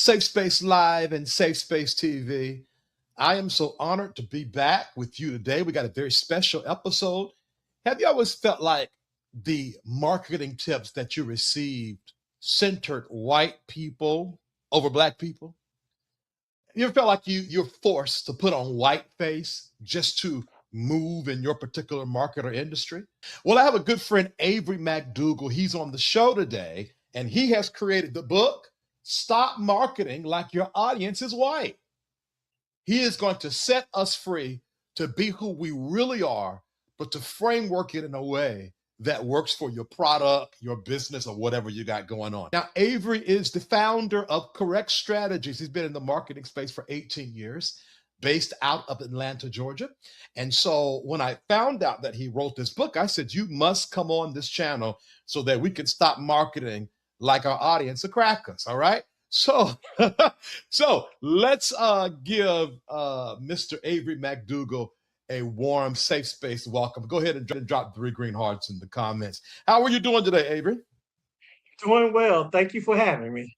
Safe Space Live and Safe Space TV. I am so honored to be back with you today. We got a very special episode. Have you always felt like the marketing tips that you received centered white people over black people? You ever felt like you're forced to put on white face just to move in your particular market or industry? Well, I have a good friend, Avery McDougle. He's on the show today, and he has created the book, Stop Marketing Like Your Audience is White. He is going to set us free to be who we really are, but to framework it in a way that works for your product, your business, or whatever you got going on. Now, Avery is the founder of Correct Strategies. He's been in the marketing space for 18 years, based out of Atlanta, Georgia. And so when I found out that he wrote this book, I said, you must come on this channel so that we can stop marketing like our audience are crackers. All right. So, so let's give Mr. Avery McDougle a warm, safe space welcome. Go ahead and drop 3 green hearts in the comments. How are you doing today, Avery? Doing well. Thank you for having me.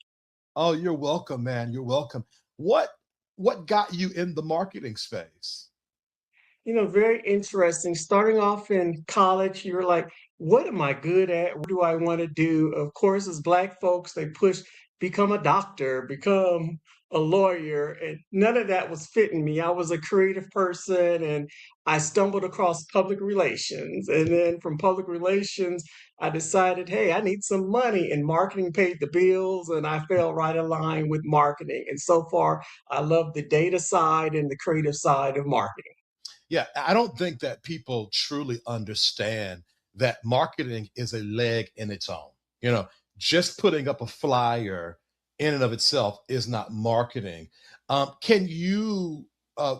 Oh, you're welcome, man. You're welcome. What got you in the marketing space? Very interesting. Starting off in college, you were like, what am I good at? What do I want to do? Of course, as Black folks, they push, become a doctor, become a lawyer, and none of that was fitting me. I was a creative person and I stumbled across public relations. And then from public relations, I decided, hey, I need some money, and marketing paid the bills, and I fell right in line with marketing. And so far, I love the data side and the creative side of marketing. Yeah, I don't think that people truly understand that marketing is a leg in its own. You know, just putting up a flyer in and of itself is not marketing. Can you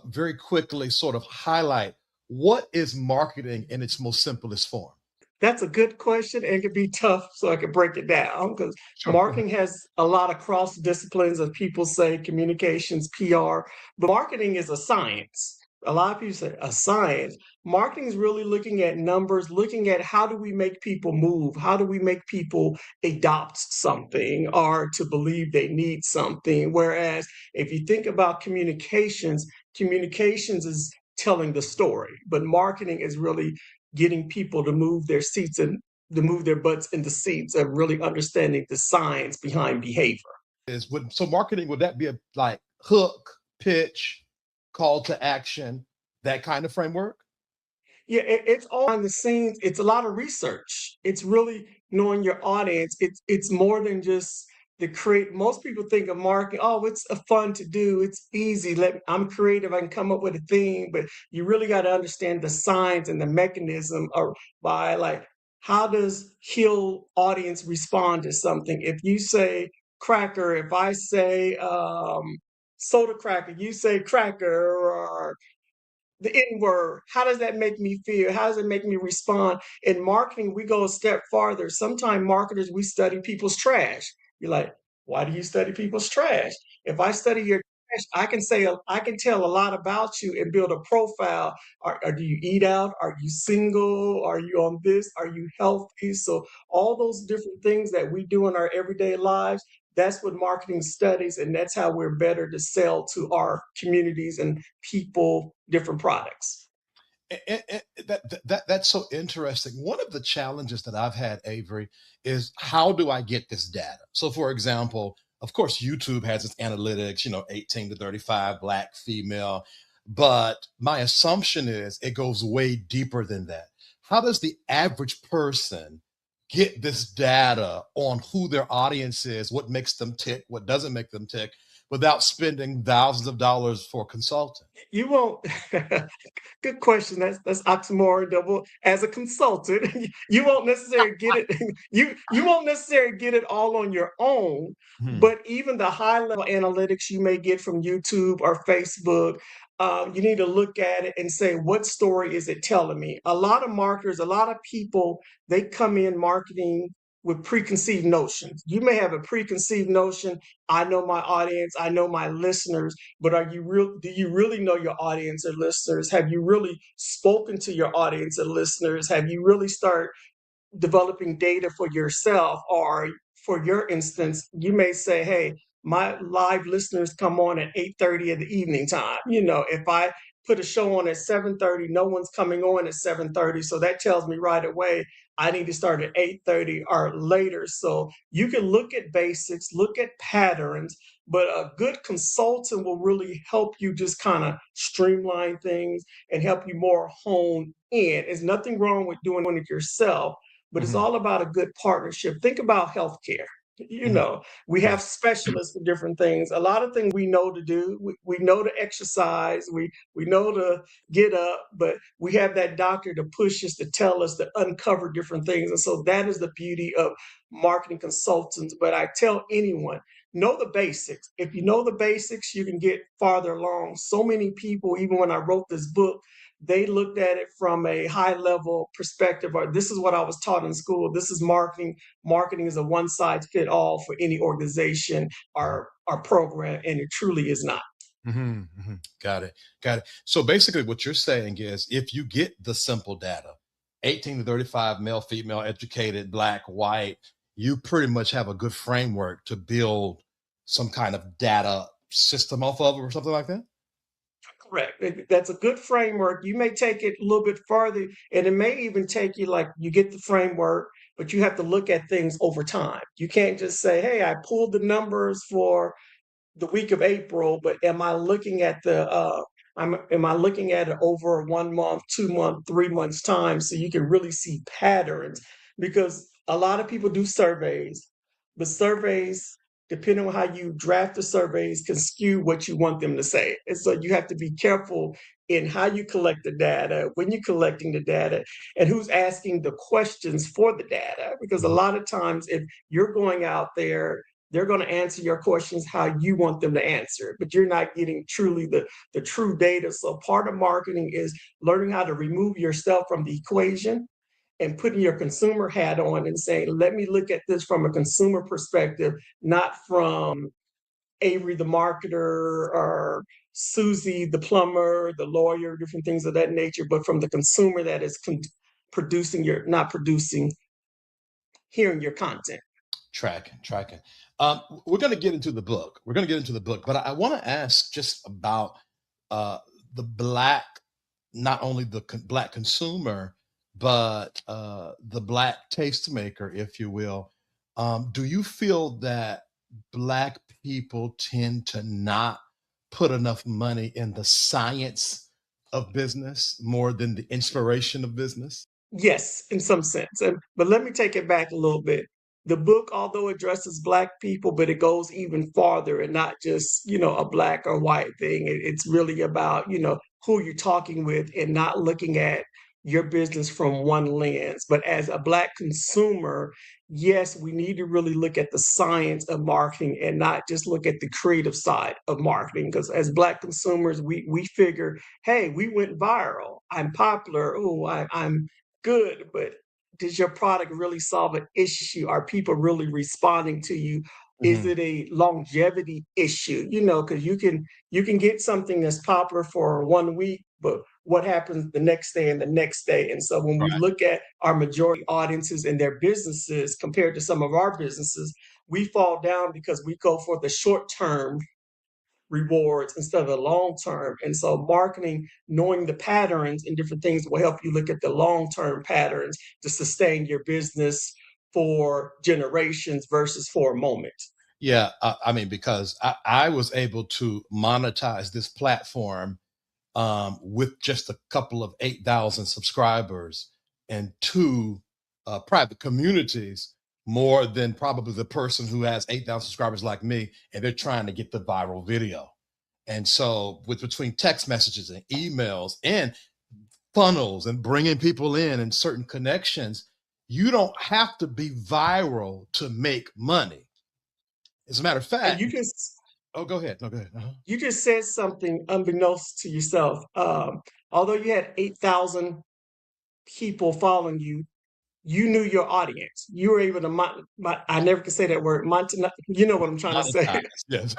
very quickly sort of highlight what is marketing in its most simplest form? That's a good question and it can be tough, so I can break it down because Sure, go ahead. marketing has a lot of cross disciplines, as people say, communications, PR, but marketing is a science. A lot of people say a science. Marketing is really looking at numbers, looking at how do we make people move? How do we make people adopt something or to believe they need something? Whereas if you think about communications, communications is telling the story, but marketing is really getting people to move their seats and to move their butts into seats and really understanding the science behind behavior. So marketing, would that be a like hook, pitch, call to action, that kind of framework? Yeah, it's all behind the scenes. It's a lot of research. It's really knowing your audience. It's more than just the create. Most people think of marketing, oh, it's a fun to do. It's easy. I'm creative. I can come up with a theme, but you really got to understand the science and the mechanism of by like how does Hill audience respond to something? If you say cracker, if I say soda cracker, you say cracker, or the N word. How does that make me feel? How does it make me respond? In marketing, we go a step farther. Sometimes marketers, we study people's trash. You're like, why do you study people's trash? If I study your trash, I can tell a lot about you and build a profile. Or do you eat out? Are you single? Are you on this? Are you healthy? So all those different things that we do in our everyday lives, that's what marketing studies, and that's how we're better to sell to our communities and people different products. That's so interesting. One of the challenges that I've had, Avery, is how do I get this data? So, for example, of course, YouTube has its analytics, 18 to 35, black, female, but my assumption is it goes way deeper than that. How does the average person get this data on who their audience is, what makes them tick, what doesn't make them tick, without spending thousands of dollars for consulting? You won't. Good question. That's oxymoron double. As a consultant, you won't necessarily get it. You won't necessarily get it all on your own. Hmm. But even the high level analytics you may get from YouTube or Facebook, you need to look at it and say, what story is it telling me? A lot of marketers, a lot of people, they come in marketing with preconceived notions. You may have a preconceived notion. I know my audience. I know my listeners. But do you really know your audience or listeners? Have you really spoken to your audience and listeners? Have you really started developing data for yourself? Or for your instance, you may say, hey, my live listeners come on at 8:30 in the evening time. If I put a show on at 7:30, no one's coming on at 7:30. So that tells me right away I need to start at 8:30 or later. So you can look at basics, look at patterns, but a good consultant will really help you just kind of streamline things and help you more hone in. There's nothing wrong with doing it yourself, but it's Mhm, all about a good partnership. Think about healthcare. mhm. We Yeah. have specialists for different things. A lot of things we know to do. We know to exercise. We know to get up, but we have that doctor to push us, to tell us, to uncover different things. And so that is the beauty of marketing consultants. But I tell anyone, know the basics. If you know the basics, you can get farther along. So many people, even when I wrote this book, they looked at it from a high level perspective, or this is what I was taught in school. This is marketing. Marketing is a one size fit all for any organization or program, and it truly is not. Mhm, mhm. Got it. Got it. So basically, what you're saying is if you get the simple data, 18 to 35, male, female, educated, black, white, you pretty much have a good framework to build some kind of data system off of or something like that. Correct. That's a good framework. You may take it a little bit further, and it may even take you like you get the framework, but you have to look at things over time. You can't just say, hey, I pulled the numbers for the week of April, but am I looking at it over 1 month, 2 month, 3 months time so you can really see patterns? Because a lot of people do surveys, but surveys, depending on how you draft the surveys, can skew what you want them to say. And so you have to be careful in how you collect the data, when you're collecting the data, and who's asking the questions for the data. Because a Mhm. lot of times, if you're going out there, they're going to answer your questions how you want them to answer it, but you're not getting truly the true data. So part of marketing is learning how to remove yourself from the equation and putting your consumer hat on and saying, let me look at this from a consumer perspective, not from Avery the marketer or Susie the plumber, the lawyer, different things of that nature, but from the consumer that is producing your, not producing, hearing your content. Tracking, tracking. We're going to get into the book. We're going to get into the book, but I want to ask just about uh, the black, not only the black consumer, but the black tastemaker, if you will. Do you feel that black people tend to not put enough money in the science of business more than the inspiration of business? Yes, in some sense. But let me take it back a little bit. The book, although addresses Black people, but it goes even farther and not just, a black or white thing. It's really about, who you're talking with and not looking at your business from one lens. But as a Black consumer, yes, we need to really look at the science of marketing and not just look at the creative side of marketing. Because as Black consumers, we figure, hey, we went viral. I'm popular. Oh, I'm good, but does your product really solve an issue? Are people really responding to you? Is Mhm. it a longevity issue? Because you can get something that's popular for 1 week, but what happens the next day and the next day? And so when we Right. look at our majority audiences and their businesses compared to some of our businesses, we fall down because we go for the short term rewards instead of the long term. And so marketing, knowing the patterns and different things will help you look at the long term patterns to sustain your business for generations versus for a moment. Yeah, I mean, because I was able to monetize this platform with just a couple of 8,000 subscribers and two private communities, more than probably the person who has 8,000 subscribers like me, and they're trying to get the viral video. And so, with between text messages and emails and funnels and bringing people in and certain connections, you don't have to be viral to make money. As a matter of And fact, you just oh, go ahead. No, go ahead. Uh-huh. you just said something unbeknownst to yourself. Although you had 8,000 people following you, you knew your audience. You were able to, I never could say that word, you know what I'm trying to say. Monetize, yes.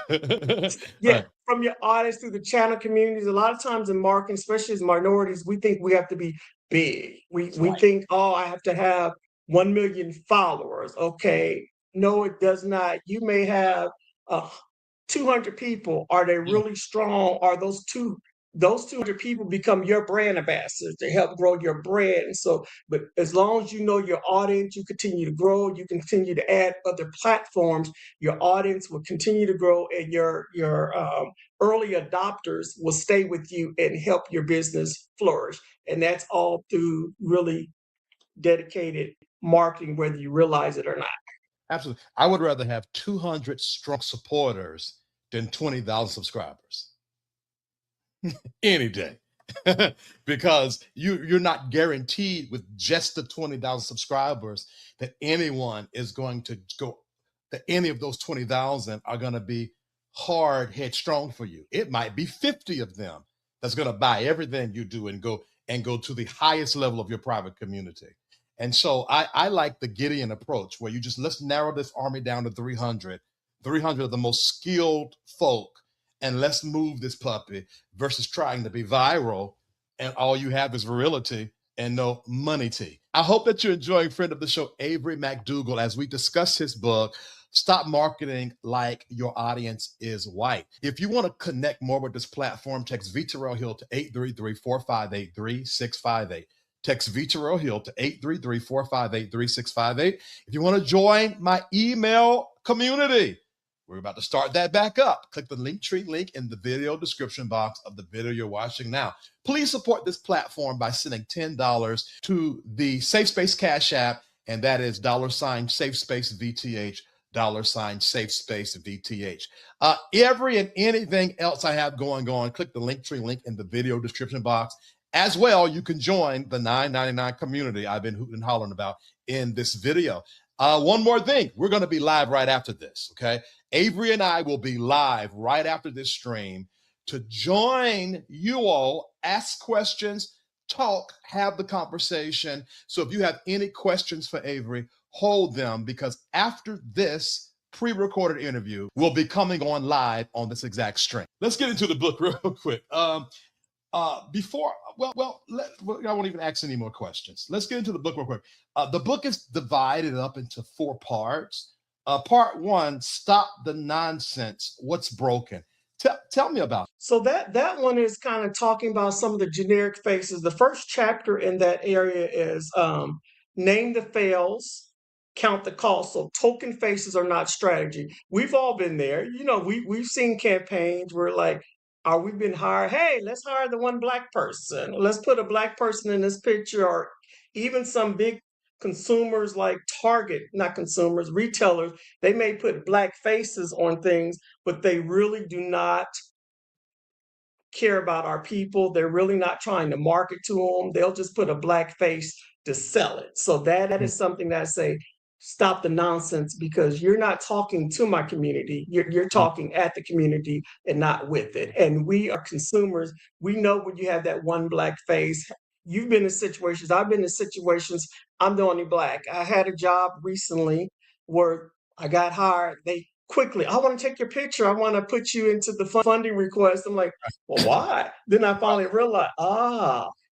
Yeah, Right, from your audience through the channel communities. A lot of times in marketing, especially as minorities, we think we have to be big. We right. think, oh, I have to have 1 million followers. Okay. No, it does not. You may have 200 people, are they really strong? Are those 200 people become your brand ambassadors to help grow your brand? And so, but as long as you know your audience, you continue to grow, you continue to add other platforms, your audience will continue to grow, and your early adopters will stay with you and help your business flourish. And that's all through really dedicated marketing, whether you realize it or not. Absolutely. I would rather have 200 strong supporters than 20,000 subscribers any day. Because you're not guaranteed with just the 20,000 subscribers that anyone is going to go, that any of those 20,000 are going to be hard headstrong for you. It might be 50 of them that's going to buy everything you do and go to the highest level of your private community. And so I like the Gideon approach, where you just, let's narrow this army down to 300 of the most skilled folk, and let's move this puppy, versus trying to be viral and all you have is virility and no money tea. I hope that you're enjoying friend of the show, Avery McDougle, as we discuss his book, Stop Marketing Like Your Audience is White. If you want to connect more with this platform, text VTerrillHill to 833-458-3658. Text VTerrillHill to 833-458-3658. If you want to join my email community, we're about to start that back up. Click the Linktree link in the video description box of the video you're watching now. Please support this platform by sending $10 to the SafeSpace Cash App, and that is $SafeSpaceVTH, $SafeSpaceVTH. Every and anything else I have going on, click the Linktree link in the video description box. As well, you can join the $9.99 community I've been hooting and hollering about in this video. One more thing, we're going to be live right after this, okay? Avery and I will be live right after this stream to join you all, ask questions, talk, have the conversation. So if you have any questions for Avery, hold them, because after this pre-recorded interview, we'll be coming on live on this exact stream. Let's get into the book real quick. I won't even ask any more questions. Let's get into the book real quick. The book is divided up into 4 parts. Part 1, Stop the Nonsense, What's Broken. Tell me about it. So that one is kind of talking about some of the generic faces. The first chapter in that area is name the fails, count the cost. So token faces are not strategy. We've all been there. You know, we've seen campaigns where, like, are we been hired? Hey, let's hire the one black person. Let's put a black person in this picture. Or even some big consumers like Target, not consumers, retailers, they may put black faces on things, but they really do not care about our people. They're really not trying to market to them. They'll just put a black face to sell it. So that is something that I say, stop the nonsense, because you're not talking to my community. You're talking at the community and not with it. And we are consumers. We know when you have that one black face. You've been in situations, I've been in situations, I'm the only black. I had a job recently where I got hired. They quickly, I want to take your picture. I want to put you into the funding request. I'm like, well, why? Then I finally realized,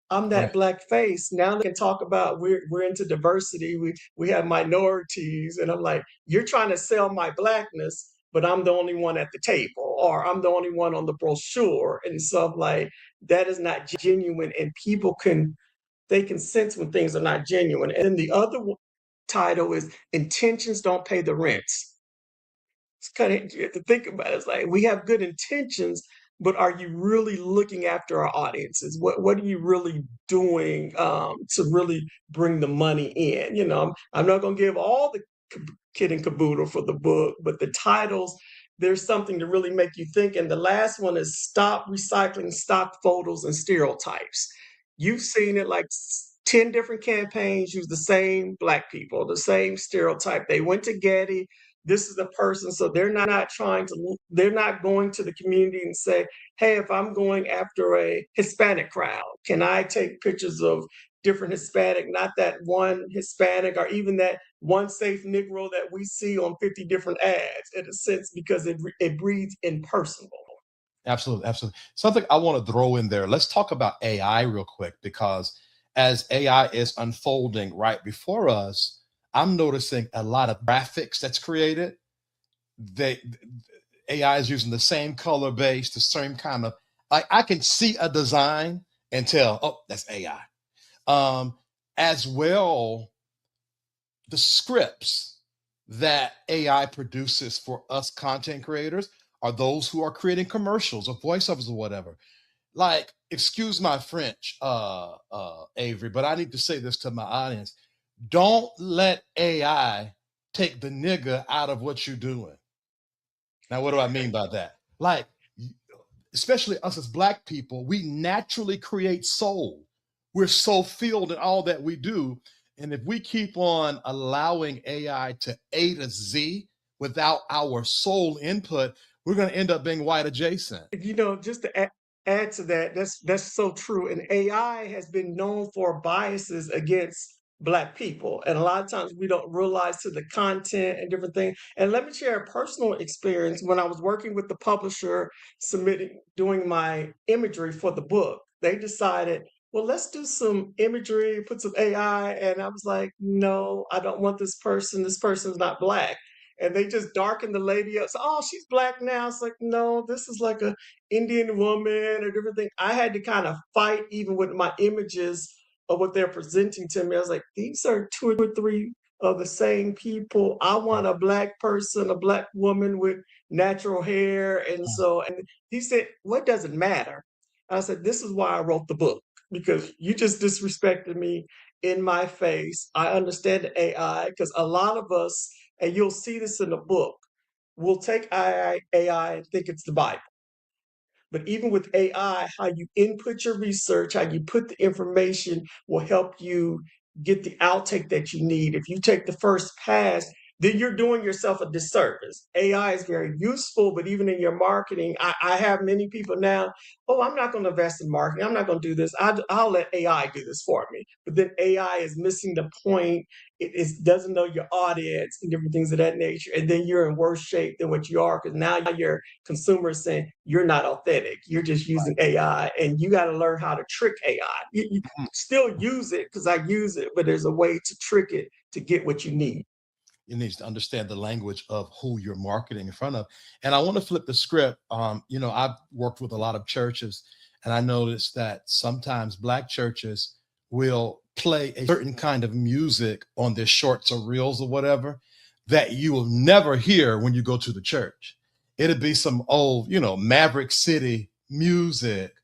I'm that black face. Now they can talk about we're into diversity. We have minorities. And I'm like, you're trying to sell my blackness, but I'm the only one at the table, or I'm the only one on the brochure. And so I'm like, that is not genuine. And people they can sense when things are not genuine. And then the other title is Intentions Don't Pay the Rents. It's kind of, you have to think about it. It's like, we have good intentions, but are you really looking after our audiences? What are you really doing to really bring the money in? You know, I'm not going to give all the kid and caboodle for the book, but the titles, there's something to really make you think. And the last one is Stop Recycling Stock Photos and Stereotypes. You've seen it, like 10 different campaigns use the same black people, the same stereotype. They went to Getty. This is the person. So they're not going to the community and say, hey, if I'm going after a Hispanic crowd, can I take pictures of different Hispanic, not that one Hispanic, or even that one safe Negro that we see on 50 different ads, in a sense, because it breeds impersonal. Absolutely, absolutely. Something I want to throw in there. Let's talk about AI real quick, because as AI is unfolding right before us, I'm noticing a lot of graphics that's created. AI is using the same color base, the same kind of, I can see a design and tell, oh, that's AI. As well, the scripts that AI produces for us content creators are those who are creating commercials or voiceovers or whatever. Like, excuse my French, Avery, but I need to say this to my audience. Don't let AI take the nigga out of what you're doing. Now, what do I mean by that? Like, especially us as Black people, we naturally create soul. We're so filled in all that we do. And if we keep on allowing AI to A to Z without our soul input, we're going to end up being white adjacent. Just to add to that, that's so true. And AI has been known for biases against Black people, and a lot of times we don't realize to the content and different things. And let me share a personal experience. When I was working with the publisher, doing my imagery for the book, they decided, well, let's do some imagery, put some AI, and I was like, no, I don't want this person. This person's not Black. And they just darkened the lady up. So, oh, she's Black now. It's like, no, this is like a Indian woman or different thing. I had to kind of fight even with my images of what they're presenting to me. I was like, these are two or three of the same people. I want a Black person, a Black woman with natural hair. And he said, well, it doesn't matter. I said, this is why I wrote the book, because you just disrespected me in my face. I understand the AI, because a lot of us, and you'll see this in the book, we'll take AI and think it's the Bible. But even with AI, how you input your research, how you put the information will help you get the outtake that you need. If you take the first pass, then you're doing yourself a disservice. AI is very useful, but even in your marketing, I have many people now, oh, I'm not going to invest in marketing. I'm not going to do this. I'll let AI do this for me. But then AI is missing the point. It doesn't know your audience and different things of that nature. And then you're in worse shape than what you are, because now your consumer is saying you're not authentic. You're just using AI, and you got to learn how to trick AI. You still use it, because I use it, but there's a way to trick it to get what you need. You need to understand the language of who you're marketing in front of. And I want to flip the script. I've worked with a lot of churches, and I noticed that sometimes Black churches will play a certain kind of music on their shorts or reels or whatever that you will never hear when you go to the church. It'd be some old, Maverick City music.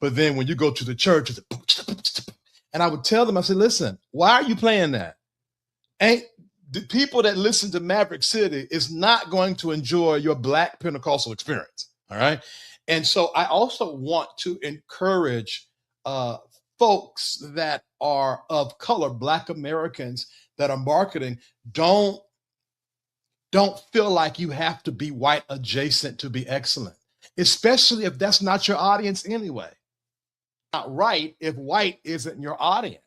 But then when you go to the church, it's and I would tell them, I said, listen, why are you playing that? Ain't the people that listen to Maverick City is not going to enjoy your Black Pentecostal experience. All right. And so I also want to encourage folks that are of color, Black Americans that are marketing, don't feel like you have to be white adjacent to be excellent, especially if that's not your audience anyway. Not right if white isn't your audience.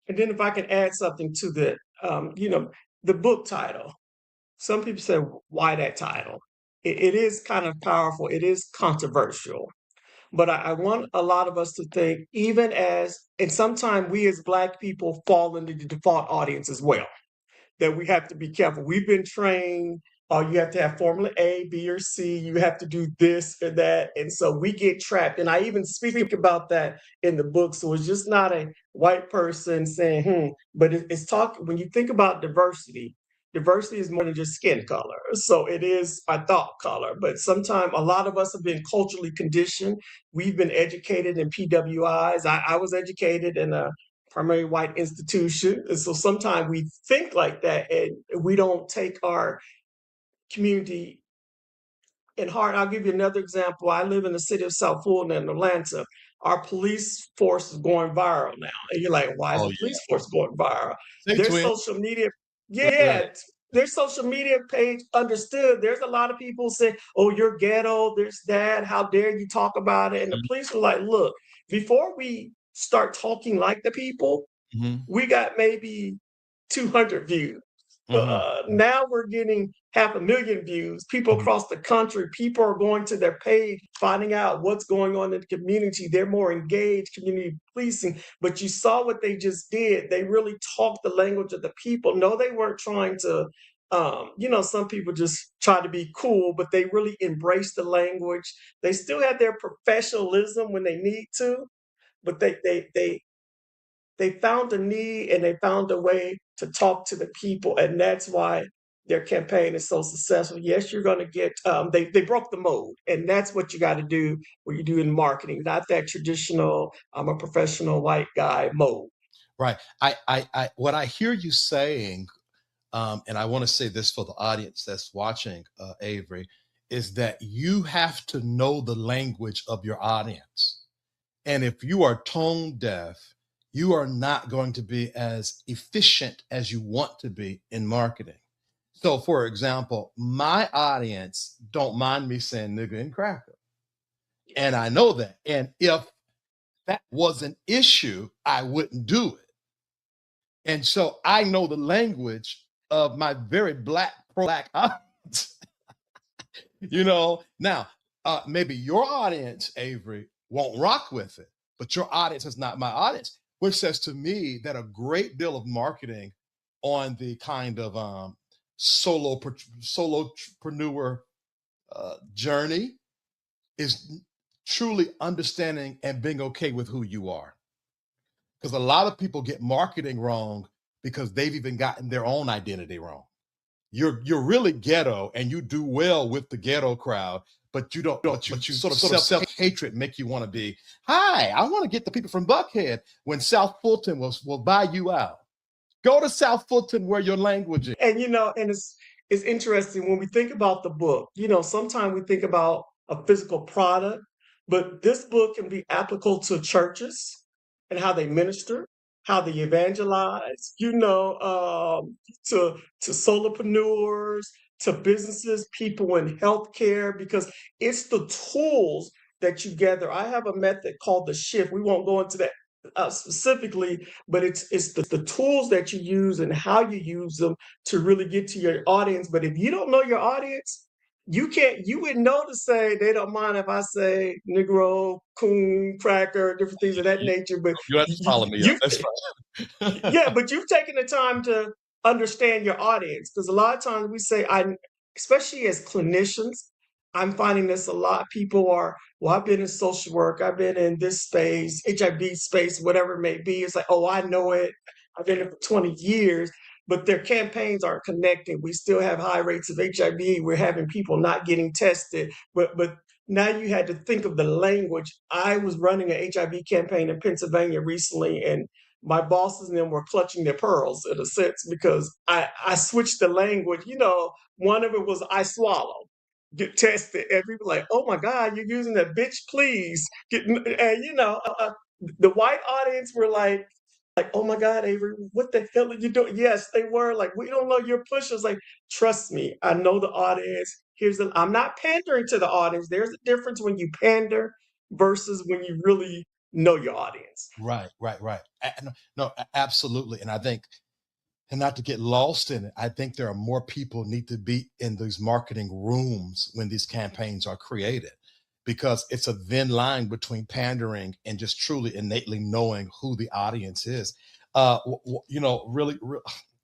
And then if I can add something to the book title. Some people say, why that title? It is kind of powerful. It is controversial. But I want a lot of us to think, and sometimes we as Black people fall into the default audience as well, that we have to be careful. We've been trained, you have to have Formula A, B, or C. You have to do this or that. And so we get trapped. And I even speak about that in the book. So it's just not a white person saying, but it's when you think about diversity, diversity is more than just skin color. So it is my thought color. But sometimes a lot of us have been culturally conditioned. We've been educated in PWIs. I was educated in a primary white institution. And so sometimes we think like that, and we don't take our community in heart. I'll give you another example. I live in the city of South Fulton in Atlanta. Our police force is going viral now. And you're like, why is Oh, the police force going viral? yeah. Say Their twin. social media, Right. yeah, their social media page understood. There's a lot of people say, oh, you're ghetto, there's that. How dare you talk about it? And the police were like, look, before we start talking like the people, we got maybe 200 views. Now we're getting 500,000 views. People across the country, people are going to their page, finding out what's going on in the community. They're more engaged, community policing. But you saw what they just did. They really talked the language of the people. No, they weren't trying to Some people just try to be cool, but they really embrace the language. They still have their professionalism when they need to, but they found a need and they found a way to talk to the people, and that's why their campaign is so successful. Yes, you're going to get they broke the mold, and that's what you got to do when you do in marketing, not that traditional I'm a professional white guy mold. Right. What I hear you saying, and I want to say this for the audience that's watching, Avery, is that you have to know the language of your audience. And if you are tone deaf, you are not going to be as efficient as you want to be in marketing. So, for example, my audience don't mind me saying nigga and cracker. And I know that. And if that was an issue, I wouldn't do it. And so I know the language of my very pro-black audience. Now, maybe your audience, Avery, won't rock with it, but your audience is not my audience, which says to me that a great deal of marketing on the kind of solopreneur journey is truly understanding and being okay with who you are. Because a lot of people get marketing wrong because they've even gotten their own identity wrong. You're really ghetto and you do well with the ghetto crowd, but you don't. But you sort of self-hatred make you want to be. Hi, I want to get the people from Buckhead when South Fulton will buy you out. Go to South Fulton where your language is. And it's interesting when we think about the book. Sometimes we think about a physical product, but this book can be applicable to churches and how they minister, how they evangelize. To solopreneurs, to businesses, people in healthcare, because it's the tools that you gather. I have a method called the shift. We won't go into that specifically, but it's the tools that you use and how you use them to really get to your audience. But if you don't know your audience, you wouldn't know to say they don't mind if I say Negro, coon, cracker, different things of that nature. But You have to follow me up. That's right. yeah, but you've taken the time to understand your audience, because a lot of times we say, especially as clinicians, I'm finding this a lot. People are, well, I've been in social work, I've been in this space, HIV space, whatever it may be. It's like, oh, I know it. I've been in it for 20 years, but their campaigns aren't connecting. We still have high rates of HIV. We're having people not getting tested, but now you had to think of the language. I was running an HIV campaign in Pennsylvania recently, and my bosses and them were clutching their pearls in a sense, because I switched the language. One of it was I swallow, get tested, and people like, oh my God, you're using that, bitch, please. The white audience were like, oh my God, Avery, what the hell are you doing? Yes, they were like, we don't know your pushers. Like, trust me, I know the audience. I'm not pandering to the audience. There's a difference when you pander versus when you really know your audience. Right. No, absolutely. And I think, and not to get lost in it, I think there are more people need to be in these marketing rooms when these campaigns are created, because it's a thin line between pandering and just truly innately knowing who the audience is. Really,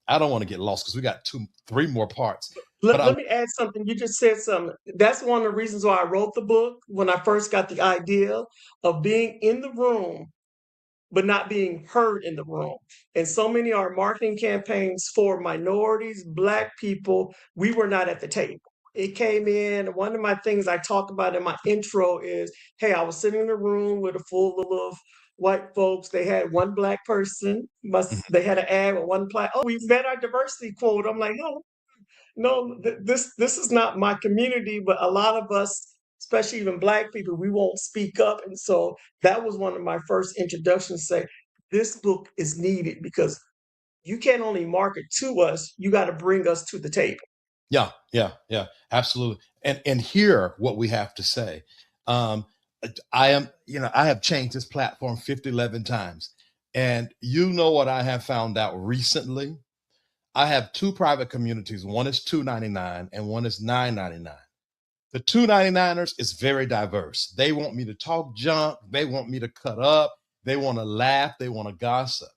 I don't want to get lost because we got 3 more parts. Let me add something. You just said something. That's one of the reasons why I wrote the book. When I first got the idea of being in the room, but not being heard in the room. And so many are marketing campaigns for minorities, Black people. We were not at the table. It came in. One of my things I talk about in my intro is, hey, I was sitting in a room with a full of white folks. They had one Black person. They had an ad with one Black. Oh, we met our diversity quote. I'm like, no, this is not my community, but a lot of us, especially even Black people, we won't speak up. And so that was one of my first introductions, say, this book is needed because you can't only market to us, you got to bring us to the table. Yeah, absolutely. And hear what we have to say. I have changed this platform 11 times. And what I have found out recently? I have 2 private communities. One is $2.99 and one is $9.99. The $2.99ers is very diverse. They want me to talk junk. They want me to cut up. They want to laugh. They want to gossip.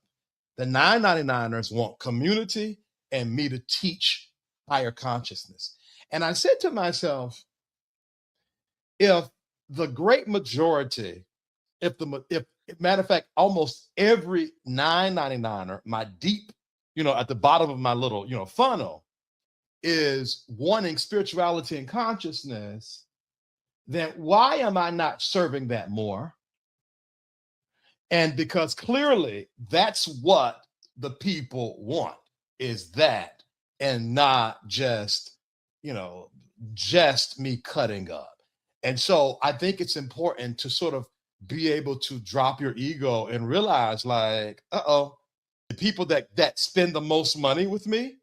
The $9.99ers want community and me to teach higher consciousness. And I said to myself, if the great majority, if matter of fact, almost every 999er, my deep, at the bottom of my little, funnel is wanting spirituality and consciousness, then why am I not serving that more? And because clearly that's what the people want, is that, and not just, just me cutting up. And so I think it's important to sort of be able to drop your ego and realize, like, the people that spend the most money with me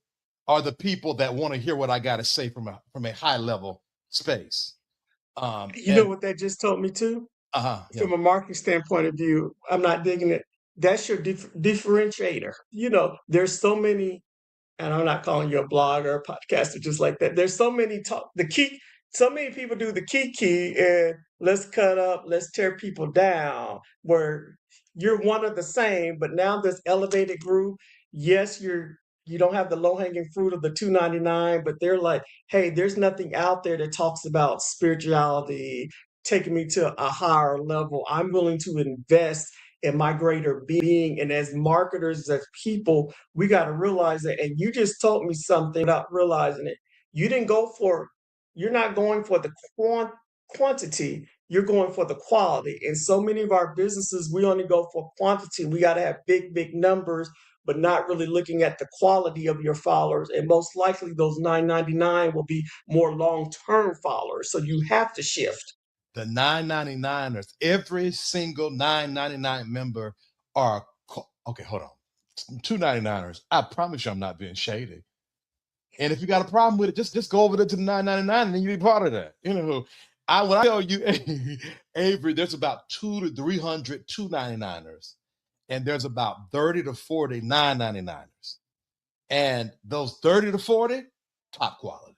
are the people that want to hear what I got to say from a high level space. You know And what that just told me too? yeah. From a marketing standpoint of view, I'm not digging it. That's your differentiator. There's so many, and I'm not calling you a blogger or podcaster just like that. There's so many so many people do the key and let's cut up, let's tear people down, where you're one of the same, but now this elevated group, yes, you don't have the low-hanging fruit of the 299, but they're like, hey, there's nothing out there that talks about spirituality, taking me to a higher level. I'm willing to invest in my greater being. And as marketers, as people, we got to realize that. And you just told me something without realizing it. You're not going for the quantity, you're going for the quality. And so many of our businesses, we only go for quantity. We got to have big numbers, but not really looking at the quality of your followers. And most likely those 999 will be more long-term followers. So you have to shift. The 999ers, every single 999 member are okay, hold on. 299ers. I promise you I'm not being shady. And if you got a problem with it, just go over there to the 999 and then you be part of that. When I tell you, Avery, there's about 200 to 300 299ers, and there's about 30 to 40 999ers. And those 30 to 40, top quality.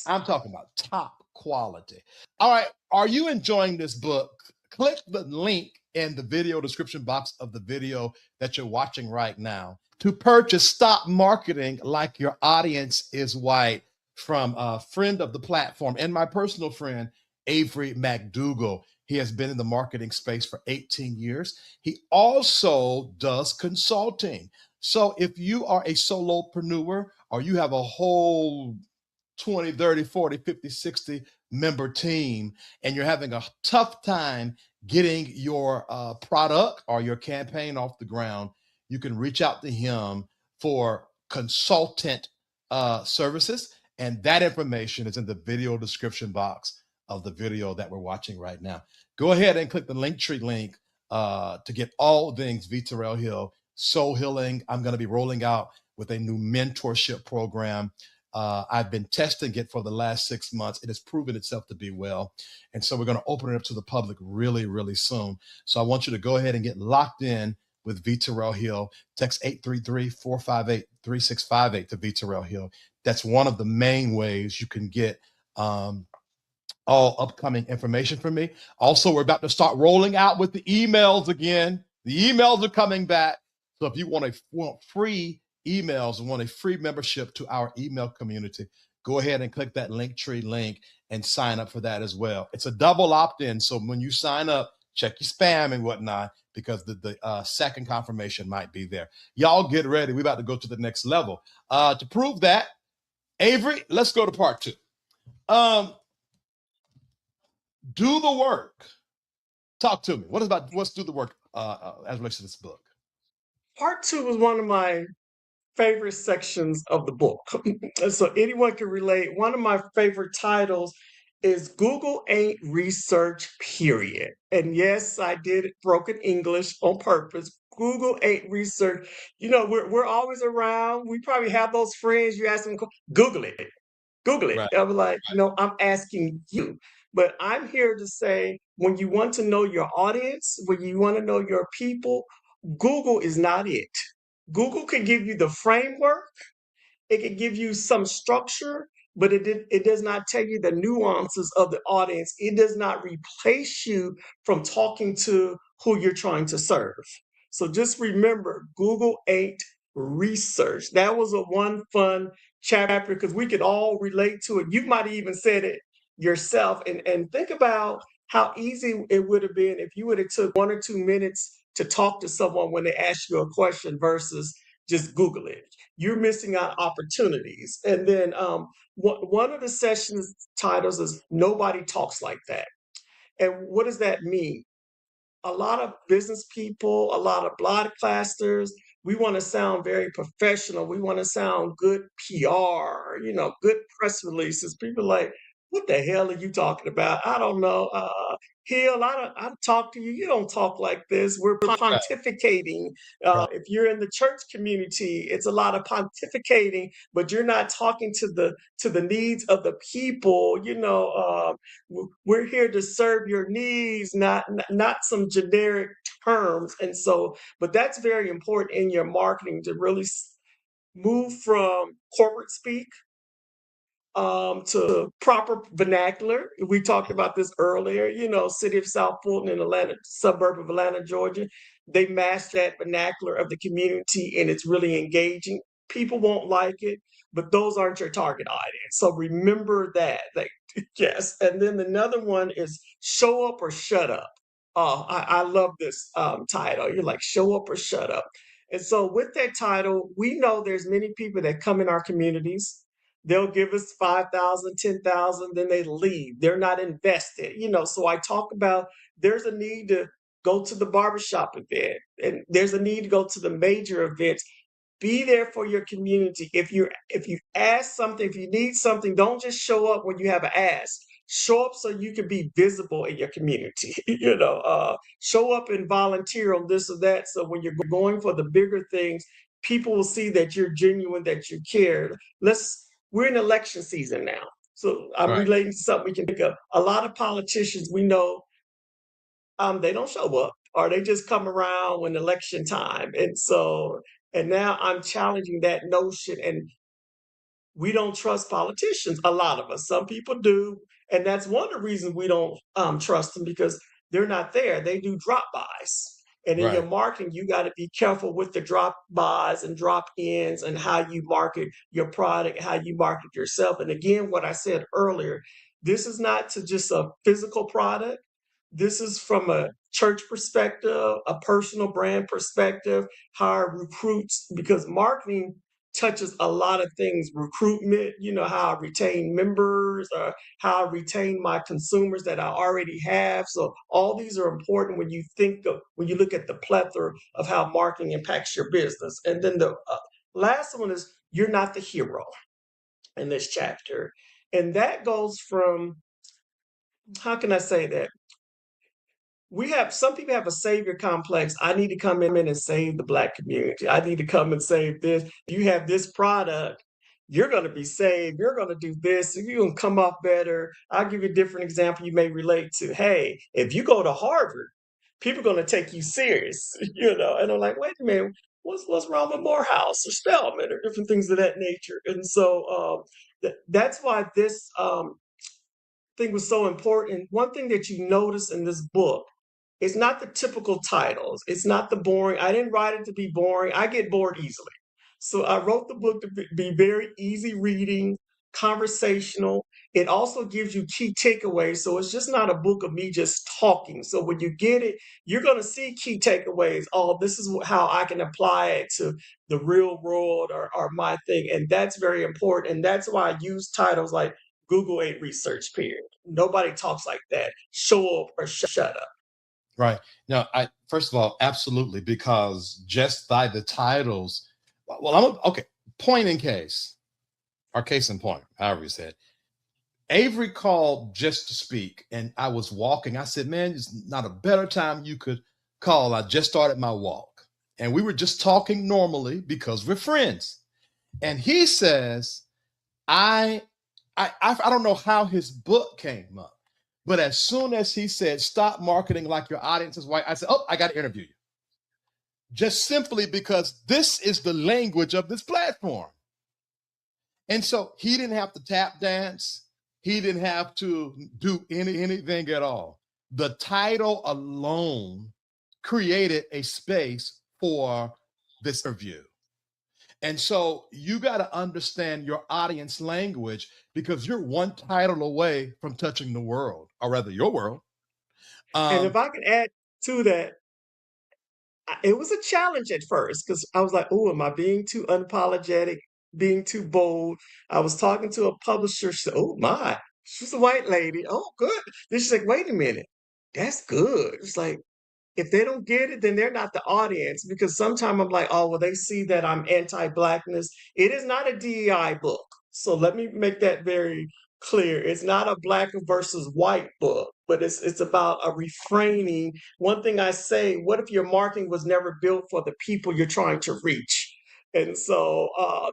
I'm talking about top quality. All right. Are you enjoying this book? Click the link in the video description box of the video that you're watching right now to purchase Stop Marketing Like Your Audience is White from a friend of the platform and my personal friend, Avery McDougle. He has been in the marketing space for 18 years. He also does consulting. So if you are a solopreneur or you have a whole 20, 30, 40, 50, 60 member team, and you're having a tough time getting your product or your campaign off the ground, you can reach out to him for consultant services. And that information is in the video description box of the video that we're watching right now. Go ahead and click the Linktree link to get all things VTerrillHill, soul healing. I'm going to be rolling out with a new mentorship program. I've been testing it for the last 6 months. It has proven itself to be well. And so we're going to open it up to the public really, really soon. So I want you to go ahead and get locked in with VTerrillHill. Text 833-458-3658 to VTerrillHill. That's one of the main ways you can get all upcoming information from me. Also, we're about to start rolling out with the emails again. The emails are coming back. So if you want free emails and want a free membership to our email community, go ahead and click that Linktree link and sign up for that as well. It's a double opt-in. So when you sign up, check your spam and whatnot, because the second confirmation might be there. Y'all get ready. We're about to go to the next level. To prove that, Avery, let's go to part 2. Do the work. Talk to me. What's do the work as relates to this book? Part 2 was one of my favorite sections of the book. So anyone can relate. One of my favorite titles is Google Ain't Research, period. And yes, I did broken English on purpose. Google ain't research. We're always around. We probably have those friends. You ask them, Google it. Google it. Right. I'm like, I'm asking you. But I'm here to say, when you want to know your audience, when you want to know your people, Google is not it. Google can give you the framework, it can give you some structure, but it does not tell you the nuances of the audience. It does not replace you from talking to who you're trying to serve. So just remember, Google ain't research. That was a one fun chapter because we could all relate to it. You might have even said it yourself. And think about how easy it would have been if you would have took 1 or 2 minutes to talk to someone when they ask you a question versus just Google it. You're missing out opportunities. And then one of the sessions titles is Nobody Talks Like That. And what does that mean? A lot of business people, a lot of broadcasters, we want to sound very professional. We want to sound good PR, good press releases. People like, what the hell are you talking about? I don't know. Hill, I talk to you. You don't talk like this. We're Right. pontificating. Right. If you're in the church community, it's a lot of pontificating, but you're not talking to the needs of the people. We're here to serve your needs, not some generic terms. And so, but that's very important in your marketing to really move from corporate speak to proper vernacular. We talked about this earlier, city of South Fulton in Atlanta, suburb of Atlanta, Georgia. They master that vernacular of the community and it's really engaging. People won't like it, but those aren't your target audience. So remember that. Yes. And then another one is show up or shut up. Oh, I love this title. You're like, show up or shut up. And so with that title, we know there's many people that come in our communities. They'll give us 5,000, 10,000, then they leave. They're not invested, So I talk about there's a need to go to the barbershop event, and there's a need to go to the major events. Be there for your community. If you ask something, if you need something, don't just show up when you have an ask. Show up so you can be visible in your community. Show up and volunteer on this or that. So when you're going for the bigger things, people will see that you're genuine, that you care. We're in election season now. So I'm Right. relating to something we can think of. A lot of politicians we know, they don't show up or they just come around when election time. And now I'm challenging that notion. And we don't trust politicians, a lot of us. Some people do. And that's one of the reasons we don't trust them because they're not there. They do drop-bys. And in your Right. marketing, you got to be careful with the drop-bys and drop-ins and how you market your product, how you market yourself. And again, what I said earlier, this is not to just a physical product. This is from a church perspective, a personal brand perspective, how I recruit, because marketing touches a lot of things. Recruitment, how I retain members or how I retain my consumers that I already have. So all these are important when you look at the plethora of how marketing impacts your business. And then the last one is you're not the hero in this chapter. And that goes from, how can I say that? Some people have a savior complex. I need to come in and save the Black community. I need to come and save this. You have this product, you're going to be saved. You're going to do this. You're going to come off better. I'll give you a different example you may relate to. Hey, if you go to Harvard, people are going to take you serious, And I'm like, wait a minute, what's wrong with Morehouse or Spelman or different things of that nature? And so that's why this thing was so important. One thing that you notice in this book, it's not the typical titles. It's not the boring. I didn't write it to be boring. I get bored easily. So I wrote the book to be very easy reading, conversational. It also gives you key takeaways. So it's just not a book of me just talking. So when you get it, you're going to see key takeaways. Oh, this is how I can apply it to the real world or my thing. And that's very important. And that's why I use titles like Google ain't research, period. Nobody talks like that. Show up or shut up. Right. Now, first of all, absolutely, because just by the titles, okay. Point in case, or case in point, however you said. Avery called just to speak, and I was walking. I said, "Man, it's not a better time you could call. I just started my walk, and we were just talking normally because we're friends." And he says, I don't know how his book came up, but as soon as he said, "Stop marketing like your audience is white," I said, "Oh, I got to interview you." Just simply because this is the language of this platform. And so he didn't have to tap dance. He didn't have to do anything at all. The title alone created a space for this interview. And so you got to understand your audience language because you're one title away from touching the world, or rather your world. And Um, if I can add to that, it was a challenge at first because I was like, oh, am I being too unapologetic, being too bold? I was talking to a publisher. She said, oh, my, she's a white lady. Oh, good. Then she's like, wait a minute. That's good. It's like, if they don't get it, then they're not the audience because sometimes I'm like, oh, well, they see that I'm anti-blackness. It is not a DEI book. So let me make that very clear. It's not a black versus white book, but it's about a refraining. One thing I say, what if your marketing was never built for the people you're trying to reach? And so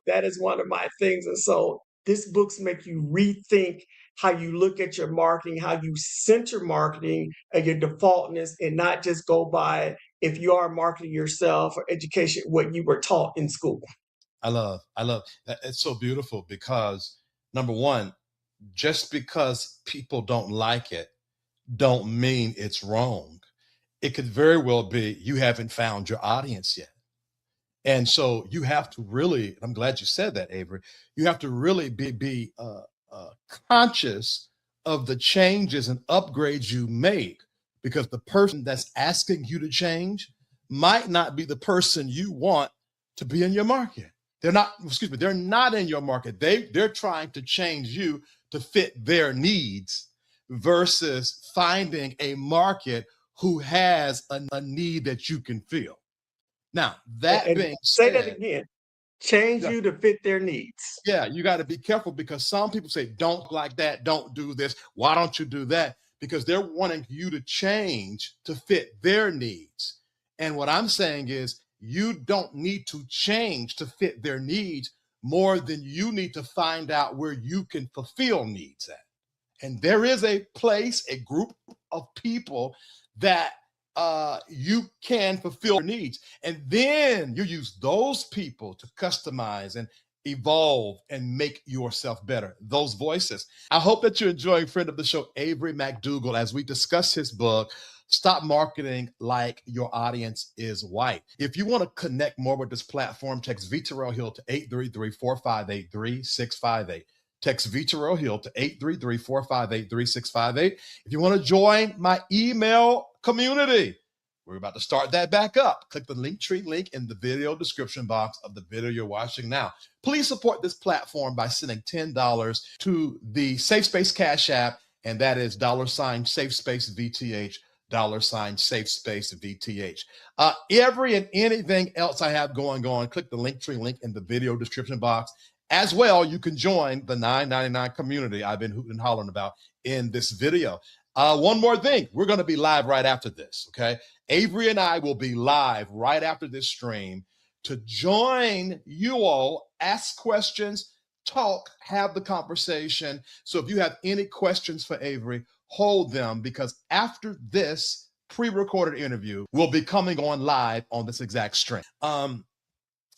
that is one of my things. And so this books make you rethink how you look at your marketing, how you center marketing and your defaultness, and not just go by if you are marketing yourself or education, what you were taught in school. I love that. It's so beautiful because number one, just because people don't like it, don't mean it's wrong. It could very well be you haven't found your audience yet. And so you have to really, I'm glad you said that, Avery, you have to really be conscious of the changes and upgrades you make because the person that's asking you to change might not be the person you want to be in your market. They're not, excuse me, they're not in your market. They're trying to change you to fit their needs versus finding a market who has a need that you can fill. Now, that And being say that said, again, change yeah, you to fit their needs. yeah, you got to be careful because some people say, don't like that, don't do this. Why don't you do that? Because they're wanting you to change to fit their needs. And what I'm saying is, you don't need to change to fit their needs more than you need to find out where you can fulfill needs at. And there is a place, a group of people that you can fulfill your needs. And then you use those people to customize and evolve and make yourself better. Those voices. I hope that you're enjoying friend of the show, Avery McDougle, as we discuss his book, Stop Marketing Like Your Audience is White. If you want to connect more with this platform, text VTerrillHill to 833-458-3658. Text VTerrillHill to 833-458-3658. If you want to join my email community, we're about to start that back up. Click the Linktree link in the video description box of the video you're watching now. Please support this platform by sending $10 to the SafeSpace Cash App, and that is $SafeSpaceVTH, $SafeSpaceVTH. Every and anything else I have going on, click the Linktree link in the video description box. As well, you can join the $9.99 community I've been hooting and hollering about in this video. One more thing, we're going to be live right after this, okay? Avery and I will be live right after this stream to join you all, ask questions, talk, have the conversation. So if you have any questions for Avery, hold them because after this pre-recorded interview, we'll be coming on live on this exact stream. I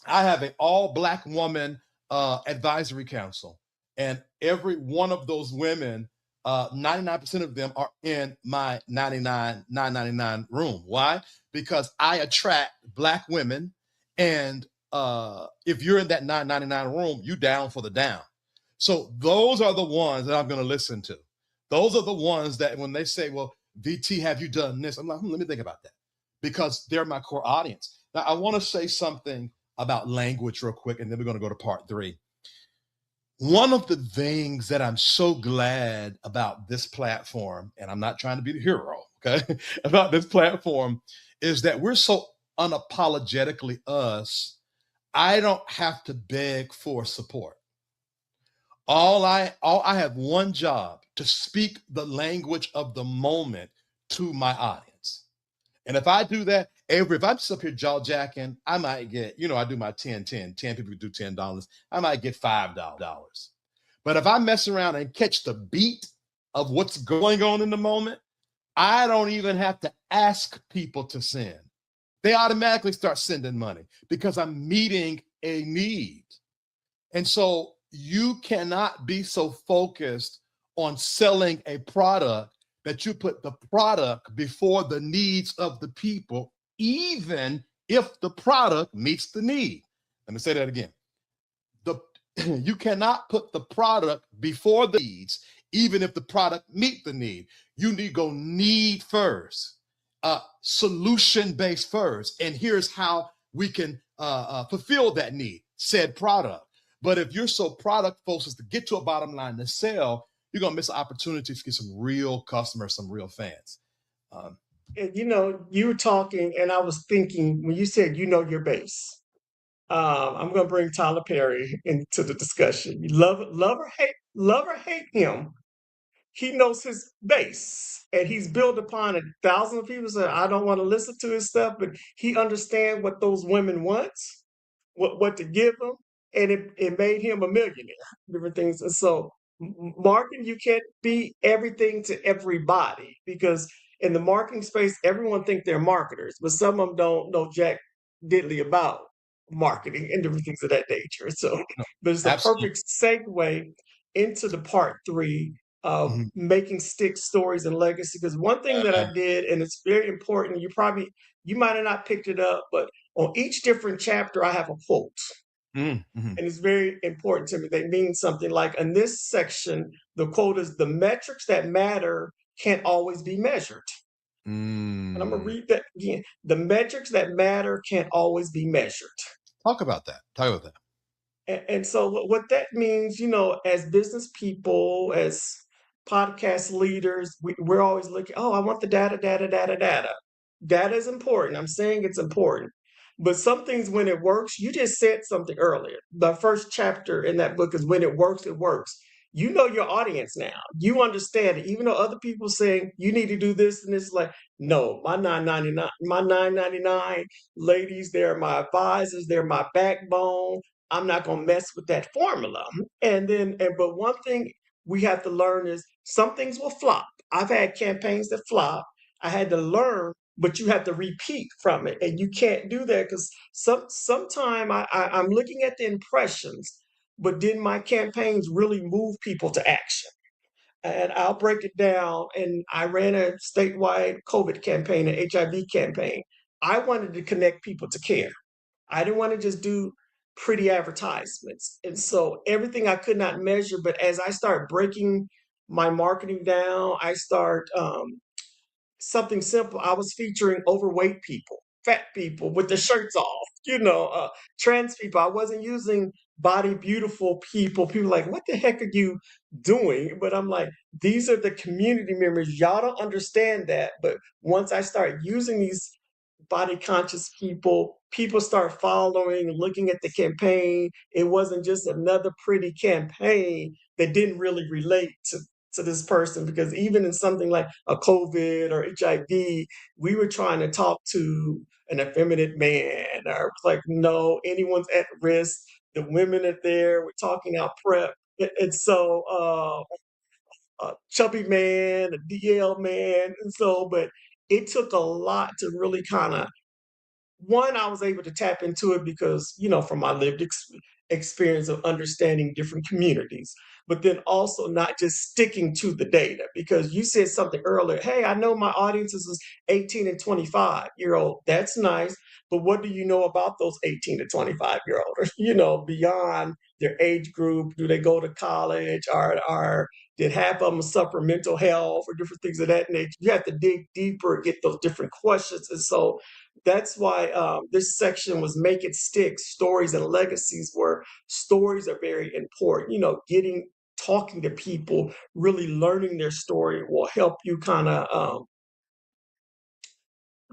have an all-Black woman advisory council, and every one of those women, 99% of them are in my 999 room. Why? Because I attract Black women, and if you're in that 999 room, you down for the down. So those are the ones that I'm going to listen to. Those are the ones that when they say, well, VT, have you done this? I'm like, let me think about that because they're my core audience. Now, I want to say something about language real quick, and then we're going to go to part 3. One of the things that I'm so glad about this platform, and I'm not trying to be the hero, okay, about this platform is that we're so unapologetically us. I don't have to beg for support. All I have one job to speak the language of the moment to my audience. And if I do that, Avery, if I'm just up here jaw jacking, I might get, I do my 10 people do $10. I might get $5. But if I mess around and catch the beat of what's going on in the moment, I don't even have to ask people to send. They automatically start sending money because I'm meeting a need. And so you cannot be so focused on selling a product that you put the product before the needs of the people, even if the product meets the need. Let me say that again. You cannot put the product before the needs, even if the product meet the need. You need to go need first, solution based first. And here's how we can fulfill that need, said product. But if you're so product focused to get to a bottom line to sell, you're going to miss an opportunity to get some real customers, some real fans. And you were talking, and I was thinking when you said your base. I'm going to bring Tyler Perry into the discussion. You love or hate him. He knows his base, and he's built upon it. Thousands of people say, "I don't want to listen to his stuff," but he understands what those women want, what to give them, and it made him a millionaire. Different things, and so marketing, you can't be everything to everybody, because in the marketing space, everyone think they're marketers, but some of them don't know jack diddly about marketing and different things of that nature. So, but it's a Absolutely. perfect segue into the part 3 of Mhm. making stick stories and legacy. Because one thing that I did, and it's very important, you might have not picked it up, but on each different chapter, I have a quote. Mm-hmm. And it's very important to me. They mean something. Like in this section, the quote is, "The metrics that matter can't always be measured." And I'm going to read that again. "The metrics that matter can't always be measured." Talk about that. Talk about that. And so what that means, as business people, as podcast leaders, we're always looking, oh, I want the data, data, data, data. Data is important. I'm saying it's important. But some things, when it works, you just said something earlier. The first chapter in that book is, when it works, it works. You know your audience now. You understand it. Even though other people saying you need to do this and this, like, no, my 999 ladies, they're my advisors, they're my backbone. I'm not going to mess with that formula. But one thing we have to learn is some things will flop. I've had campaigns that flop. I had to learn, but you have to repeat from it, and you can't do that because sometime I'm looking at the impressions, but did my campaigns really move people to action? And I'll break it down. And I ran a statewide COVID campaign, an HIV campaign. I wanted to connect people to care. I didn't want to just do pretty advertisements. And so everything I could not measure, but as I start breaking my marketing down, I start something simple. I was featuring overweight people, fat people with their shirts off, trans people. I wasn't using body beautiful people. People like, what the heck are you doing? But I'm like, these are the community members. Y'all don't understand that. But once I start using these body conscious people start following, looking at the campaign. It wasn't just another pretty campaign that didn't really relate to this person, because even in something like a COVID or HIV, we were trying to talk to an effeminate man, or like, no, anyone's at risk. The women are there. We're talking out prep. And so a chubby man, a DL man. And so, but it took a lot to really kind of, one, I was able to tap into it because, from my lived experience of understanding different communities, but then also not just sticking to the data, because you said something earlier. Hey, I know my audiences is 18 and 25-year-old. That's nice. But what do you know about those 18 to 25-year-olds, beyond their age group? Do they go to college, or did half of them suffer mental health or different things of that nature? You have to dig deeper, get those different questions. And so that's why this section was Make It Stick, Stories and Legacies, where stories are very important. Talking to people, really learning their story will help you kind of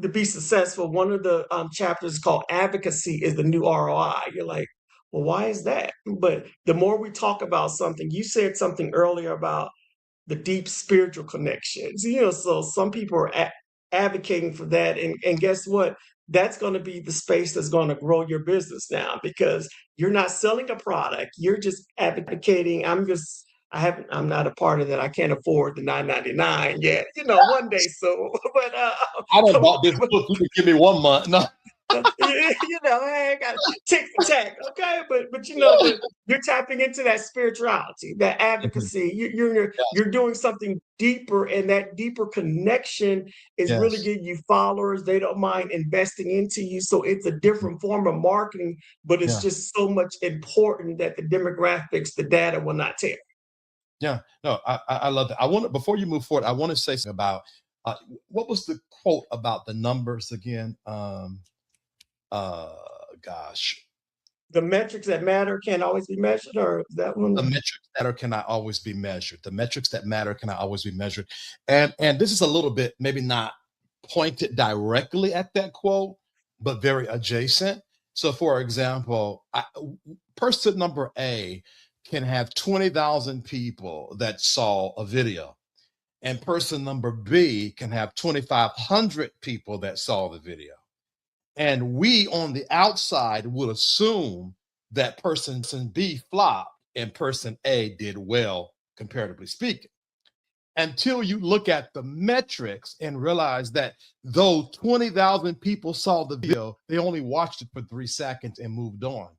to be successful. One of the chapters is called Advocacy is the New ROI. You're like, well, why is that? But the more we talk about something, you said something earlier about the deep spiritual connections. So some people are advocating for that. And guess what? That's going to be the space that's going to grow your business now, because you're not selling a product. You're just advocating. I'm not a part of that. I can't afford the $9.99 yet, one day. So, but, I done bought this book. You can give me 1 month. No. Hey, I got tick for tack, okay? But you're tapping into that spirituality, that Mhm. advocacy. Yes, You're doing something deeper, and that deeper connection is really yes, getting you followers. They don't mind investing into you, so it's a mhm, different form of marketing. But it's yeah, just so much important that the demographics, the data will not tell. yeah. No, I love that. I want to, before you move forward, I want to say something about uh, what was the quote about the numbers again? Uh, Gosh, The metrics that matter can't always be measured, or that the one. metrics that are cannot always be measured. The metrics that matter cannot always be measured. And this is a little bit maybe not pointed directly at that quote, but very adjacent. So, for example, person number A can have 20,000 people that saw a video, and person number B can have 2,500 people that saw the video. And we on the outside would assume that person B flopped and person A did well, comparatively speaking, until you look at the metrics and realize that though 20,000 people saw the video, they only watched it for 3 seconds and moved on.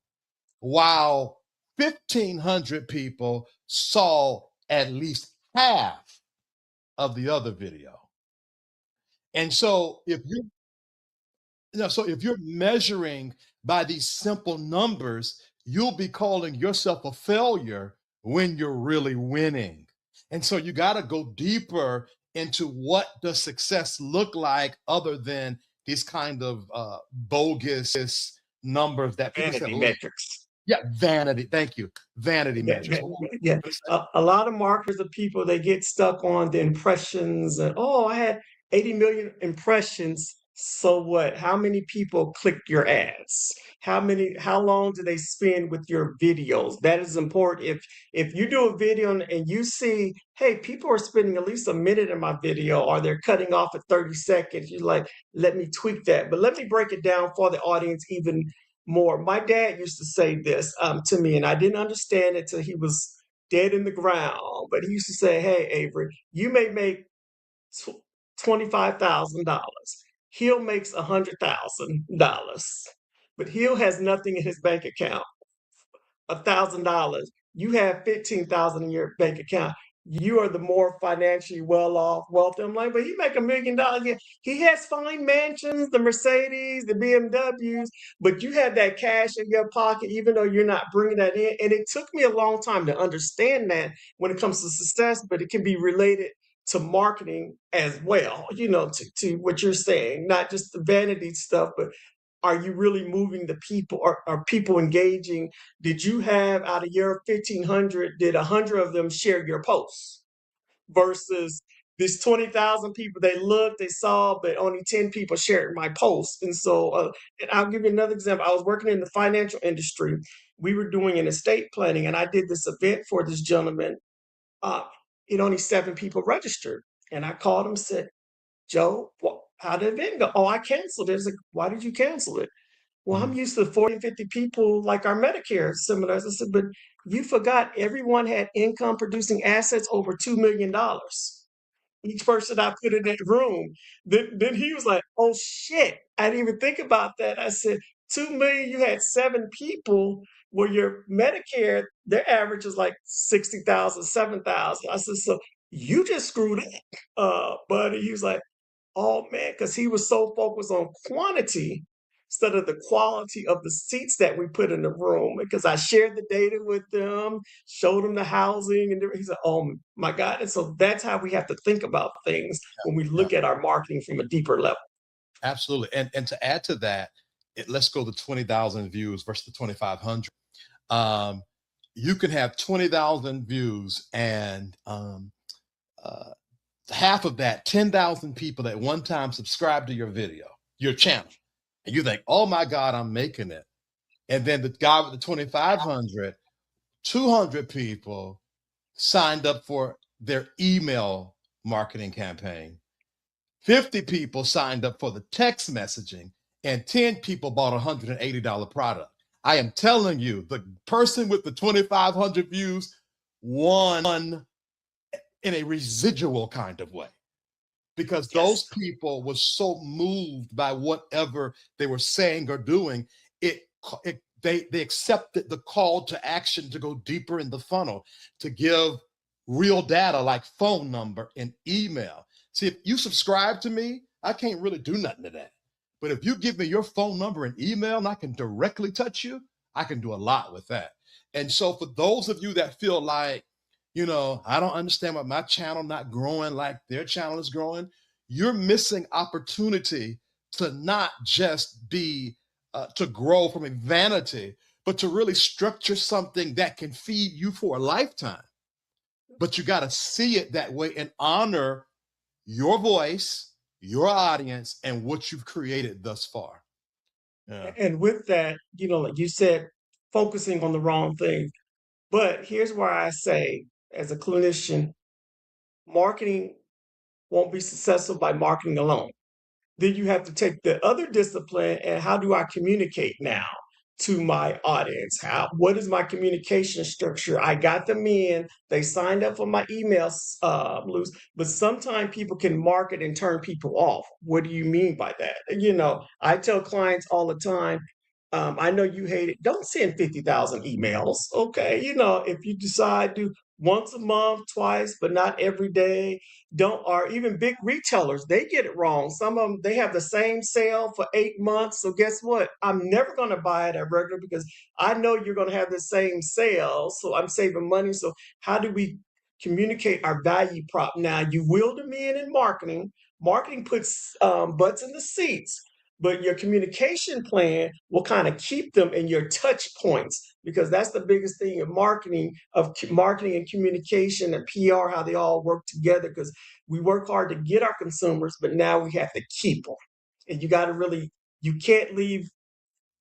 While 1,500 people saw at least half of the other video. And so if you're measuring by these simple numbers, you'll be calling yourself a failure when you're really winning. And so you got to go deeper into what does success look like other than these kind of bogus numbers that people say, Vanity look, metrics. yeah, vanity. Thank you. Vanity measures. Yeah, a lot of marketers of people, they get stuck on the impressions and, oh, I had 80 million impressions. So what? How many people clicked your ads? How long do they spend with your videos? That is important. If you do a video and you see, hey, people are spending at least a minute in my video, or they're cutting off at 30 seconds, you're like, let me tweak that. But let me break it down for the audience even more. My dad used to say this to me, and I didn't understand it till he was dead in the ground. But he used to say, "Hey, Avery, you may make $25,000. Hill makes $100,000, but Hill has nothing in his bank account. $1,000. You have 15,000 in your bank account. You are the more financially well off, wealthy." I'm like, but he make $1 million. Yeah, he has fine mansions, the Mercedes, the BMWs, but you have that cash in your pocket, even though you're not bringing that in. And it took me a long time to understand that when it comes to success, but it can be related to marketing as well, to what you're saying, not just the vanity stuff, but are you really moving the people? Are people engaging? Did you have, out of your 1,500, did 100 of them share your posts? Versus this 20,000 people, they looked, they saw, but only 10 people shared my post. And so, and I'll give you another example. I was working in the financial industry. We were doing an estate planning, and I did this event for this gentleman. Uh, it only 7 people registered. And I called him and said, Joe, how did the event go? Oh, I canceled it. I was like, why did you cancel it? Well, I'm Mhm. used to 40 and 50 people like our Medicare seminars. I said, but you forgot everyone had income producing assets over $2 million. Each person I put in that room. Then he was like, oh shit, I didn't even think about that. I said, 2 million, you had 7 people. Well, your Medicare, their average is like 60,000, 7,000. I said, so you just screwed up. But he was like, oh man, because he was so focused on quantity instead of the quality of the seats that we put in the room. Because I shared the data with them, showed them the housing, and he said, "Oh my God!" And so that's how we have to think about things when we Yeah, look at our marketing from a deeper level. absolutely. And to add to that, let's go to 20,000 views versus the 2,500. Um, you can have 20,000 views and uh, half of that, 10,000 people at one time subscribe to your video, your channel. And you think, oh my God, I'm making it. And then the guy with the 2,500, 200 people signed up for their email marketing campaign. 50 people signed up for the text messaging, and 10 people bought a $180 product. I am telling you, the person with the 2,500 views won in a residual kind of way. because Yes. those people were so moved by whatever they were saying or doing. They accepted the call to action to go deeper in the funnel, to give real data like phone number and email. See, if you subscribe to me, I can't really do nothing to that. But if you give me your phone number and email and I can directly touch you, I can do a lot with that. And so for those of you that feel like, I don't understand why my channel not growing like their channel is growing, you're missing opportunity to not just be to grow from a vanity, but to really structure something that can feed you for a lifetime. But you got to see it that way and honor your voice, your audience, and what you've created thus far. Yeah. And with that, like you said, focusing on the wrong thing. But here's where I say, as a clinician, marketing won't be successful by marketing alone. Then you have to take the other discipline and how do I communicate now to my audience? What is my communication structure? I got them in, they signed up for my emails, loose, but sometimes people can market and turn people off. What do you mean by that? I tell clients all the time, I know you hate it. Don't send 50,000 emails. Okay. If you decide to once a month, twice, but not every day, don't, or even big retailers, they get it wrong. Some of them, they have the same sale for 8 months. So guess what? I'm never going to buy it at regular because I know you're going to have the same sale. So I'm saving money. So how do we communicate our value prop? Now you will them in marketing. Marketing puts butts in the seats, but your communication plan will kind of keep them in your touch points because that's the biggest thing in marketing and communication and PR, how they all work together because we work hard to get our consumers, but now we have to keep them. And you can't leave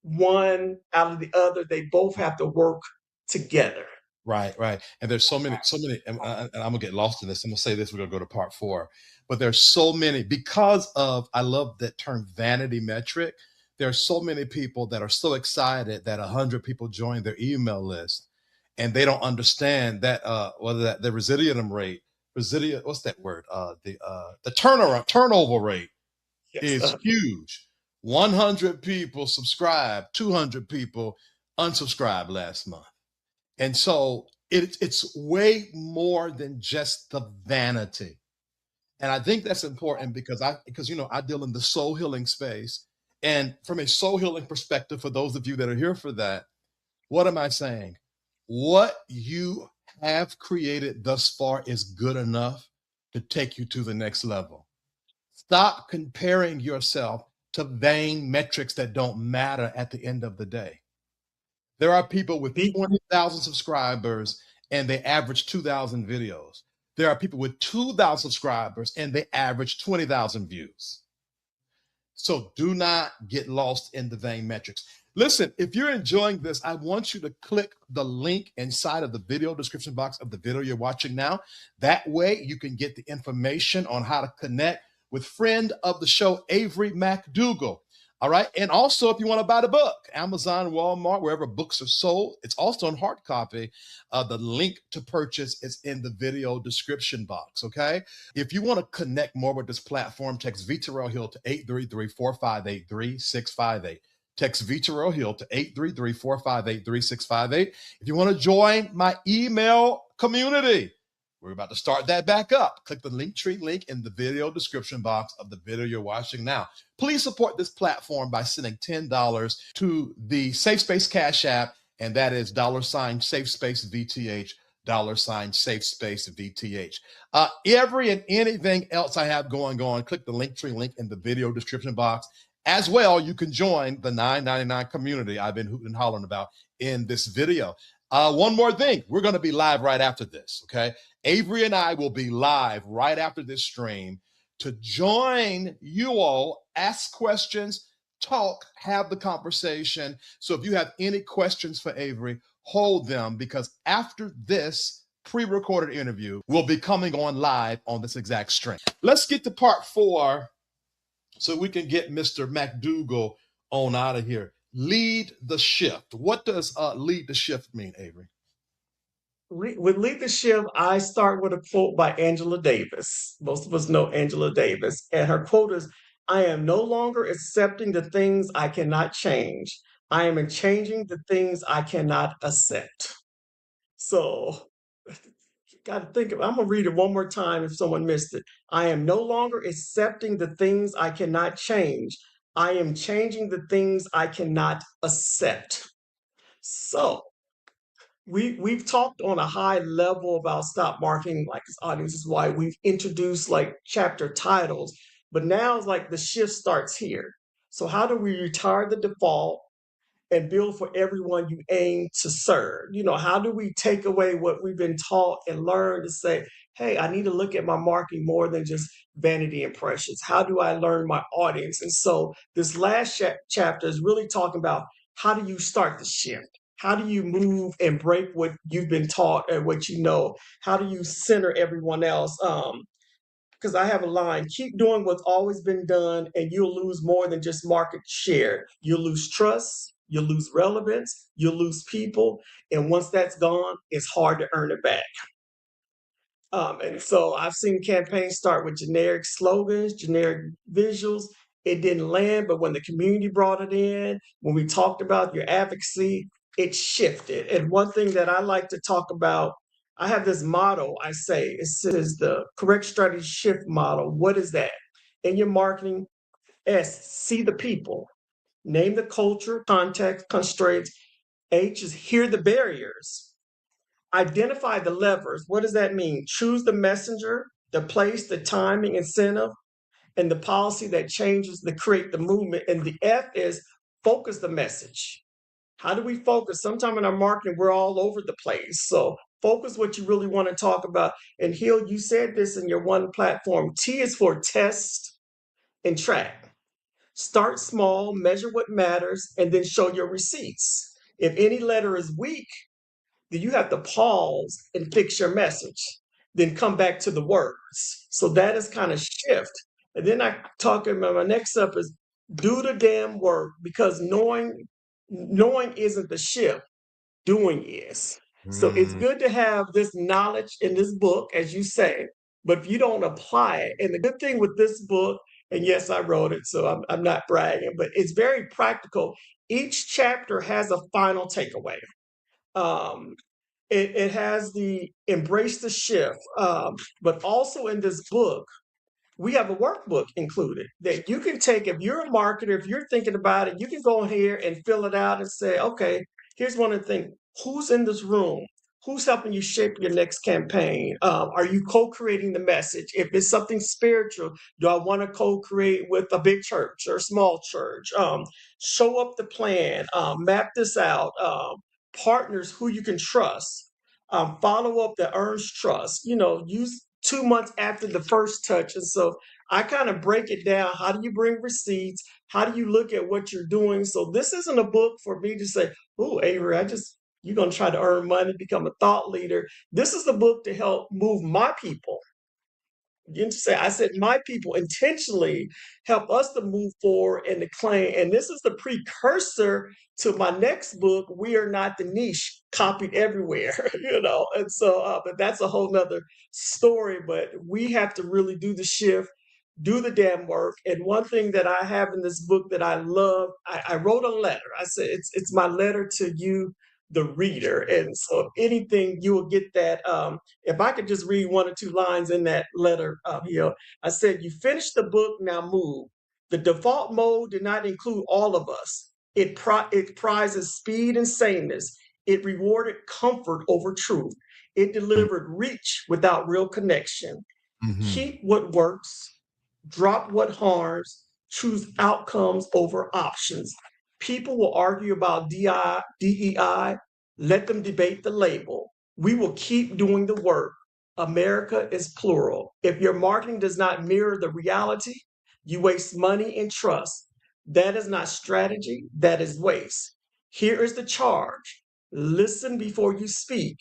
one out of the other. They both have to work together. Right, right. And there's so many, and I'm gonna get lost in this. I'm gonna say this, we're gonna go to part four. But there's so many, because of, I love that term vanity metric. There are so many people that are so excited that 100 people join their email list, and they don't understand that whether that the what's that word? The turnover rate Yes. is huge. 100 people subscribe, 200 people unsubscribed last month. And so it's way more than just the vanity. And I think that's important because I deal in the soul healing space. And from a soul healing perspective, for those of you that are here for that, what am I saying? What you have created thus far is good enough to take you to the next level. Stop comparing yourself to vain metrics that don't matter at the end of the day. There are people with Be 20,000 subscribers and they average 2,000 videos. There are people with 2,000 subscribers and they average 20,000 views. So do not get lost in the vain metrics. Listen, if you're enjoying this, I want you to click the link inside of the video description box of the video you're watching now. That way you can get the information on how to connect with friend of the show, Avery McDougle. All right. And also, if you want to buy the book, Amazon, Walmart, wherever books are sold, it's also in hard copy. The link to purchase is in the video description box. Okay. If you want to connect more with this platform, text VTerrillHill to 833-458-3658. Text VTerrillHill to 833-458-3658. If you want to join my email community, we're about to start that back up. Click the Linktree link in the video description box of the video you're watching now. Please support this platform by sending $10 to the SafeSpace Cash App, and that is $SafeSpaceVTH, $SafeSpaceVTH. Every and anything else I have going on, click the Linktree link in the video description box. As well, you can join the $9.99 community I've been hooting and hollering about in this video. One more thing, we're going to be live right after this, okay? Avery and I will be live right after this stream to join you all, ask questions, talk, have the conversation. So if you have any questions for Avery, hold them, because after this pre-recorded interview, we'll be coming on live on this exact stream. Let's get to part four so we can get Mr. McDougle on out of here. Lead the shift. What does lead the shift mean, Avery? with leadership, I start with a quote by Angela Davis. Most of us know Angela Davis, and her quote is, "I am no longer accepting the things I cannot change. I am changing the things I cannot accept." So, you got to think of. I'm gonna read it one more time if someone missed it. I am no longer accepting the things I cannot change. I am changing the things I cannot accept. So we've talked on a high level about stop marketing like this audience is why we've introduced like chapter titles, but now it's like the shift starts here. So how do we retire the default and build for everyone you aim to serve? How do we take away what we've been taught and learn to say, hey, I need to look at my marketing more than just vanity impressions? How do I learn my audience? And so this last chapter is really talking about how do you start the shift? How do you move and break what you've been taught and what you know? How do you center everyone else? Because I have a line: keep doing what's always been done, and you'll lose more than just market share. You'll lose trust, you'll lose relevance, you'll lose people. And once that's gone, it's hard to earn it back. And so I've seen campaigns start with generic slogans, generic visuals. It didn't land, but when the community brought it in, when we talked about your advocacy, it shifted. And one thing that I like to talk about, I have this motto I say, it says the correct strategy shift model. What is that? In your marketing, S, see the people, name the culture, context, constraints. H is hear the barriers. Identify the levers. What does that mean? Choose the messenger, the place, the timing, incentive, and the policy that changes to create the movement. And the F is focus the message. How do we focus? Sometime in our marketing, we're all over the place. So focus what you really want to talk about. And Hill, you said this in your one platform. T is for test and track. Start small, measure what matters, and then show your receipts. If any letter is weak, then you have to pause and fix your message, then come back to the words. So that is kind of shift. And then I talk about my next up is do the damn work, because knowing isn't the shift, doing is. So it's Mm. good to have this knowledge in this book, as you say, but if you don't apply it, and the good thing with this book, and yes, I wrote it, so I'm not bragging, but it's very practical. Each chapter has a final takeaway. Um, it has the embrace the shift, but also in this book, we have a workbook included that you can take. If you're a marketer, if you're thinking about it, you can go here and fill it out and say, okay, here's one of the things. Who's in this room? Who's helping you shape your next campaign? Are you co-creating the message? If it's something spiritual, do I want to co-create with a big church or a small church? Show up the plan, map this out, partners who you can trust, follow up that earns trust, use 2 months after the first touch. And so I kind of break it down. How do you bring receipts? How do you look at what you're doing? So this isn't a book for me to say, oh, Avery, you're going to try to earn money, become a thought leader. This is the book to help move my people. I said my people intentionally help us to move forward and to claim. And this is the precursor to my next book, We Are Not the Niche, copied everywhere, And so, but that's a whole nother story. But we have to really do the shift, do the damn work. And one thing that I have in this book that I love, I wrote a letter. I said, it's my letter to you, the reader. And so if anything, you will get that. If I could just read one or two lines in that letter here, I said, you finished the book, now move. The default mode did not include all of us. It prizes speed and sameness. It rewarded comfort over truth. It delivered reach without real connection. Mm-hmm. Keep what works, drop what harms, choose outcomes over options. People will argue about DEI. Let them debate the label. We will keep doing the work. America is plural. If your marketing does not mirror the reality, you waste money and trust. That is not strategy, that is waste. Here is the charge: listen before you speak,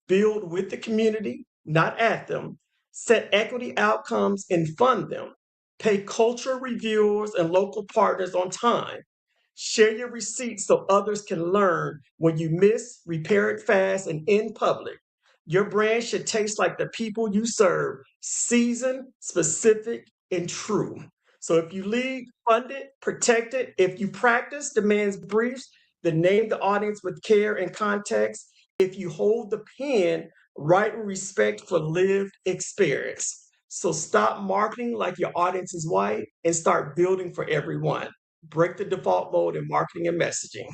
build with the community, not at them, set equity outcomes and fund them, pay cultural reviewers and local partners on time, share your receipts so others can learn. When you miss, repair it fast and in public. Your brand should taste like the people you serve, seasoned, specific, and true. So if you lead, fund it, protect it. If you practice demands briefs, then name the audience with care and context. If you hold the pen, write with respect for lived experience. So stop marketing like your audience is white and start building for everyone. Break the default mode in marketing and messaging.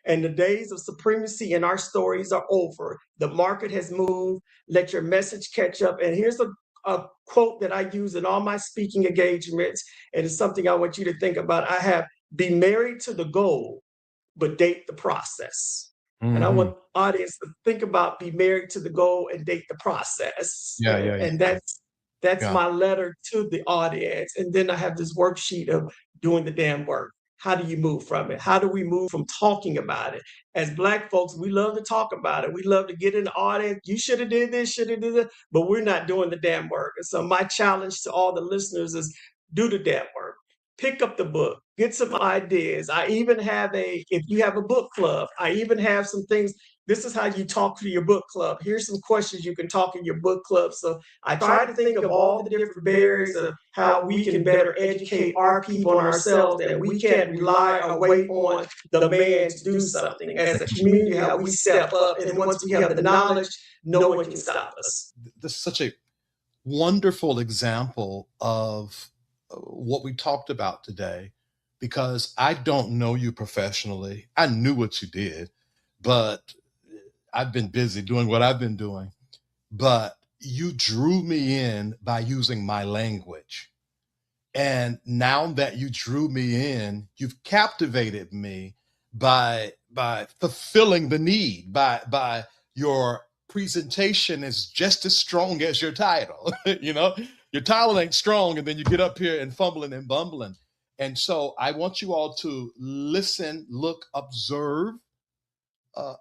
And the days of supremacy in our stories are over. The market has moved. Let your message catch up. And here's a quote that I use in all my speaking engagements. And it's something I want you to think about. I have, be married to the goal, but date the process. And I Mm-hmm. want the audience to think about be married to the goal and date the process. Yeah, yeah, And yeah, that's yeah. my letter to the audience. And then I have this worksheet of doing the damn work. How do you move from it? How do we move from talking about it? As Black folks, we love to talk about it. We love to get in the audience. You should have did this, should have did that, but we're not doing the damn work. And so my challenge to all the listeners is do the damn work. Pick up the book, get some ideas. I even have if you have a book club, I even have some things. This is how you talk to your book club. Here's some questions you can talk in your book club. So I try to think of all the different barriers of how we can better educate our people and ourselves, that we can't rely or wait on the man to do something. As a community, how we step up, and once we have the knowledge, no one can stop us. This is such a wonderful example of what we talked about today, because I don't know you professionally. I knew what you did, but I've been busy doing what I've been doing. But you drew me in by using my language. And now that you drew me in, you've captivated me by fulfilling the need, by your presentation is just as strong as your title. You know, your title ain't strong, and then you get up here and fumbling and bumbling. And so I want you all to listen, look, observe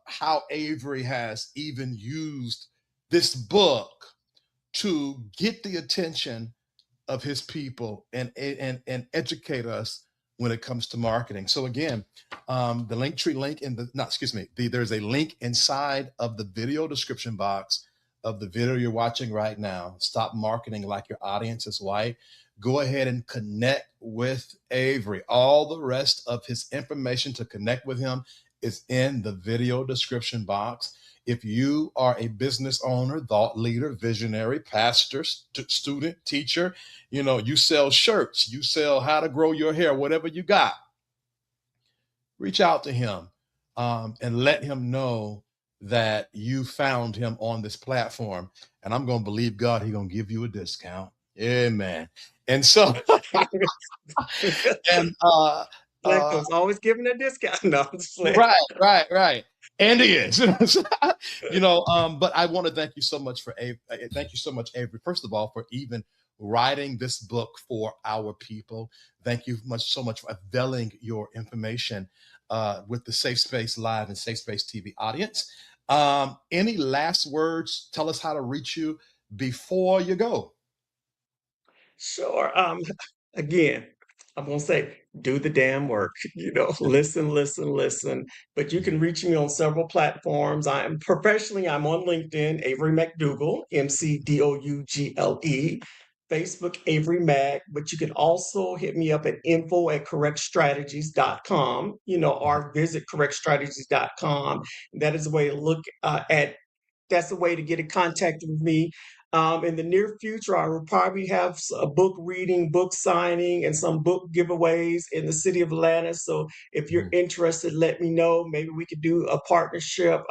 how Avery has even used this book to get the attention of his people and educate us when it comes to marketing. So again, the Linktree link in the, not, excuse me, there's a link inside of the video description box of the video you're watching right now. Stop marketing like your audience is white. Go ahead and connect with Avery. All the rest of his information to connect with him is in the video description box. If you are a business owner, thought leader, visionary, pastor, student, teacher, you know, you sell shirts, you sell how to grow your hair, whatever you got, reach out to him and let him know that you found him on this platform. And I'm going to believe God, he's going to give you a discount. Amen. And so, and Black folks always giving a discount. No, I'm just playing. right. And he is, you know, but I want to thank you so much thank you so much, Avery, first of all, for even writing this book for our people. Thank you so much for availing your information with the Safe Space Live and Safe Space TV audience. Any last words? Tell us how to reach you before you go. Sure. Again, I'm gonna say, do the damn work. Listen, listen, listen. But you can reach me on several platforms. I'm on LinkedIn, Avery McDougle, McDougle. Facebook, Avery Mac. But you can also hit me up at info@correctstrategies.com, or visit correctstrategies.com. That is a way to look that's a way to get in contact with me. In the near future, I will probably have a book reading, book signing, and some book giveaways in the city of Atlanta. So if you're interested, let me know. Maybe we could do a partnership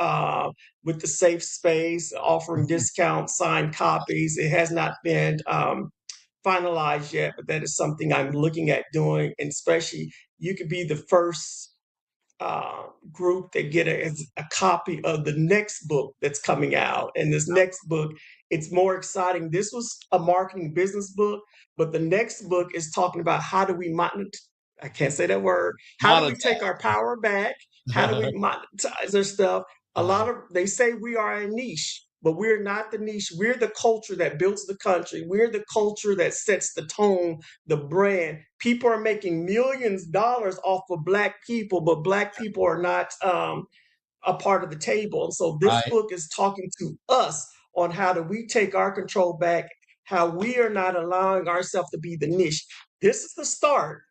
with the Safe Space, offering discount signed copies. It has not been finalized yet, but that is something I'm looking at doing. And especially, you could be the first group that get a copy of the next book that's coming out. And this next book, it's more exciting. This was a marketing business book, but the next book is talking about how do we I can't say that word. How do we take our power back? How do we monetize our stuff? They say we are a niche, but we're not the niche. We're the culture that builds the country. We're the culture that sets the tone, the brand. People are making millions of dollars off of Black people, but Black people are not a part of the table. And so this Right. book is talking to us on how do we take our control back, how we are not allowing ourselves to be the niche. This is the start,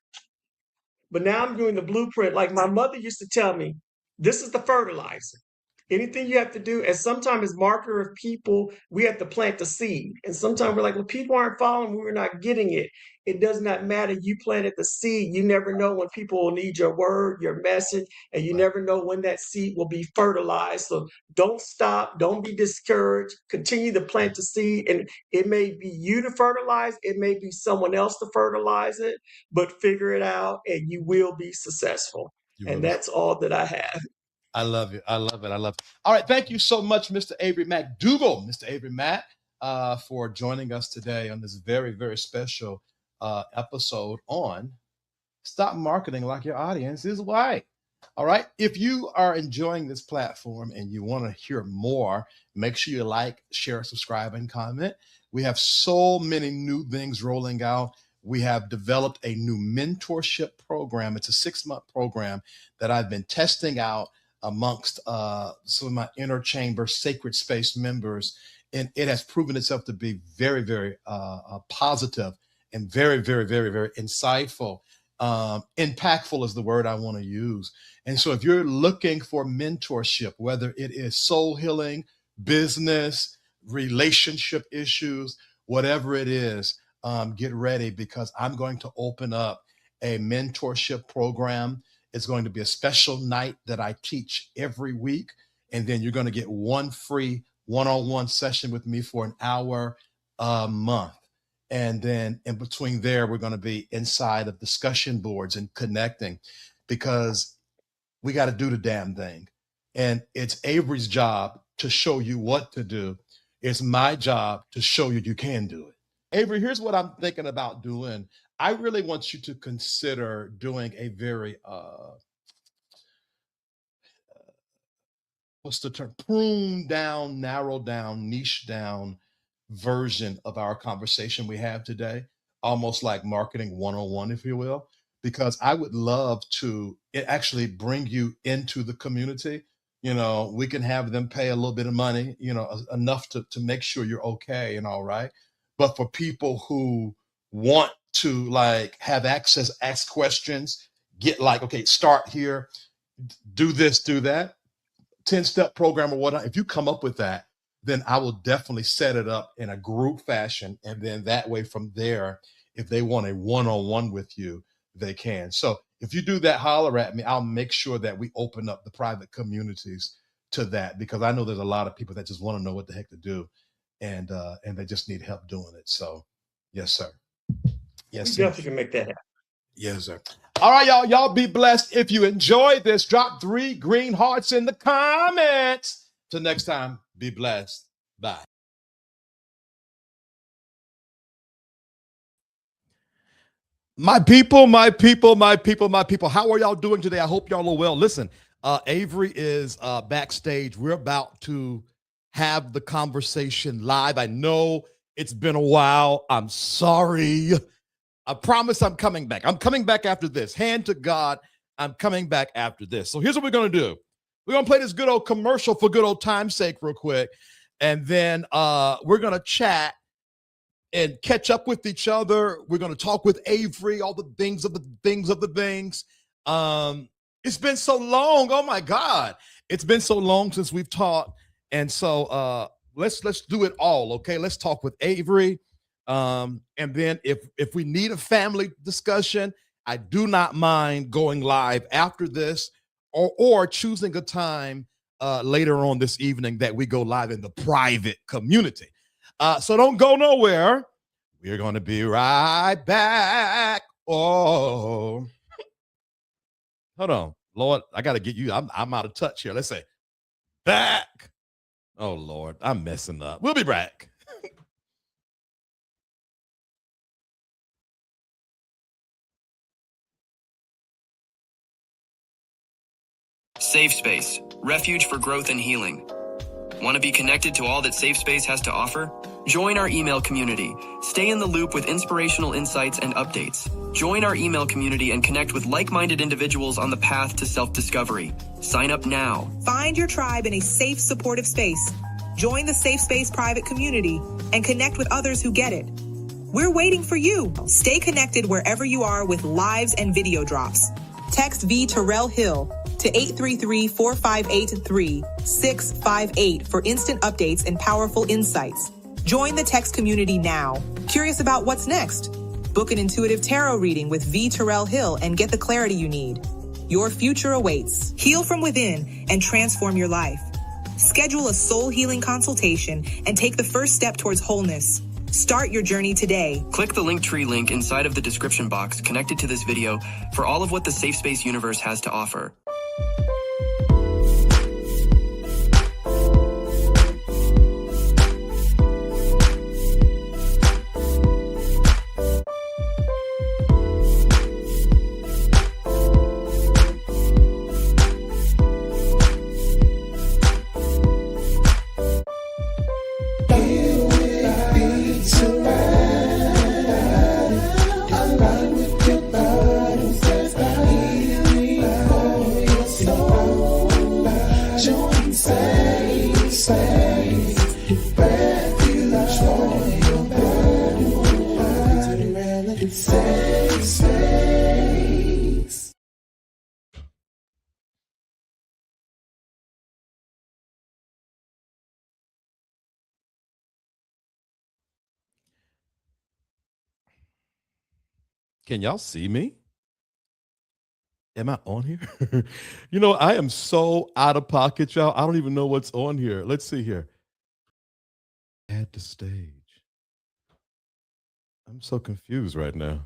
but now I'm doing the blueprint. Like my mother used to tell me, this is the fertilizer. Anything you have to do, and sometimes as marketer of people, we have to plant the seed. And sometimes we're like, well, people aren't following, we're not getting it. It does not matter. You planted the seed. You never know when people will need your word, your message, and you never know when that seed will be fertilized. So don't stop. Don't be discouraged. Continue to plant the seed. And it may be you to fertilize, it may be someone else to fertilize it, but figure it out and you will be successful. And that's all that I have. I love it. I love it. I love it. All right. Thank you so much, Mr. Avery McDougle, Mr. Avery Mac, for joining us today on this very, very special episode on Stop Marketing Like Your Audience is White. All right. If you are enjoying this platform and you want to hear more, make sure you like, share, subscribe, and comment. We have so many new things rolling out. We have developed a new mentorship program. It's a 6-month program that I've been testing out amongst some of my inner chamber sacred space members. And it has proven itself to be very, very positive and very, very, very, very insightful. Impactful is the word I want to use. And so if you're looking for mentorship, whether it is soul healing, business, relationship issues, whatever it is, get ready, because I'm going to open up a mentorship program. It's going to be a special night that I teach every week. And then you're going to get one free one-on-one session with me for an hour a month. And then in between there, we're going to be inside of discussion boards and connecting, because we got to do the damn thing. And it's Avery's job to show you what to do. It's my job to show you you can do it. Avery, here's what I'm thinking about doing. I really want you to consider doing a very, what's the term? Prune down, narrow down, niche down version of our conversation we have today, almost like marketing 101, if you will, because I would love to actually bring you into the community. You know, we can have them pay a little bit of money, you know, enough to make sure you're okay and all right. But for people who want to like have access, ask questions, get like, okay, start here, do this, do that, 10-step program or whatnot. If you come up with that, then I will definitely set it up in a group fashion. And then that way from there, if they want a one-on-one with you, they can. So if you do that, holler at me. I'll make sure that we open up the private communities to that, because I know there's a lot of people that just want to know what the heck to do. And they just need help doing it. So yes, sir. Yes, we definitely can make that happen. Yes, sir. All right, y'all. Y'all be blessed. If you enjoyed this, drop 3 green hearts in the comments. Till next time, be blessed. Bye. My people, my people, my people, my people. How are y'all doing today? I hope y'all are well. Listen, Avery is backstage. We're about to have the conversation live. I know it's been a while. I'm sorry. I promise I'm coming back. I'm coming back after this. Hand to God, I'm coming back after this. So here's what we're going to do. We're going to play this good old commercial for good old time's sake real quick. And then we're going to chat and catch up with each other. We're going to talk with Avery, all the things of the things. It's been so long. Oh, my God. It's been so long since we've talked. And so let's do it all, okay? Let's talk with Avery. And then if we need a family discussion, I do not mind going live after this or choosing a time later on this evening that we go live in the private community. So don't go nowhere. We're going to be right back. Oh, hold on. Lord, I got to get you. I'm out of touch here. Let's say back. Oh, Lord, I'm messing up. We'll be back. Safe Space, refuge for growth and healing. Want to be connected to all that Safe Space has to offer? Join our email community. Stay in the loop with inspirational insights and updates. Join our email community and connect with like-minded individuals on the path to self-discovery. Sign up now. Find your tribe in a safe, supportive space. Join the Safe Space private community and connect with others who get it. We're waiting for you. Stay connected wherever you are with lives and video drops. Text VTerrillHill to 833-458-3658 for instant updates and powerful insights. Join the text community now. Curious about what's next? Book an intuitive tarot reading with VTerrillHill and get the clarity you need. Your future awaits. Heal from within and transform your life. Schedule a soul healing consultation and take the first step towards wholeness. Start your journey today. Click the Linktree link inside of the description box connected to this video for all of what the Safe Space universe has to offer. Can y'all see me? Am I on here? You know, I am so out of pocket, y'all. I don't even know what's on here. Let's see here. Add to stage. I'm so confused right now.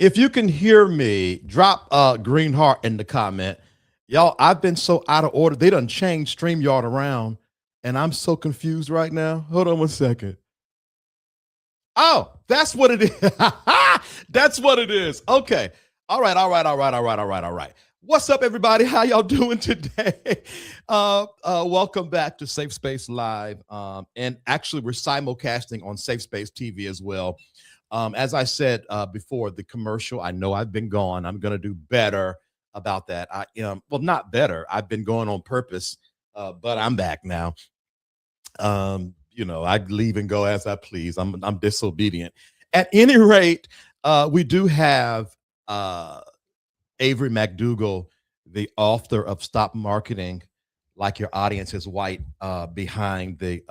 If you can hear me, drop a green heart in the comment. Y'all, I've been so out of order. They done changed StreamYard around, and I'm so confused right now. Hold on one second. Oh, that's what it is. That's what it is. Okay. All right. What's up, everybody? How y'all doing today? Welcome back to Safe Space Live. And actually, we're simulcasting on Safe Space TV as well. As I said before, the commercial, I know I've been gone. I'm going to do better about that. I am, well, not better. I've been going on purpose, but I'm back now. You know, I leave and go as I please. I'm disobedient. At any rate, we do have Avery McDougle, the author of Stop Marketing Like Your Audience is White, behind the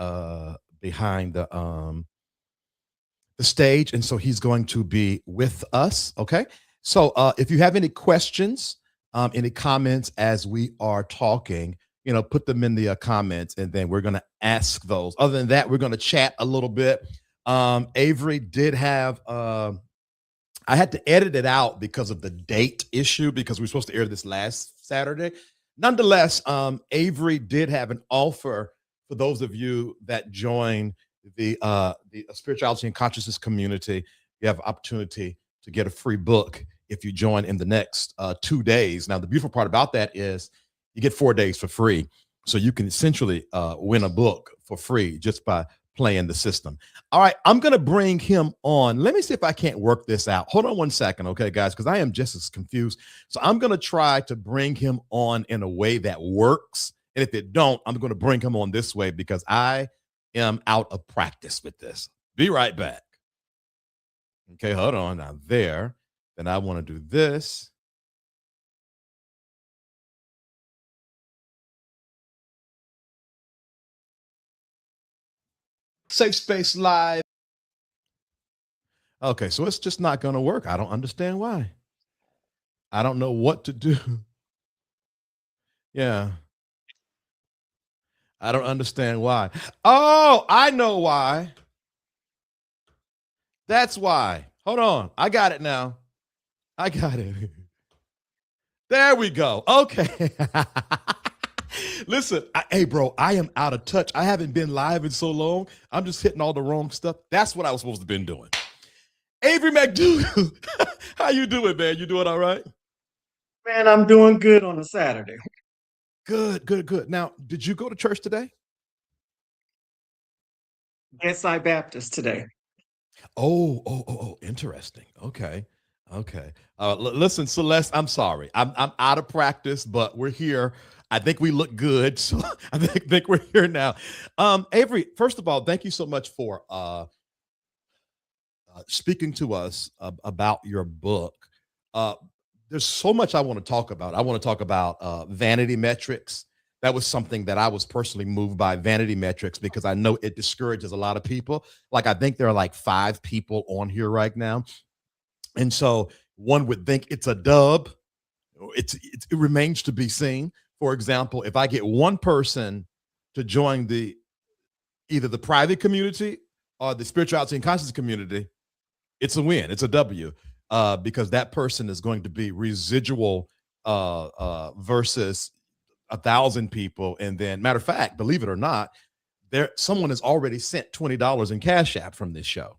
stage, and so he's going to be with us. Okay, so if you have any questions, any comments as we are talking, you know, put them in the comments, and then we're going to ask those. Other than that, we're going to chat a little bit. Avery did have I had to edit it out because of the date issue, because we were supposed to air this last Saturday. Nonetheless, Avery did have an offer for those of you that join the spirituality and consciousness community. You have opportunity to get a free book if you join in the next 2 days. Now, the beautiful part about that is you get 4 days for free. So you can essentially win a book for free just by playing the system. All right, I'm going to bring him on. Let me see if I can't work this out. Hold on one second, okay, guys, because I am just as confused. So I'm going to try to bring him on in a way that works. And if it don't, I'm going to bring him on this way because I am out of practice with this. Be right back. Okay, hold on. Now there. Then I want to do this. Safe Space Live. Okay, so it's just not going to work. I don't understand why. I don't know what to do. Yeah. I don't understand why. Oh, I know why. That's why. Hold on. I got it now. I got it. There we go. Okay. Listen, hey, bro, I am out of touch. I haven't been live in so long. I'm just hitting all the wrong stuff. That's what I was supposed to have been doing. Avery McDougle, how you doing, man? You doing all right? Man, I'm doing good on a Saturday. Good. Now, did you go to church today? Bedside Baptist today. Oh, interesting. Okay. Listen, Celeste, I'm sorry. I'm out of practice, but we're here. I think we look good, so I think we're here now. Avery, first of all, thank you so much for speaking to us about your book. There's so much I want to talk about. I want to talk about vanity metrics. That was something that I was personally moved by, vanity metrics, because I know it discourages a lot of people. Like, I think there are like 5 people on here right now. And so one would think it's a dub. It remains to be seen. For example, if I get one person to join either the private community or the spirituality and consciousness community, it's a win. It's a W, because that person is going to be residual versus 1,000 people. And then, matter of fact, believe it or not, someone has already sent $20 in Cash App from this show.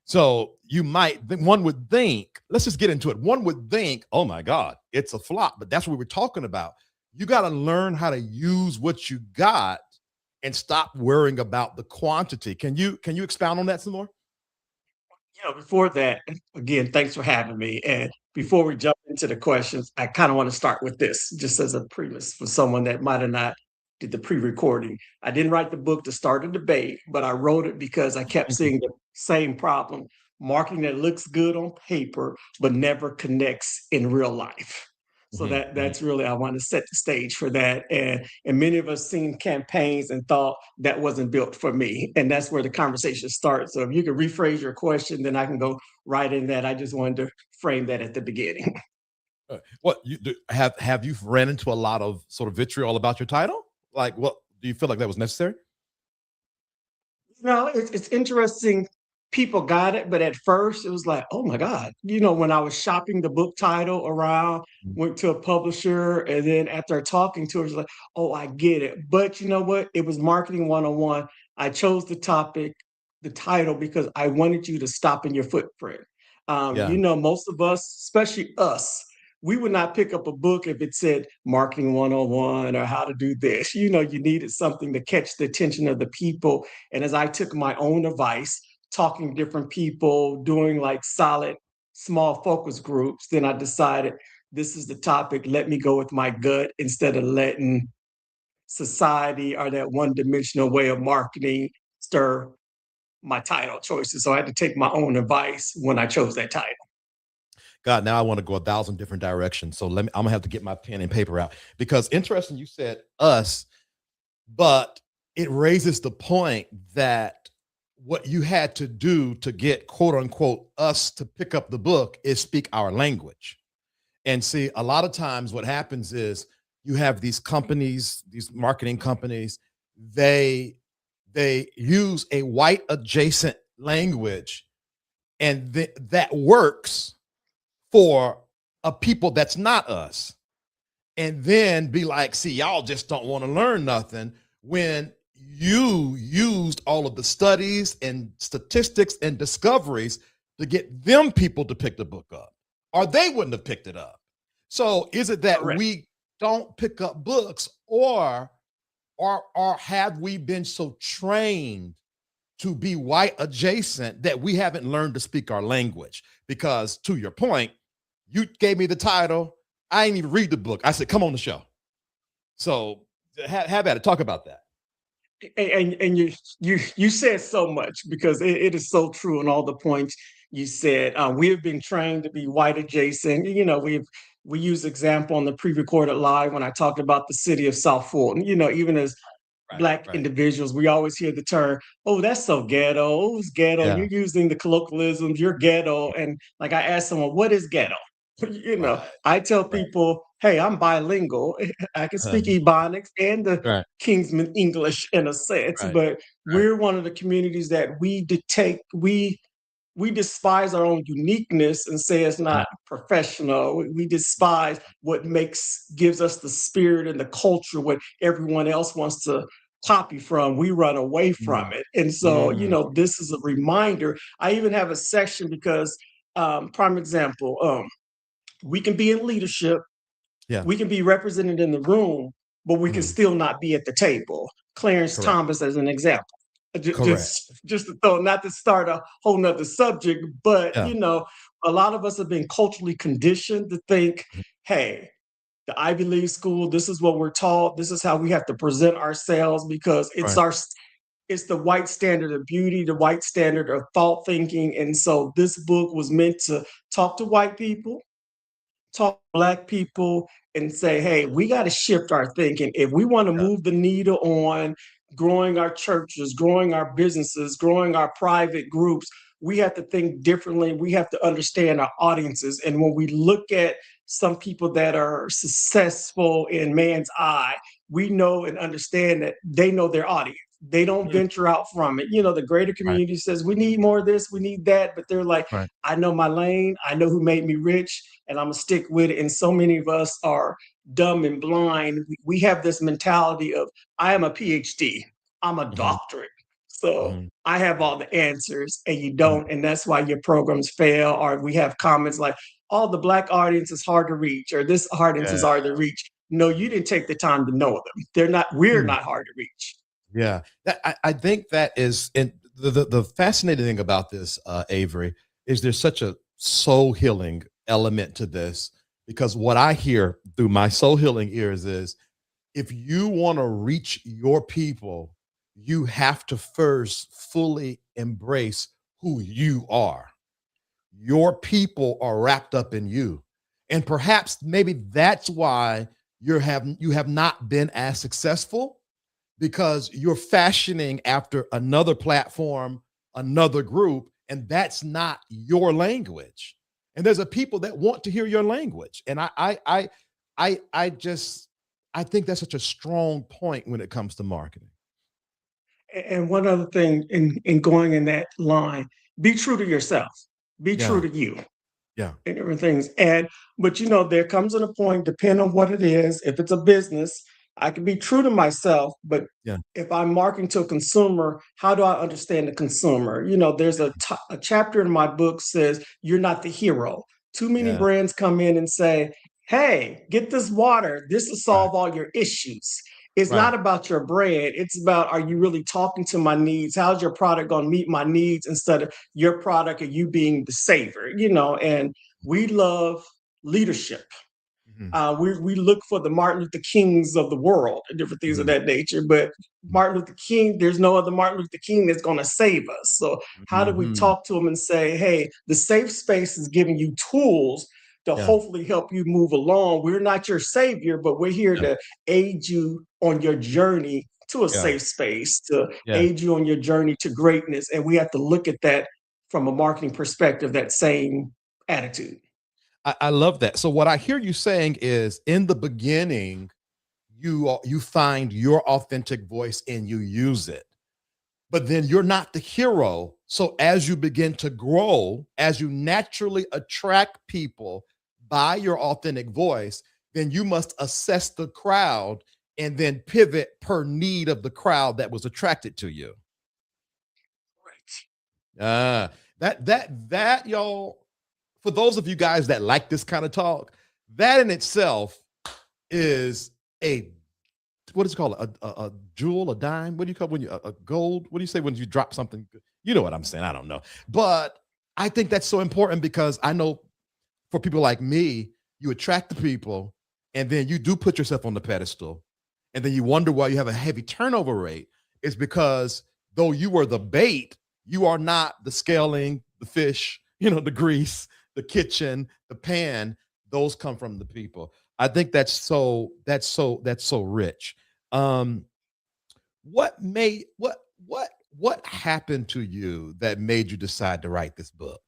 So one would think, let's just get into it. One would think, oh my God, it's a flop, but that's what we're talking about. You got to learn how to use what you got and stop worrying about the quantity. Can you expound on that some more? Before that, again, thanks for having me. And before we jump into the questions, I kind of want to start with this, just as a premise for someone that might have not did the pre-recording. I didn't write the book to start a debate, but I wrote it because I kept seeing the same problem: marketing that looks good on paper, but never connects in real life. So that's really, I want to set the stage for that. And many of us seen campaigns and thought that wasn't built for me. And that's where the conversation starts. So if you could rephrase your question, then I can go right in that. I just wanted to frame that at the beginning. What have you ran into a lot of sort of vitriol about your title? Like, what do you feel like that was necessary? No, it's interesting. People got it, but at first it was like, oh my God. When I was shopping the book title around, went to a publisher, and then after talking to her, it was like, oh, I get it. But you know what? It was marketing 101. I chose the title, because I wanted you to stop in your footprint. Most of us, especially us, we would not pick up a book if it said marketing 101 or how to do this. You needed something to catch the attention of the people. And as I took my own advice, talking to different people, doing like solid small focus groups, then I decided this is the topic. Let me go with my gut instead of letting society or that one-dimensional way of marketing stir my title choices. So I had to take my own advice when I chose that title. God, now I want to go 1,000 different directions. So I'm gonna have to get my pen and paper out, because interesting, you said us, but it raises the point that what you had to do to get quote unquote us to pick up the book is speak our language. And see, a lot of times what happens is you have these companies, these marketing companies, they use a white adjacent language, and that works for a people that's not us. And then be like, see, y'all just don't want to learn nothing, when you used all of the studies and statistics and discoveries to get them people to pick the book up, or they wouldn't have picked it up. So is it that Correct. we don't pick up books, or have we been so trained to be white adjacent that we haven't learned to speak our language? Because to your point, you gave me the title, I didn't even read the book. I said, come on the show. So have at it. Talk about that. And you said so much, because it is so true in all the points you said. We have been trained to be white adjacent. We use example on the pre-recorded live when I talked about the city of South Fulton. Even as Black individuals, we always hear the term, oh, that's so ghetto. Oh, it's ghetto. Yeah. You're using the colloquialisms, you're ghetto. And like, I asked someone, what is ghetto? I tell people, hey, I'm bilingual. I can speak Ebonics and the Kingsman English in a sense, but we're one of the communities that we we despise our own uniqueness and say it's not professional. We despise what gives us the spirit and the culture, what everyone else wants to copy from. We run away from it. And so, this is a reminder. I even have a section because, prime example, we can be in leadership, we can be represented in the room, but we can still not be at the table. Clarence Thomas as an example. Just to throw, not to start a whole nother subject, but a lot of us have been culturally conditioned to think, hey, the Ivy League school, this is what we're taught, this is how we have to present ourselves, because it's the white standard of beauty, the white standard of thought thinking. And so this book was meant to talk to white people, talk to Black people, and say, hey, we got to shift our thinking. If we want to move the needle on growing our churches, growing our businesses, growing our private groups, we have to think differently. We have to understand our audiences. And when we look at some people that are successful in man's eye, we know and understand that they know their audience. They don't venture out from it. The greater community says, we need more of this, we need that. But they're like, I know my lane. I know who made me rich, and I'm going to stick with it. And so many of us are dumb and blind. We have this mentality of, I am a PhD. I'm a doctorate. So I have all the answers, and you don't. And that's why your programs fail. Or we have comments like, oh, the Black audience is hard to reach, or this audience is hard to reach. No, you didn't take the time to know them. We're not hard to reach. Yeah, I think that is, and the fascinating thing about this, Avery, is there's such a soul healing element to this, because what I hear through my soul healing ears is, if you want to reach your people, you have to first fully embrace who you are. Your people are wrapped up in you, and perhaps maybe that's why you have not been as successful, because you're fashioning after another platform, another group, and that's not your language. And there's a people that want to hear your language. And I think that's such a strong point when it comes to marketing. And one other thing in going in that line, be true to yourself, be true to you. And everything's, but there comes in a point, depending on what it is, if it's a business, I can be true to myself, but if I'm marketing to a consumer, how do I understand the consumer? There's a chapter in my book says, you're not the hero. Too many brands come in and say, hey, get this water. This will solve all your issues. It's not about your brand. It's about, are you really talking to my needs? How's your product going to meet my needs, instead of your product and you being the saver, and we love leadership. We look for the Martin Luther Kings of the world and different things of that nature. But Martin Luther King, there's no other Martin Luther King that's going to save us. So how do we talk to them and say, hey, the safe space is giving you tools to hopefully help you move along. We're not your savior, but we're here to aid you on your journey to a safe space, to aid you on your journey to greatness. And we have to look at that from a marketing perspective, that same attitude. I love that. So what I hear you saying is, in the beginning, you find your authentic voice and you use it, but then you're not the hero. So as you begin to grow, as you naturally attract people by your authentic voice, then you must assess the crowd and then pivot per need of the crowd that was attracted to you. That y'all, for those of you guys that like this kind of talk, that in itself is what is it called? A jewel, a dime? What do you call when you a gold? What do you say when you drop something? You know what I'm saying? I don't know. But I think that's so important, because I know for people like me, you attract the people and then you do put yourself on the pedestal, and then you wonder why you have a heavy turnover rate. It's because though you were the bait, you are not the scaling, the fish, the grease, the kitchen, the pan. Those come from the people. I think that's so rich. What happened to you that made you decide to write this book?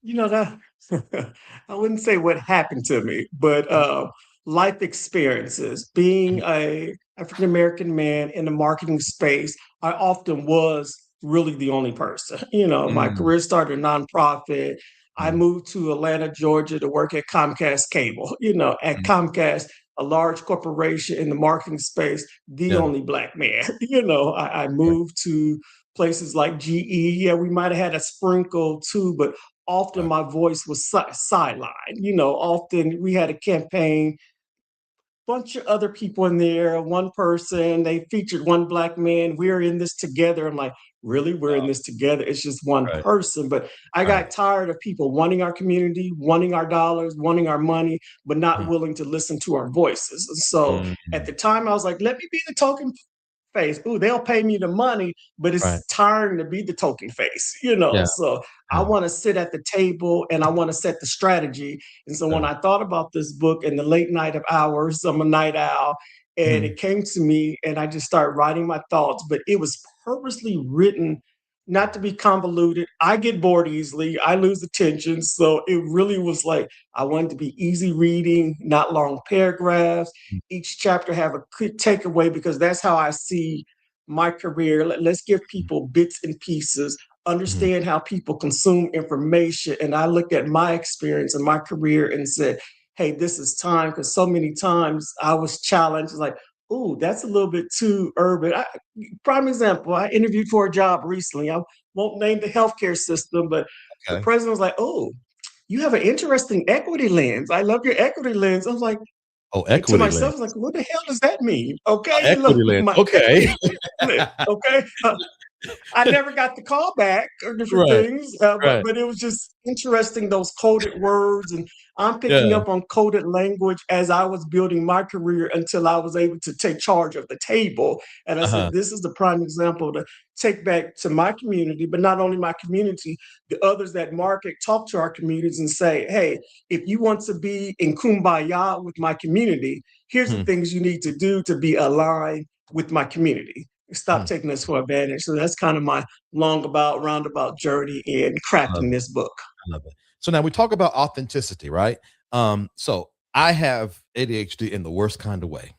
That I wouldn't say what happened to me, but life experiences. Being a African American man in the marketing space, I often was really the only person. My career started a nonprofit. I moved to Atlanta, Georgia to work at Comcast Cable. At Comcast, a large corporation in the marketing space, the only Black man. I moved to places like GE. Yeah, we might have had a sprinkle too, but often my voice was sidelined. Often we had a campaign, bunch of other people in there, one person, they featured one Black man. We're in this together. I'm like, really? We're in this together. It's just one person. But I got tired of people wanting our community, wanting our dollars, wanting our money, but not willing to listen to our voices. And so at the time, I was like, let me be the token face. Ooh, they'll pay me the money, but it's tiring to be the token face, So I want to sit at the table and I want to set the strategy. And so when I thought about this book in the late night of hours, I'm a night owl, and it came to me and I just started writing my thoughts, but it was purposely written not to be convoluted. I get bored easily. I lose attention. So it really was like, I wanted to be easy reading, not long paragraphs. Each chapter have a quick takeaway, because that's how I see my career. Let's give people bits and pieces, understand how people consume information. And I looked at my experience and my career and said, hey, this is time, because so many times I was challenged, like, ooh, that's a little bit too urban. Prime example, I interviewed for a job recently. I won't name the healthcare system, but the president was like, oh, you have an interesting equity lens. I love your equity lens. I was like, to myself, I was like, what the hell does that mean? Okay. Equity lens. Okay. Okay. I never got the call back or different things, but it was just interesting, those coded words. And I'm picking up on coded language as I was building my career until I was able to take charge of the table. And I said, this is the prime example to take back to my community, but not only my community, the others that market, talk to our communities and say, hey, if you want to be in kumbaya with my community, here's the things you need to do to be aligned with my community. Stop taking us for advantage. So that's kind of my roundabout journey in crafting this book. I love it. So now we talk about authenticity, right? So I have ADHD in the worst kind of way.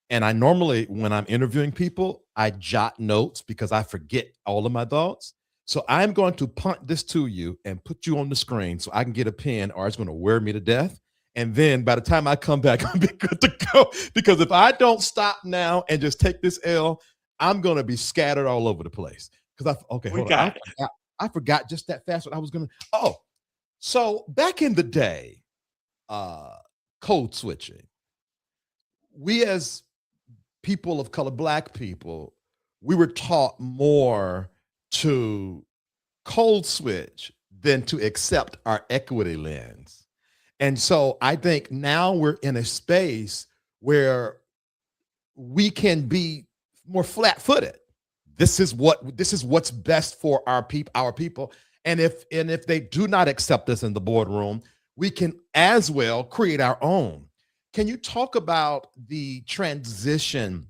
And I normally, when I'm interviewing people, I jot notes because I forget all of my thoughts. So I'm going to punt this to you and put you on the screen so I can get a pen, or it's going to wear me to death. And then by the time I come back, I'll be good to go. Because if I don't stop now and just take this L, I'm going to be scattered all over the place. Because I forgot just that fast what I was going to. So back in the day, code switching, we as people of color, Black people, we were taught more to code switch than to accept our equity lens. And so I think now we're in a space where we can be more flat-footed. This is what's best for our people. And if they do not accept us in the boardroom, we can as well create our own. Can you talk about the transition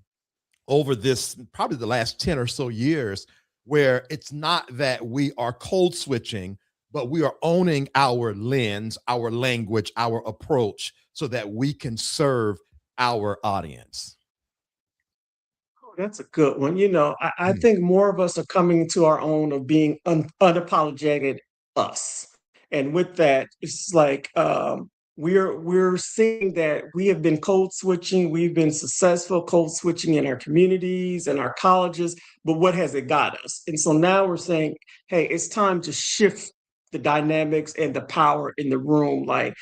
over this, probably the last 10 or so years, where it's not that we are code switching, but we are owning our lens, our language, our approach, so that we can serve our audience? That's a good one. I think more of us are coming to our own of being unapologetic us. And with that, it's like we're seeing that we have been code switching. We've been successful code switching in our communities and our colleges, but what has it got us? And so now we're saying, hey, it's time to shift the dynamics and the power in the room. Like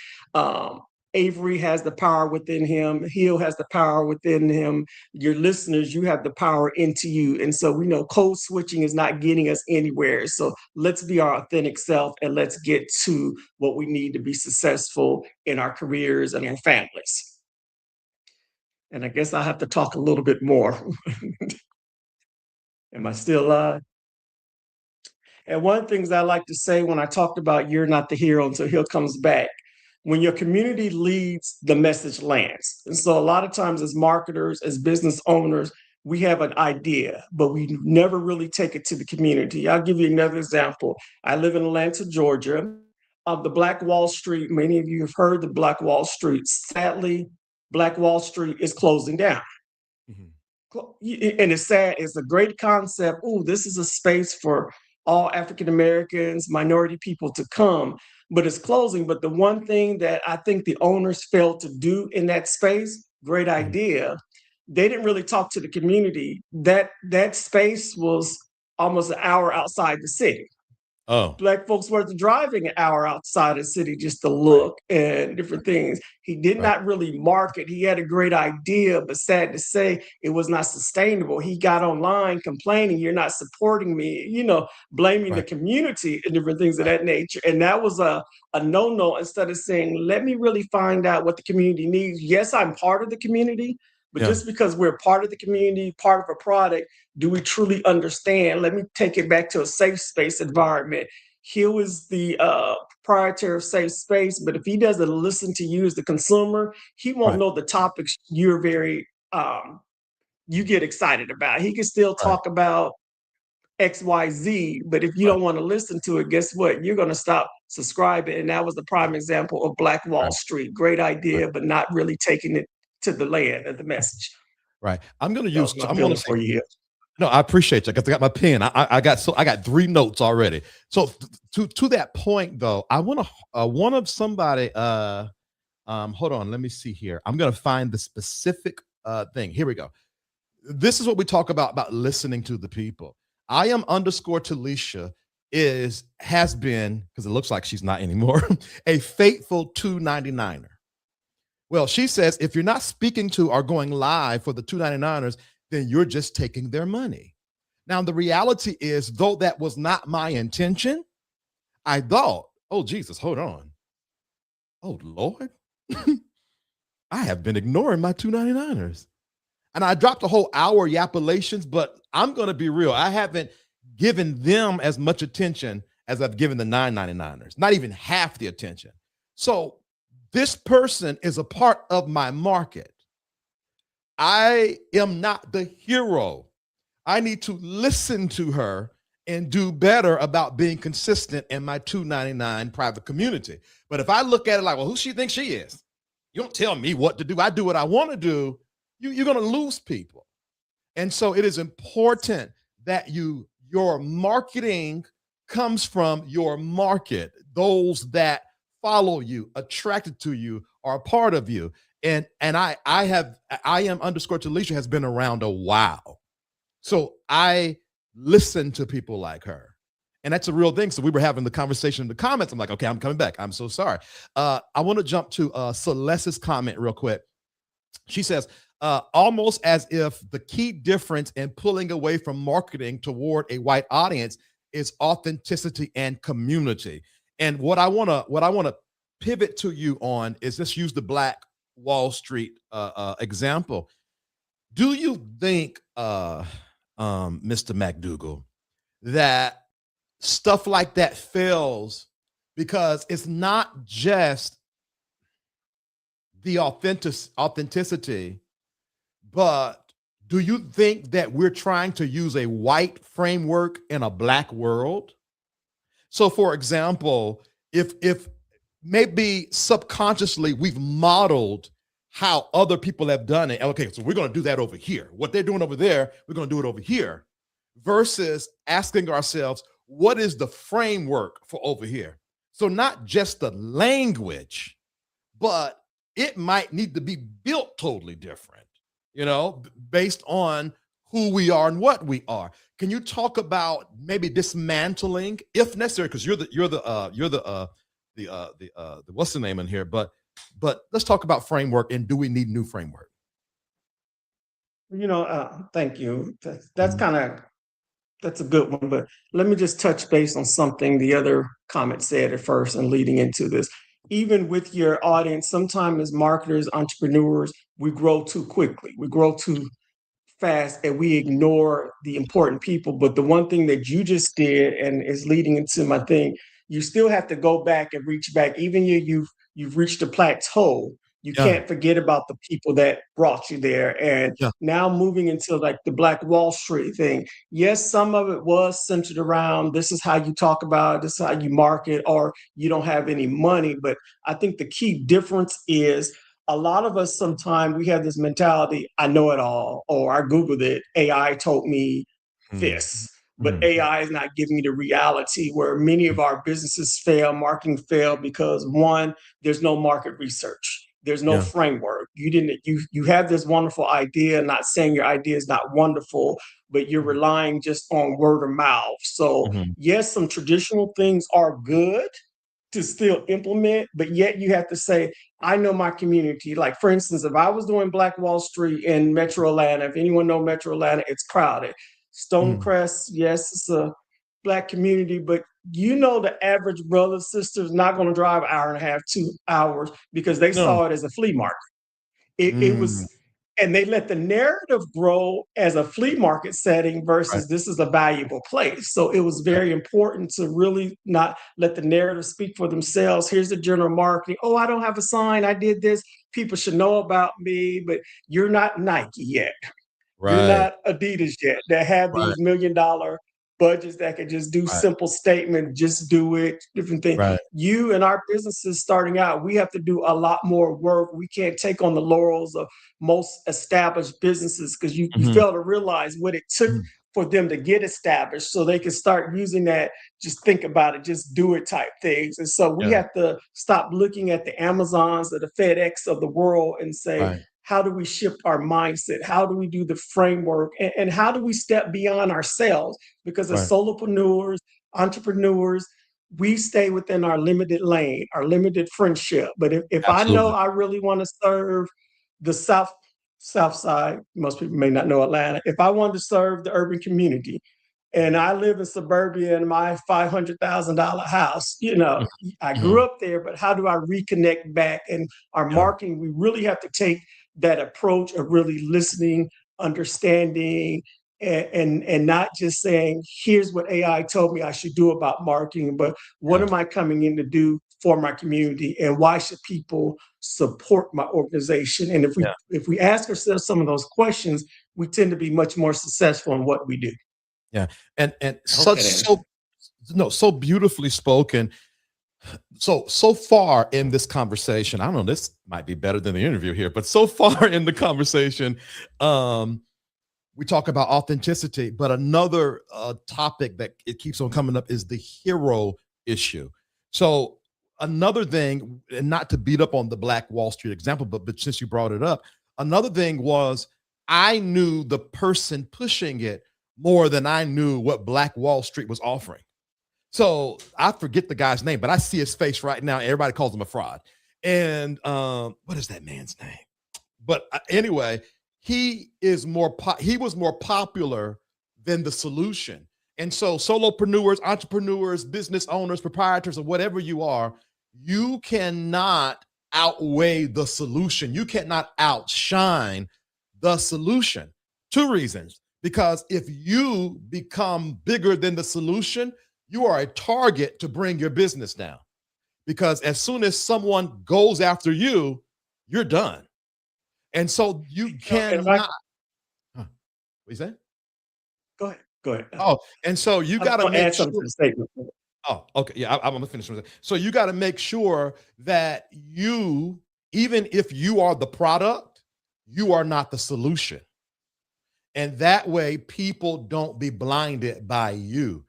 Avery has the power within him. Hill has the power within him. Your listeners, you have the power into you. And so we know code switching is not getting us anywhere. So let's be our authentic self and let's get to what we need to be successful in our careers and our families. And I guess I have to talk a little bit more. Am I still alive? And one of the things I like to say when I talked about you're not the hero until Hill comes back, when your community leads, the message lands. And so a lot of times as marketers, as business owners, we have an idea, but we never really take it to the community. I'll give you another example. I live in Atlanta, Georgia. The Black Wall Street, many of you have heard the Black Wall Street. Sadly, Black Wall Street is closing down. And it's sad, it's a great concept. Oh, this is a space for all African Americans, minority people to come, but it's closing. But the one thing that I think the owners failed to do in that space, great idea, they didn't really talk to the community. That space was almost an hour outside the city. Oh, Black folks were driving an hour outside the city just to right, look and different things. He did right, not really market. He had a great idea, but sad to say, it was not sustainable. He got online complaining, "You're not supporting me," blaming the right, community and different things of right, that nature. And that was a no-no. Instead of saying, let me really find out what the community needs. Yes, I'm part of the community, but yeah, just because we're part of the community, part of a product, do we truly understand? Let me take it back to a safe space environment. Here is the proprietor of safe space, but if he doesn't listen to you as the consumer, he won't right, know the topics you get excited about. He can still right, talk about XYZ, but if you right, don't want to listen to it, guess what? You're going to stop subscribing. And that was the prime example of Black Wall right, Street. Great right, idea, but not really taking it to the land of the message. right. That was my I'm going to feeling say, for you. no, I appreciate you because I got my pen. I got 3 notes already. So to that point though, I want to one of somebody. Hold on, let me see here. I'm going to find the specific thing. Here we go. This is what we talk about listening to the people. I am underscore Talisha has been, because it looks like she's not anymore, a faithful 299er. Well, she says if you're not speaking to or going live for the 299ers, then you're just taking their money. Now, the reality is, though that was not my intention, I thought, oh, Jesus, hold on. Oh, Lord. I have been ignoring my 299ers. And I dropped a whole hour Yappalations, but I'm going to be real. I haven't given them as much attention as I've given the 999ers, not even half the attention. So this person is a part of my market. I am not the hero. I need to listen to her and do better about being consistent in my 299 private community. But if I look at it like, well, who she thinks she is? You don't tell me what to do. I do what I want to do. You're going to lose people. And so it is important that your marketing comes from your market, those that follow you, attracted to you, are a part of you. And I am underscore Talisha has been around a while. So I listen to people like her. And that's a real thing. So we were having the conversation in the comments. I'm like, okay, I'm coming back. I'm so sorry. I want to jump to Celeste's comment real quick. She says, almost as if the key difference in pulling away from marketing toward a white audience is authenticity and community. And what I want to pivot to you on is, let's use the Black Wall Street example. Do you think, Mr. McDougle, that stuff like that fails because it's not just the authenticity, but do you think that we're trying to use a white framework in a black world? So, for example, if maybe subconsciously we've modeled how other people have done it. Okay, so we're going to do that over here. What they're doing over there, we're going to do it over here, versus asking ourselves, what is the framework for over here? So not just the language, but it might need to be built totally different, based on who we are and what we are. Can you talk about maybe dismantling, if necessary, because you're the what's the name in here? But let's talk about framework, and do we need new framework? Thank you. That's a good one, but let me just touch base on something the other comment said at first and leading into this. Even with your audience, sometimes as marketers, entrepreneurs, we grow too quickly. We grow too fast and we ignore the important people. But the one thing that you just did and is leading into my thing, you still have to go back and reach back. Even you've reached a plateau. You Yeah, can't forget about the people that brought you there. And yeah, now moving into like the Black Wall Street thing. Yes, some of it was centered around this is how you talk about it, this is how you market, or you don't have any money. But I think the key difference is a lot of us sometimes we have this mentality, I know it all, or I Googled it, AI told me this. But AI is not giving me the reality where many of our businesses fail, marketing fail because one, there's no market research. There's no framework. You have this wonderful idea, not saying your idea is not wonderful, but you're relying just on word of mouth. So yes, some traditional things are good to still implement, but yet you have to say, I know my community. Like for instance, if I was doing Black Wall Street in Metro Atlanta, if anyone know Metro Atlanta, it's crowded. Stonecrest, yes, it's a Black community, but you know the average brother, sister is not going to drive an hour and a half, 2 hours because they saw it as a flea market. It was, and they let the narrative grow as a flea market setting versus this is a valuable place. So it was very important to really not let the narrative speak for themselves. Here's the general marketing. Oh, I don't have a sign. I did this. People should know about me, but you're not Nike yet. You're not Adidas yet that have these $1 million budgets that can just do simple statement, just do it, different things. You and our businesses starting out, we have to do a lot more work. We can't take on the laurels of most established businesses because you fail to realize what it took for them to get established so they can start using that, just think about it, just do it type things. And so we have to stop looking at the Amazons or the FedEx of the world and say, how do we shift our mindset? How do we do the framework? And how do we step beyond ourselves? Because as solopreneurs, entrepreneurs, we stay within our limited lane, our limited friendship. But if I know I really want to serve the South Side, most people may not know Atlanta. If I want to serve the urban community, and I live in suburbia in my $500,000 house, I grew up there, but how do I reconnect back? And our marketing, we really have to take that approach of really listening, understanding, and not just saying, here's what AI told me I should do about marketing, but what am I coming in to do for my community, and why should people support my organization? And if we ask ourselves some of those questions, we tend to be much more successful in what we do. And so beautifully spoken. So far in this conversation, I don't know, this might be better than the interview here, but so far in the conversation, we talk about authenticity, but another topic that it keeps on coming up is the hero issue. So another thing, and not to beat up on the Black Wall Street example, but since you brought it up, another thing was I knew the person pushing it more than I knew what Black Wall Street was offering. So I forget the guy's name, but I see his face right now. Everybody calls him a fraud. And what is that man's name? But anyway, he was more popular than the solution. And so solopreneurs, entrepreneurs, business owners, proprietors, or whatever you are, you cannot outweigh the solution. You cannot outshine the solution. 2 reasons. Because if you become bigger than the solution, you are a target to bring your business down. Because as soon as someone goes after you, you're done. And so you cannot. What you say? Go ahead. Oh, and so you got to add something to the statement. Oh, okay. Yeah, I'm gonna finish with that. So you got to make sure that you, even if you are the product, you are not the solution. And that way people don't be blinded by you.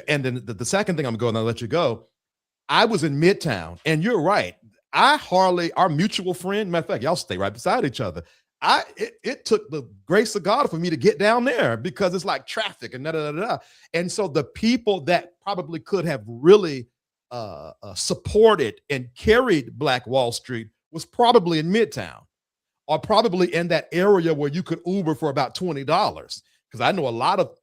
And then the second thing I'm going to let you go, I was in Midtown, and you're right. Our mutual friend, matter of fact, y'all stay right beside each other. It took the grace of God for me to get down there because it's like traffic and da-da-da-da. And so the people that probably could have really supported and carried Black Wall Street was probably in Midtown, or probably in that area where you could Uber for about $20. Because I know a lot of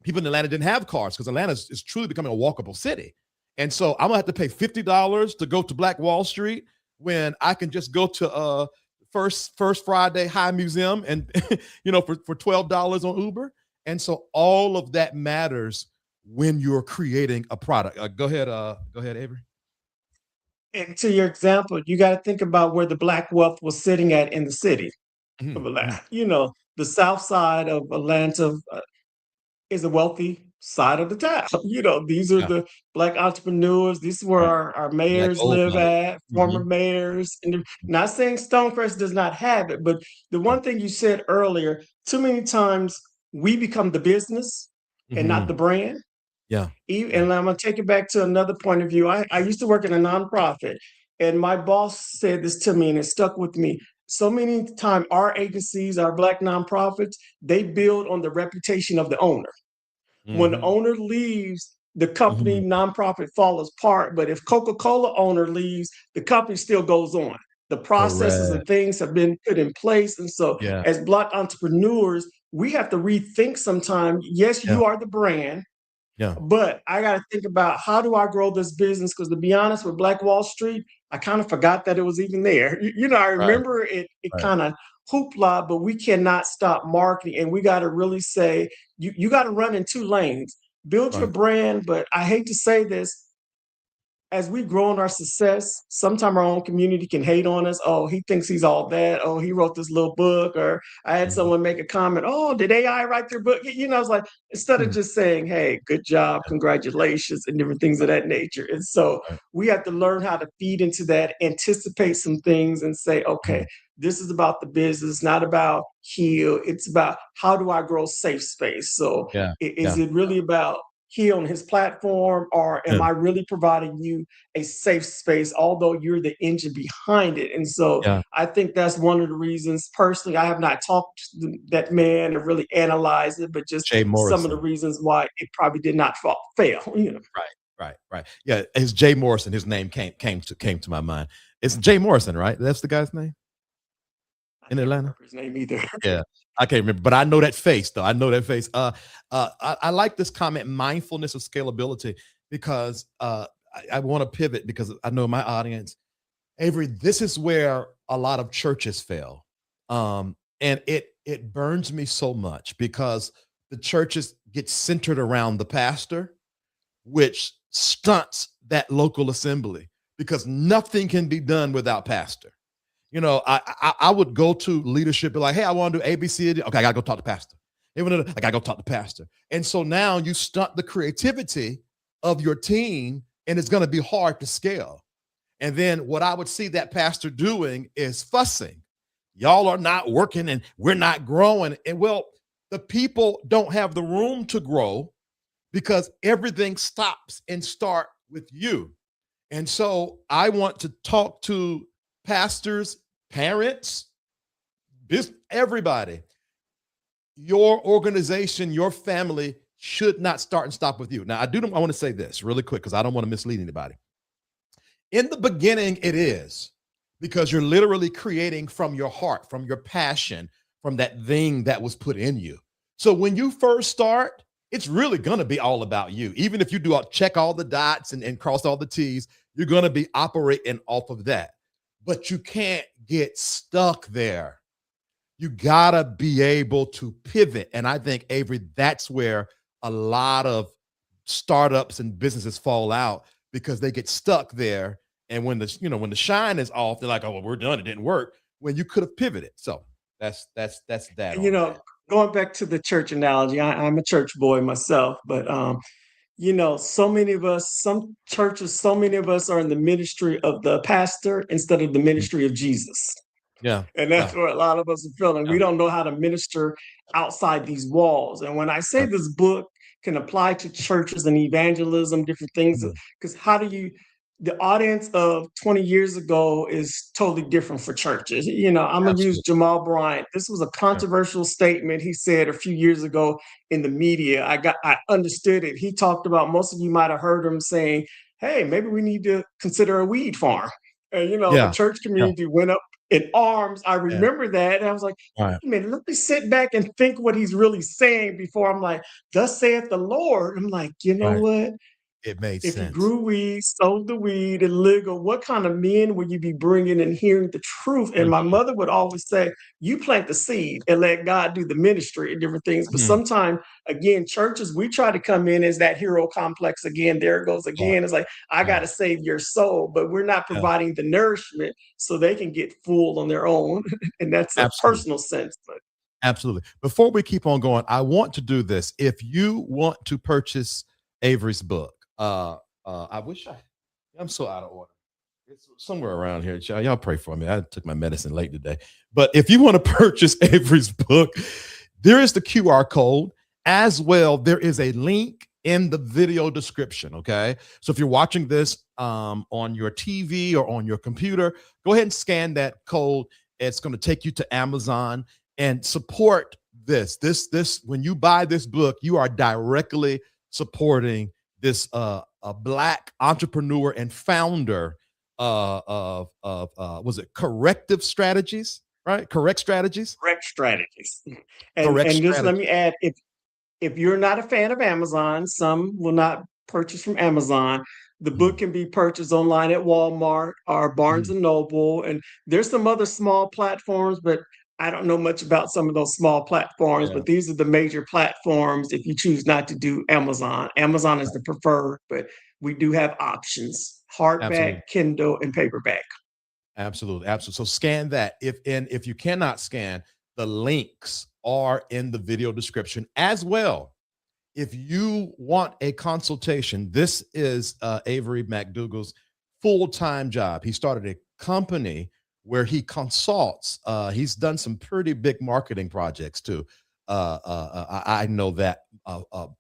people in Atlanta didn't have cars because Atlanta is truly becoming a walkable city. And so I'm gonna have to pay $50 to go to Black Wall Street when I can just go to First Friday High Museum and for $12 on Uber. And so all of that matters when you're creating a product. Go ahead, Avery. And to your example, you got to think about where the Black wealth was sitting at in the city of Atlanta. The South Side of Atlanta is a wealthy side of the town. These are Yeah. the Black entrepreneurs. This is where Right. our Like mayors old live money. at, former Mhm. mayors. And not saying Stonecrest does not have it, but the Right. one thing you said earlier, too many times we become the business and not Mhm. the brand. Yeah. Yeah. And I'm going to take it back to another point of view. I used to work in a nonprofit, and my boss said this to me, and it stuck with me. So many times, our agencies, our Black nonprofits, they build on the reputation of the owner. When the Mhm. owner leaves, the company Mhm. nonprofit falls apart. But if Coca-Cola owner leaves, the company still goes on. The processes and Correct. things have been put in place. And so Yeah. as Black entrepreneurs, we have to rethink sometimes. Yes, Yeah. you are the brand, Yeah. but I got to think about how do I grow this business? Because to be honest, with Black Wall Street, I kind of forgot that it was even there. I Right. remember it Right. kind of hoopla, but we cannot stop marketing. And we got to really say, you got to run in two lanes, build your Right. brand. But I hate to say this, as we grow in our success, sometimes our own community can hate on us. Oh, he thinks he's all that. Oh, he wrote this little book. Or I had Mhm. someone make a comment. Oh, did AI write their book? It's like instead of Mhm. just saying, "Hey, good job, Yeah. congratulations," and different things of that nature. And so Right. we have to learn how to feed into that, anticipate some things, and say, "Okay, Mhm. this is about the business, not about heal. It's about how do I grow safe space." So Yeah. is Yeah. it really about he on his platform, or Yeah. am I really providing you a safe space, although you're the engine behind it? And so Yeah. I think that's one of the reasons. Personally, I have not talked to that man and really analyzed it, but just Jay some of the Morrison. reasons why it probably did not fail. Right. Right. Right. Yeah. It's Jay Morrison. His name came to my mind. It's Jay Morrison, right? That's the guy's name I in can't Atlanta. remember his name either. Yeah. I can't remember, but I know that face though. I know that face. I like this comment, mindfulness of scalability, because I want to pivot because I know my audience, Avery, this is where a lot of churches fail. And it burns me so much because the churches get centered around the pastor, which stunts that local assembly because nothing can be done without pastor. I would go to leadership, be like, hey, I want to do A, B, C, D. Okay, I gotta go talk to pastor. Even though I gotta go talk to pastor. And so now you stunt the creativity of your team, and it's gonna be hard to scale. And then what I would see that pastor doing is fussing. Y'all are not working and we're not growing. And well, the people don't have the room to grow because everything stops and start with you. And so I want to talk to pastors, parents, everybody. Your organization, your family should not start and stop with you. Now, I want to say this really quick because I don't want to mislead anybody. In the beginning, it is because you're literally creating from your heart, from your passion, from that thing that was put in you. So when you first start, it's really going to be all about you. Even if you do check all the dots and cross all the T's, you're going to be operating off of that. But you can't get stuck there. You got to be able to pivot. And I think, Avery, that's where a lot of startups and businesses fall out because they get stuck there. And when the shine is off, they're like, oh, well, we're done. It didn't work when you could have pivoted. So that's that you on know, that. going back to the church analogy, I'm a church boy myself, but so many of us, some churches, so many of us are in the ministry of the pastor instead of the Mhm. ministry of Jesus. Yeah. And Yeah. that's what a lot of us are feeling. Yeah. We don't know how to minister outside these walls. And when I say Right. this book can apply to churches and evangelism, different things, Mhm. because the audience of 20 years ago is totally different for churches. I'm going to use Absolutely. Jamal Bryant. This was a Yeah. controversial statement he said a few years ago in the media. I understood it. He talked about, most of you might have heard him saying, hey, maybe we need to consider a weed farm. And, the Yeah. church Yeah. community went up in arms. I Yeah. remember that. And I was like, wait Right. a minute, let me sit back and think what he's really saying before I'm like, thus saith the Lord. I'm like, you know Right. what? It made If you sense. grew weed, sold the weed, and legal, what kind of men would you be bringing and hearing the truth? And my Mhm. mother would always say, you plant the seed and let God do the ministry and different things. But Mhm. sometimes, again, churches, we try to come in as that hero complex again. There it goes Right. again. It's like, I got Right. to save your soul, but we're not Yeah. providing the nourishment so they can get full on their own. And that's a Absolutely. personal sense. But Absolutely. Before we keep on going, I want to do this. If you want to purchase Avery's book, I wish I'm so out of order. It's somewhere around here. Y'all pray for me. I took my medicine late today. But if you want to purchase Avery's book, there is the QR code as well. There is a link in the video description. Okay. So if you're watching this on your TV or on your computer, go ahead and scan that code. It's going to take you to Amazon and support this. When you buy this book, you are directly supporting this a Black entrepreneur and founder was it Corrective Strategies, right? Correct Strategies. Correct strategies. Correct And just let strategies. me add, if you're not a fan of Amazon, some will not purchase from Amazon. The book can be purchased online at Walmart or Barnes and Noble, and there's some other small platforms, but I don't know much about some of those small platforms. Yeah. But these are the major platforms if you choose not to do Amazon. Amazon is the preferred, but we do have options: hardback, Absolutely. Kindle, and paperback. Absolutely. So scan that. If you cannot scan, the links are in the video description as well. If you want a consultation, this is Avery McDougle's full-time job. He started a company where he consults. He's done some pretty big marketing projects too. I know that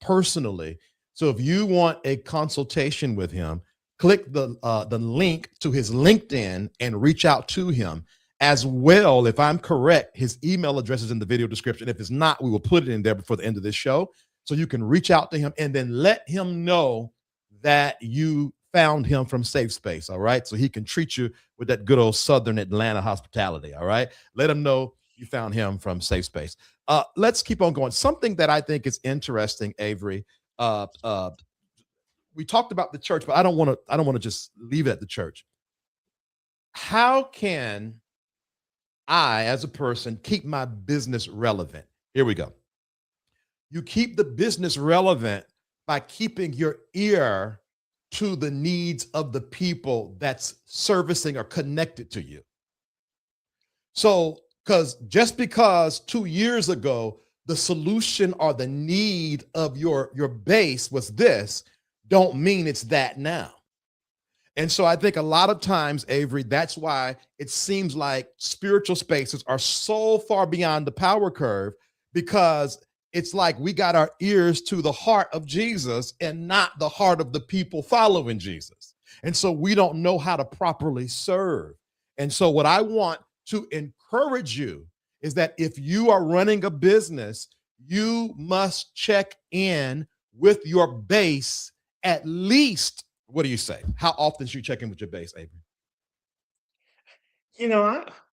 personally. So if you want a consultation with him, click the link to his LinkedIn and reach out to him. As well, if I'm correct, his email address is in the video description. If it's not, we will put it in there before the end of this show. So you can reach out to him and then let him know that you found him from Safe Space. All right. So he can treat you with that good old Southern Atlanta hospitality. All right. Let him know you found him from Safe Space. Let's keep on going. Something that I think is interesting, Avery. We talked about the church, but I don't want to just leave it at the church. How can I, as a person, keep my business relevant? Here we go. You keep the business relevant by keeping your ear to the needs of the people that's servicing or connected to you. So, because 2 years ago, the solution or the need of your base was this, don't mean it's that now. And so I think a lot of times, Avery, that's why it seems like spiritual spaces are so far beyond the power curve, because it's like we got our ears to the heart of Jesus and not the heart of the people following Jesus. And so we don't know how to properly serve. And so what I want to encourage you is that if you are running a business, you must check in with your base at least. What do you say? How often should you check in with your base, Avery?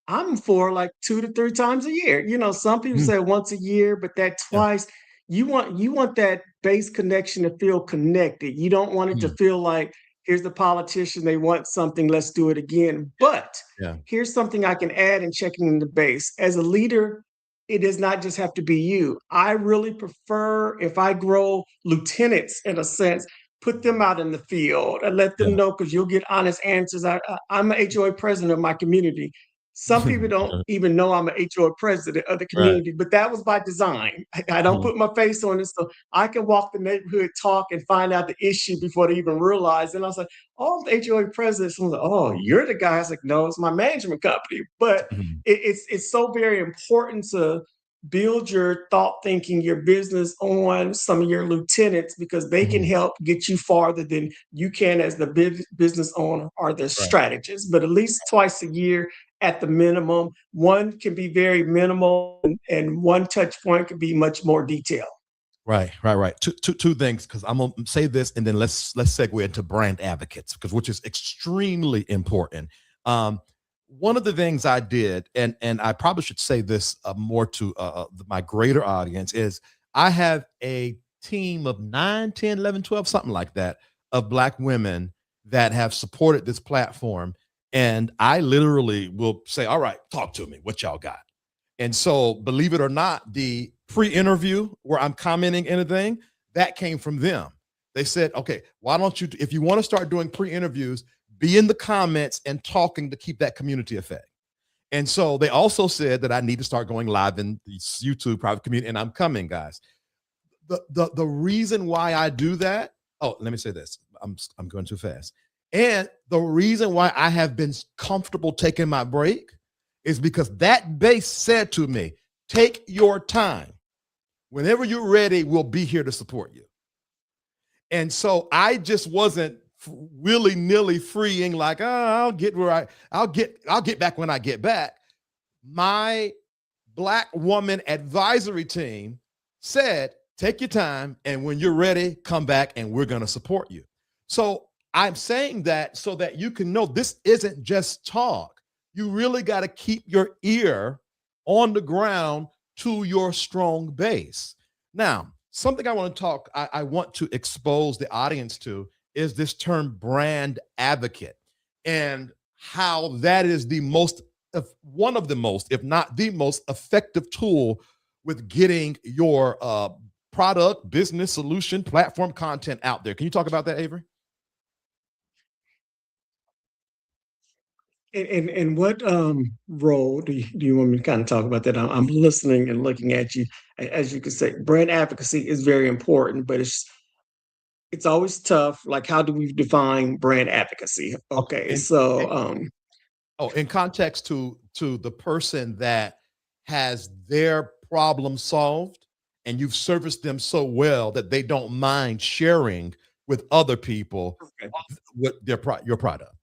I'm for like 2 to 3 times a year. Some people say once a year, but that Yeah. twice. You want that base connection to feel connected. You don't want it to feel like, here's the politician, they want something, let's do it again. But Yeah. here's something I can add in checking in the base. As a leader, it does not just have to be you. I really prefer, if I grow lieutenants in a sense, put them out in the field and let them Yeah. know, because you'll get honest answers. I'm an HOA president of my community. Some people don't even know I'm an HOA president of the Right. community, but that was by design. I don't put my face on it, so I can walk the neighborhood, talk, and find out the issue before they even realize. And I was like, oh, the HOA president. Someone's like, oh, you're the guy. I was like, no, it's my management company. But it's so very important to build your thought thinking, your business on some of your lieutenants, because they can help get you farther than you can as the business owner or the strategist. But at least twice a year at the minimum. One can be very minimal, and one touch point can be much more detailed. Right. Two things, because I'm gonna say this, and then let's segue into brand advocates, which is extremely important. One of the things I did, and I probably should say this more to my greater audience, is I have a team of 9, 10, 11, 12, something like that, of Black women that have supported this platform. And I literally will say, all right, talk to me, what y'all got? And so, believe it or not, the pre-interview where I'm commenting anything, that came from them. They said, okay, why don't you, if you want to start doing pre-interviews, be in the comments and talking to keep that community effect. And so they also said that I need to start going live in the YouTube private community, and I'm coming, guys. The reason why I do that, oh, let me say this. I'm going too fast. And the reason why I have been comfortable taking my break is because that base said to me, take your time. Whenever you're ready, we'll be here to support you. And so I just wasn't willy-nilly freeing like, oh, I'll get back when I get back. My Black woman advisory team said, take your time, and when you're ready, come back and we're going to support you. So I'm saying that so that you can know this isn't just talk. You really got to keep your ear on the ground to your strong base. Now, something I want to expose the audience to is this term brand advocate, and how that is one of the most, if not the most effective tool with getting your product, business, solution, platform content out there. Can you talk about that, Avery? And what role do you want me to kind of talk about that? I'm listening and looking at you. As you can say, brand advocacy is very important, but it's always tough. Like, how do we define brand advocacy? Okay, in context to the person that has their problem solved, and you've serviced them so well that they don't mind sharing with other people what your product.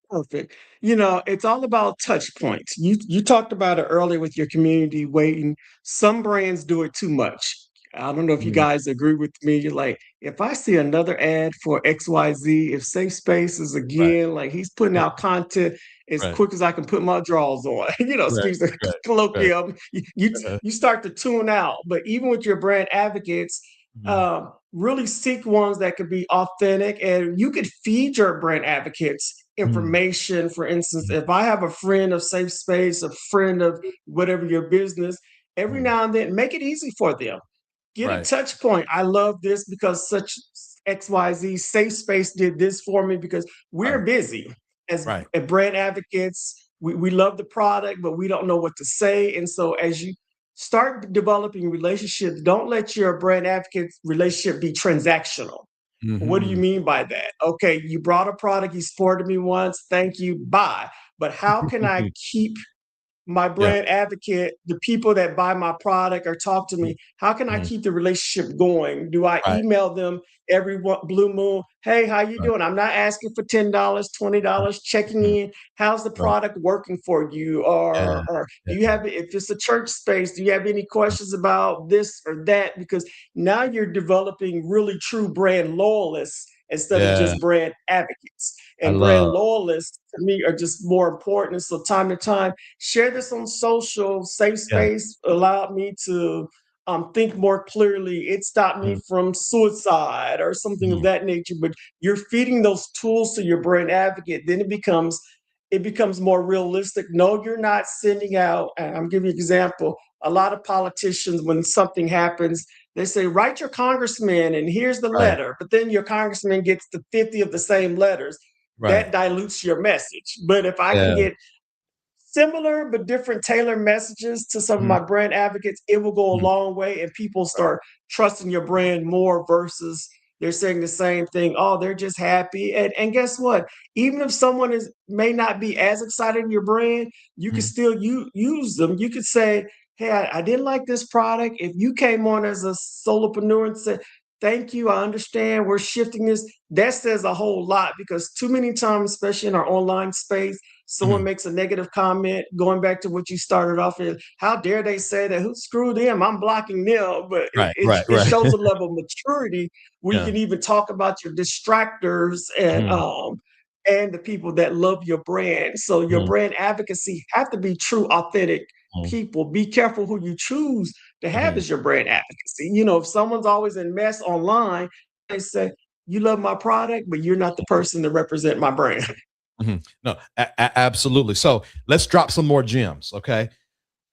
Perfect. It's all about touch points. You talked about it earlier with your community waiting. Some brands do it too much. I don't know if you guys agree with me. Like, if I see another ad for XYZ, if Safe Space is again, like he's putting out content as quick as I can put my drawers on, excuse the colloquium, you start to tune out. But even with your brand advocates, really seek ones that could be authentic, and you could feed your brand advocates information. For instance, if I have a friend of Safe Space, a friend of whatever your business, every now and then make it easy for them. Get a touch point. I love this because such XYZ Safe Space did this for me, because we're busy as brand advocates. We love the product, but we don't know what to say. And so as you start developing relationships, don't let your brand advocate relationship be transactional. What do you mean by that? Okay, you brought a product, you supported me once, thank you, bye. But how can I keep my brand advocate, the people that buy my product or talk to me, how can I keep the relationship going? Do I email them every blue moon? Hey, how you doing? I'm not asking for $10, $20, checking in. How's the product working for you? Or do you have, if it's a church space, do you have any questions about this or that? Because now you're developing really true brand loyalists instead of just brand advocates. And brand loyalists, to me, are just more important. So time to time, share this on social. Safe Space allowed me to think more clearly. It stopped me from suicide or something of that nature. But you're feeding those tools to your brand advocate, then it becomes more realistic. No, you're not sending out, and I'm giving you an example. A lot of politicians, when something happens, they say, write your congressman and here's the letter. But then your congressman gets the 50 of the same letters. That dilutes your message. But if I can get similar but different tailored messages to some of my brand advocates, it will go a long way, and people start trusting your brand more versus they're saying the same thing. Oh, they're just happy. And guess what? Even if someone may not be as excited in your brand, you can still use them. You could say, hey, I didn't like this product. If you came on as a solopreneur and said, thank you, I understand, we're shifting this, that says a whole lot, because too many times, especially in our online space, someone makes a negative comment, going back to what you started off with, how dare they say that, who screwed them, I'm blocking them. But it shows a level of maturity where you can even talk about your distractors and the people that love your brand. So your brand advocacy have to be true, authentic people. Be careful who you choose to have as your brand advocacy. If someone's always in mess online, they say, you love my product, but you're not the person to represent my brand. No, absolutely. So let's drop some more gems. Okay.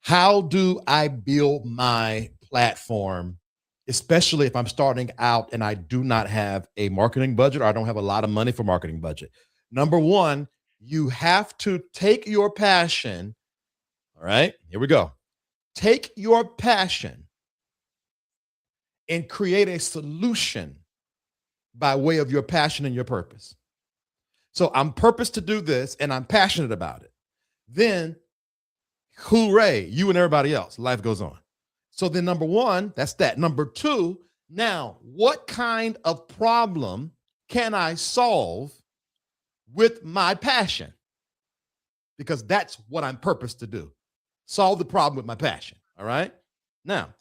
How do I build my platform, especially if I'm starting out and I do not have a marketing budget, or I don't have a lot of money for marketing budget? Number one, You have to take your passion. All right, here we go. Take your passion and create a solution by way of your passion and your purpose. So I'm purposed to do this and I'm passionate about it. Then, hooray, you and everybody else, life goes on. So then number one, that's that. Number two, now what kind of problem can I solve with my passion? Because that's what I'm purposed to do. Solve the problem with my passion. All right. Now,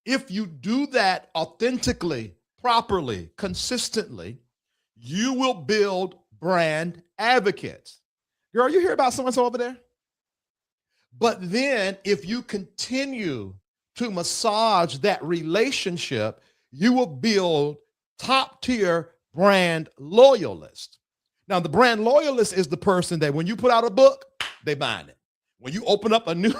if you do that authentically, properly, consistently, you will build brand advocates. Girl, you hear about so-and-so over there? But then if you continue to massage that relationship, you will build top-tier brand loyalists. Now, the brand loyalist is the person that when you put out a book, they bind it. When you open up a new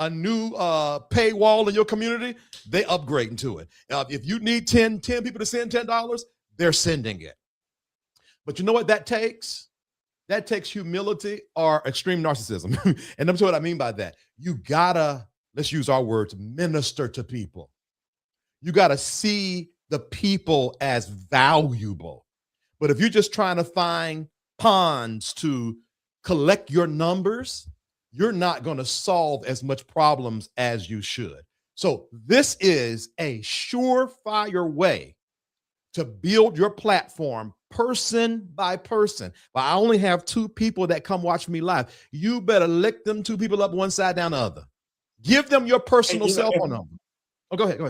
paywall in your community, they upgrade into it. If you need 10 people to send $10, they're sending it. But you know what that takes? That takes humility or extreme narcissism. And that's what I mean by that. You gotta, let's use our words, minister to people. You gotta see the people as valuable. But if you're just trying to find ponds to collect your numbers, you're not going to solve as much problems as you should. So this is a surefire way to build your platform person by person. But I only have 2 people that come watch me live. You better lick them 2 people up one side down the other. Give them your personal cell phone number. Oh, go ahead.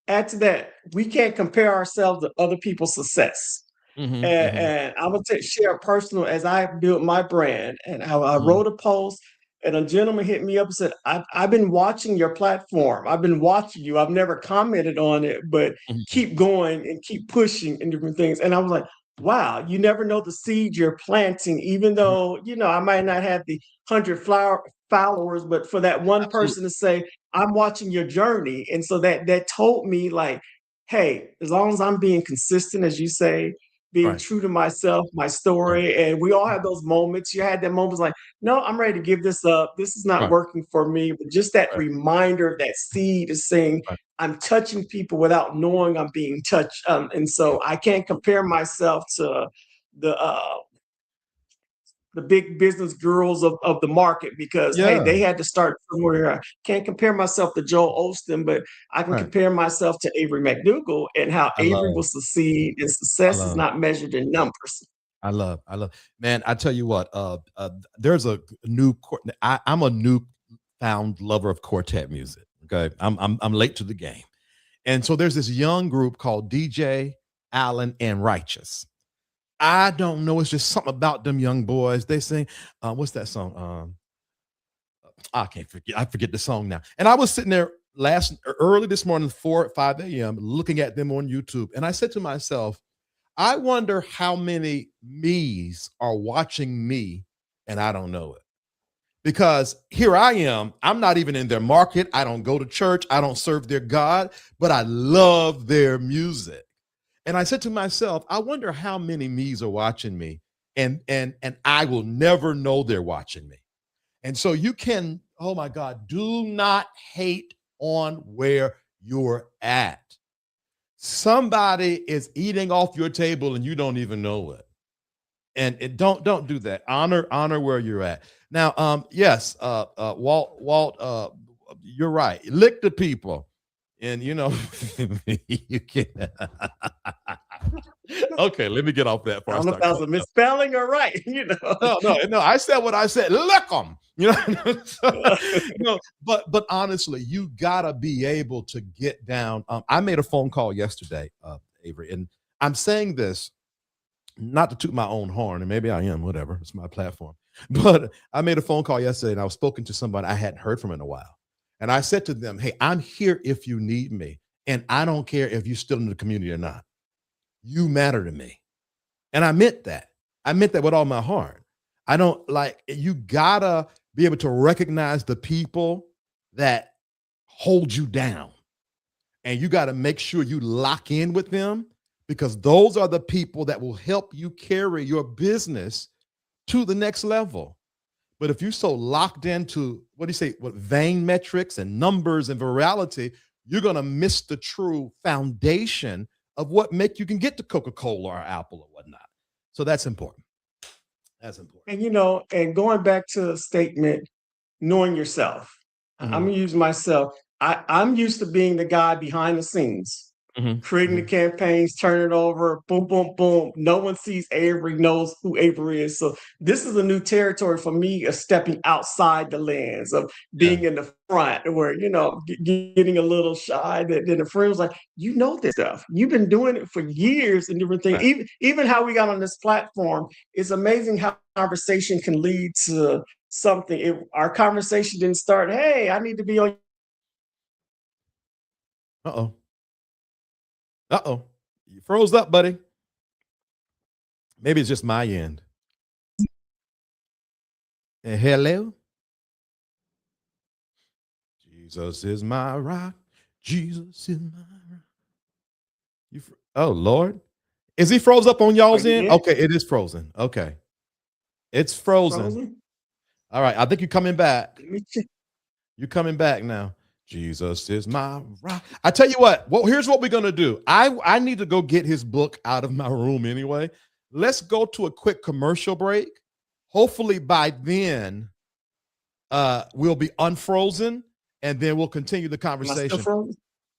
Add to that, we can't compare ourselves to other people's success. And I'm going to share personal as I built my brand. And I wrote a post and a gentleman hit me up and said, I've been watching your platform. I've been watching you. I've never commented on it, but keep going and keep pushing and different things. And I was like, wow, you never know the seed you're planting, even though, I might not have the 100 followers, but for that one person to say, I'm watching your journey. And so that told me like, hey, as long as I'm being consistent, as you say, being true to myself, my story, and we all have those moments. You had that moments like, no, I'm ready to give this up. This is not working for me. But just that reminder, that seed is saying, I'm touching people without knowing I'm being touched. And so I can't compare myself to the big business girls of the market because, hey, they had to start somewhere. I can't compare myself to Joel Osteen, but I can compare myself to Avery McDougle and how Avery will succeed, and success is not measured in numbers. I love, man, I tell you what, there's a new, I'm a newfound lover of quartet music. Okay. I'm late to the game. And so there's this young group called DJ Allen and Righteous. I don't know. It's just something about them young boys. They sing, what's that song? I can't forget. I forget the song now. And I was sitting there early this morning, 4 or 5 a.m., looking at them on YouTube. And I said to myself, I wonder how many me's are watching me and I don't know it. Because here I am, I'm not even in their market. I don't go to church. I don't serve their God, but I love their music. And I said to myself, I wonder how many me's are watching me, and I will never know they're watching me. And so you can, oh my God, do not hate on where you're at. Somebody is eating off your table and you don't even know it. And don't do that. Honor where you're at. Now, yes, Walt, you're right. Lick the people. And you can. Okay, let me get off that. I don't know if that was a misspelling or right. No. I said what I said. Lick them. But honestly, you gotta be able to get down. I made a phone call yesterday, Avery, and I'm saying this not to toot my own horn, and maybe I am. Whatever, it's my platform. But I made a phone call yesterday, and I was spoken to somebody I hadn't heard from in a while. And I said to them, hey, I'm here if you need me. And I don't care if you're still in the community or not. You matter to me. And I meant that. I meant that with all my heart. You gotta be able to recognize the people that hold you down. And you gotta make sure you lock in with them, because those are the people that will help you carry your business to the next level. But if you're so locked into what vain metrics and numbers and virality, you're going to miss the true foundation of what you can get to Coca-Cola or Apple or whatnot. So that's important. That's important. And and going back to the statement, knowing yourself. I'm gonna use myself. I'm used to being the guy behind the scenes, creating the campaigns, turning it over, boom, boom, boom. No one sees Avery, knows who Avery is. So this is a new territory for me of stepping outside the lens of being in the front where, getting a little shy. Then the friend was like, this stuff. You've been doing it for years and different things. Right. Even how we got on this platform, it's amazing how conversation can lead to something. If our conversation didn't start, hey, I need to be on. Uh-oh. You froze up, buddy. Maybe it's just my end. Hello? Jesus is my rock. Jesus is my rock. Oh, Lord. Is he froze up on y'all's end? Okay, it is frozen. Okay. It's frozen. All right, I think you're coming back. You're coming back now. Jesus is my rock. I tell you what, here's what we're going to do. I need to go get his book out of my room anyway. Let's go to a quick commercial break. Hopefully by then, we'll be unfrozen, and then we'll continue the conversation.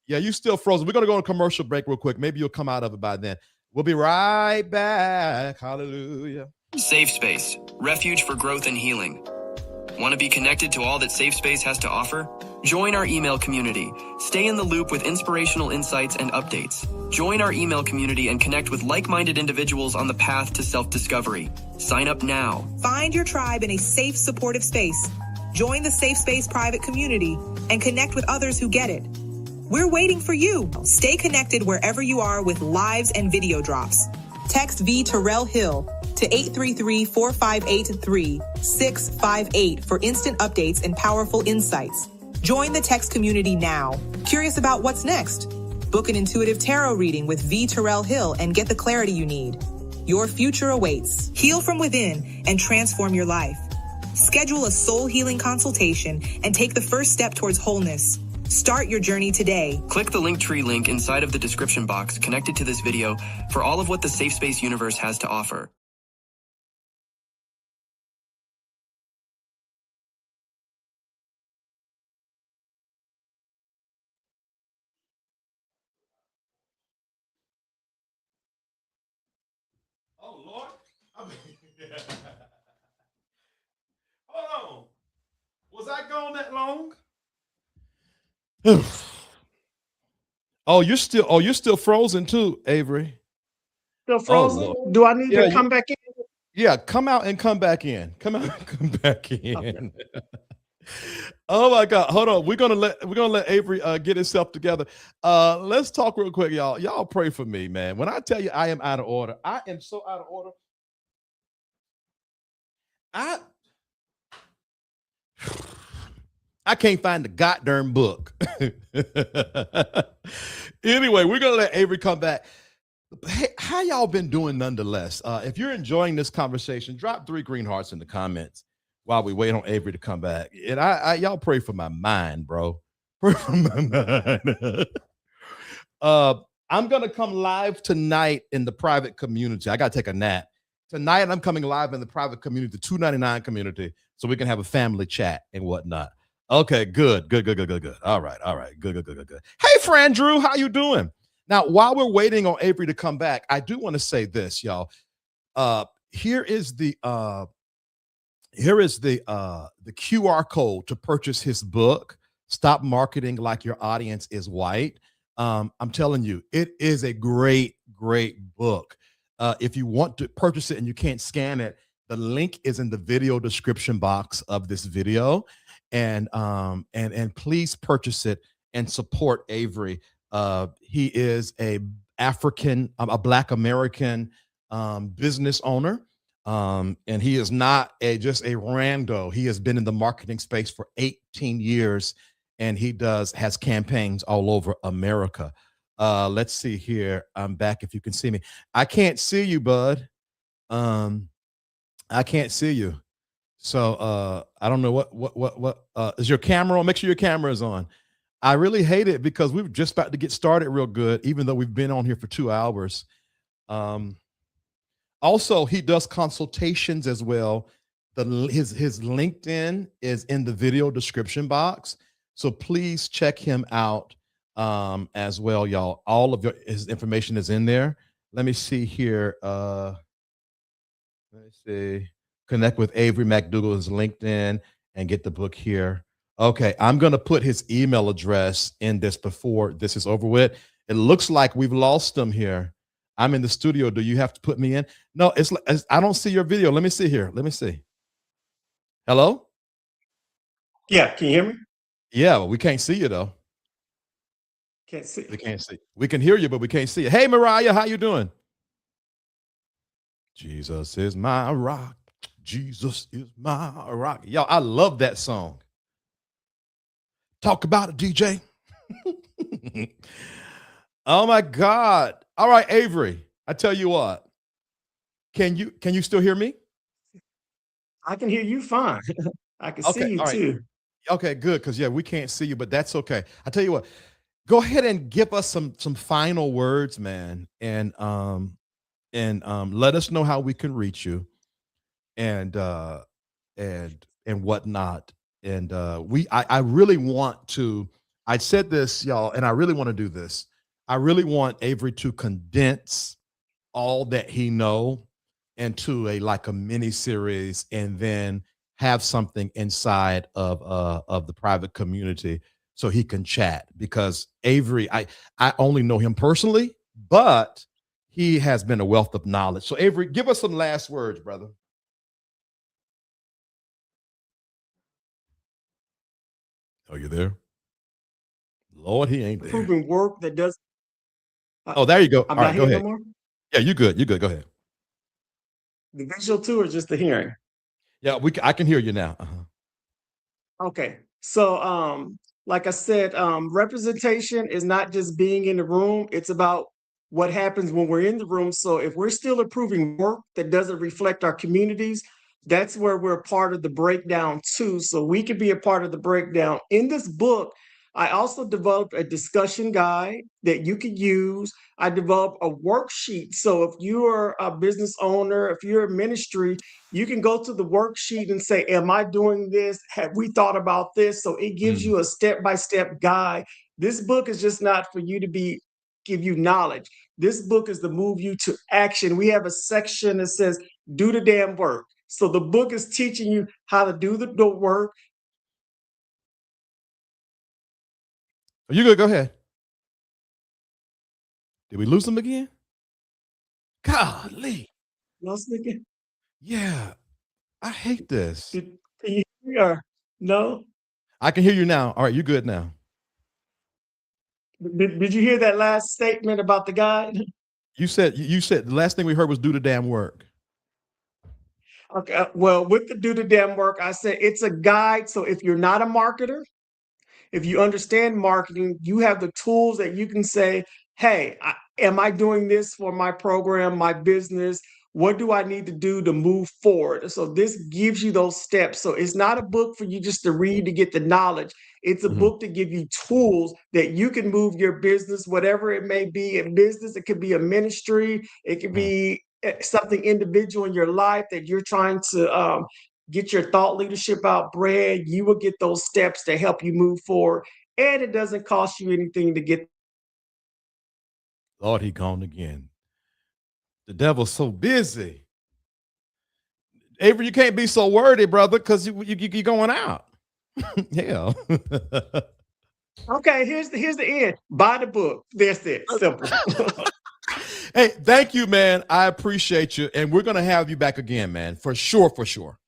Yeah, you still frozen. We're going to go on a commercial break real quick. Maybe you'll come out of it by then. We'll be right back. Hallelujah. Safe Space, refuge for growth and healing. Want to be connected to all that Safe Space has to offer? Join our email community. Stay in the loop with inspirational insights and updates. Join our email community and connect with like-minded individuals on the path to self-discovery. Sign up now. Find your tribe in a safe, supportive space. Join the Safe Space private community and connect with others who get it. We're waiting for you. Stay connected wherever you are with lives and video drops. Text VTerrillHill to 833-458-3658 for instant updates and powerful insights. Join the text community now. Curious about what's next? Book an intuitive tarot reading with VTerrillHill and get the clarity you need. Your future awaits. Heal from within and transform your life. Schedule a soul healing consultation and take the first step towards wholeness. Start your journey today. Click the Linktree link inside of the description box connected to this video for all of what the Safe Space universe has to offer. Oh, Lord. Hold on. Was I gone that long? You're still frozen too, Avery. Still frozen? Do I need to come back in? Yeah, come out and come back in. Come out and come back in. Okay. Oh my God. Hold on. We're gonna let Avery get himself together. Let's talk real quick, y'all. Y'all pray for me, man. When I tell you I am out of order, I am so out of order. I can't find the goddamn book. Anyway, we're gonna let Avery come back. Hey, how y'all been doing nonetheless? If you're enjoying this conversation, drop 3 green hearts in the comments while we wait on Avery to come back. And I y'all pray for my mind, bro. Pray for my mind. I'm gonna come live tonight in the private community. I gotta take a nap. Tonight, I'm coming live in the private community, the 299 community, so we can have a family chat and whatnot. Okay, good. All right, good. Hey, Fran Drew, how you doing? Now, while we're waiting on Avery to come back, I do want to say this, y'all. Here is the QR code to purchase his book, Stop Marketing Like Your Audience is White. I'm telling you, it is a great book. If you want to purchase it and you can't scan it, the link is in the video description box of this video. And please purchase it and support Avery. He is a Black American business owner. And he is not just a rando. He has been in the marketing space for 18 years, and he has campaigns all over America. Let's see here. I'm back if you can see me. I can't see you, bud. I can't see you. So I don't know what is your camera on? Make sure your camera is on. I really hate it because we were just about to get started real good, even though we've been on here for 2 hours. Also, he does consultations as well. His LinkedIn is in the video description box, so please check him out as well, y'all. All of his information is in there. Let me see here. Let me see. Connect with Avery McDougall's LinkedIn and get the book here. Okay, I'm going to put his email address in this before this is over with. It looks like we've lost him here. I'm in the studio. Do you have to put me in? No, it's I don't see your video. Let me see here. Let me see. Hello? Yeah, can you hear me? Yeah, well, we can't see you though. Can't see. We can't see. We can hear you, but we can't see you. Hey, Mariah, how you doing? Jesus is my rock. Jesus is my rock. Y'all, I love that song. Talk about it, DJ. Oh my God. All right, Avery, I tell you what. Can you still hear me? I can hear you fine. I can see you all right. too. Okay, good. Because yeah, we can't see you, but that's okay. I tell you what, go ahead and give us some final words, man, and let us know how we can reach you and whatnot. And I really want to, I said this, y'all, and I really want to do this. I really want Avery to condense all that he know into a mini series, and then have something inside of the private community so he can chat. Because Avery, I only know him personally, but he has been a wealth of knowledge. So Avery, give us some last words, brother. Are you there? Lord, he ain't there. Proving work that does. Oh, there you go. I'm all not right, go here ahead. no more. Yeah, you good. You good. Go ahead. The visual too, or just the hearing? Yeah, I can hear you now. Okay. So, like I said, representation is not just being in the room. It's about what happens when we're in the room. So if we're still approving work that doesn't reflect our communities, that's where we're part of the breakdown too. So we can be a part of the breakdown. In this book, I also developed a discussion guide that you can use. I developed a worksheet. So if you are a business owner, if you're a ministry, you can go to the worksheet and say, am I doing this? Have we thought about this? So it gives you a step-by-step guide. This book is just not for you to give you knowledge. This book is to move you to action. We have a section that says, do the damn work. So the book is teaching you how to do the work. You good? Go ahead. Did we lose him again? Golly. Lost it again? Yeah, I hate this. Can you hear me or no? I can hear you now. All right, you good now. Did you hear that last statement about the guide? You said the last thing we heard was do the damn work. Okay, well, with the do the damn work, I said it's a guide. So if you're not a marketer, if you understand marketing, you have the tools that you can say, hey, am I doing this for my program, my business? What do I need to do to move forward? So this gives you those steps. So it's not a book for you just to read to get the knowledge. It's a book to give you tools that you can move your business, whatever it may be. In business, it could be a ministry, it could be something individual in your life that you're trying to get your thought leadership out, Brad. You will get those steps to help you move forward. And it doesn't cost you anything to get. Lord, he gone again. The devil's so busy. Avery, you can't be so wordy, brother, because you're going out. Yeah. Okay, here's the end. Buy the book. That's it. Simple. Hey, thank you, man. I appreciate you. And we're going to have you back again, man. For sure, for sure.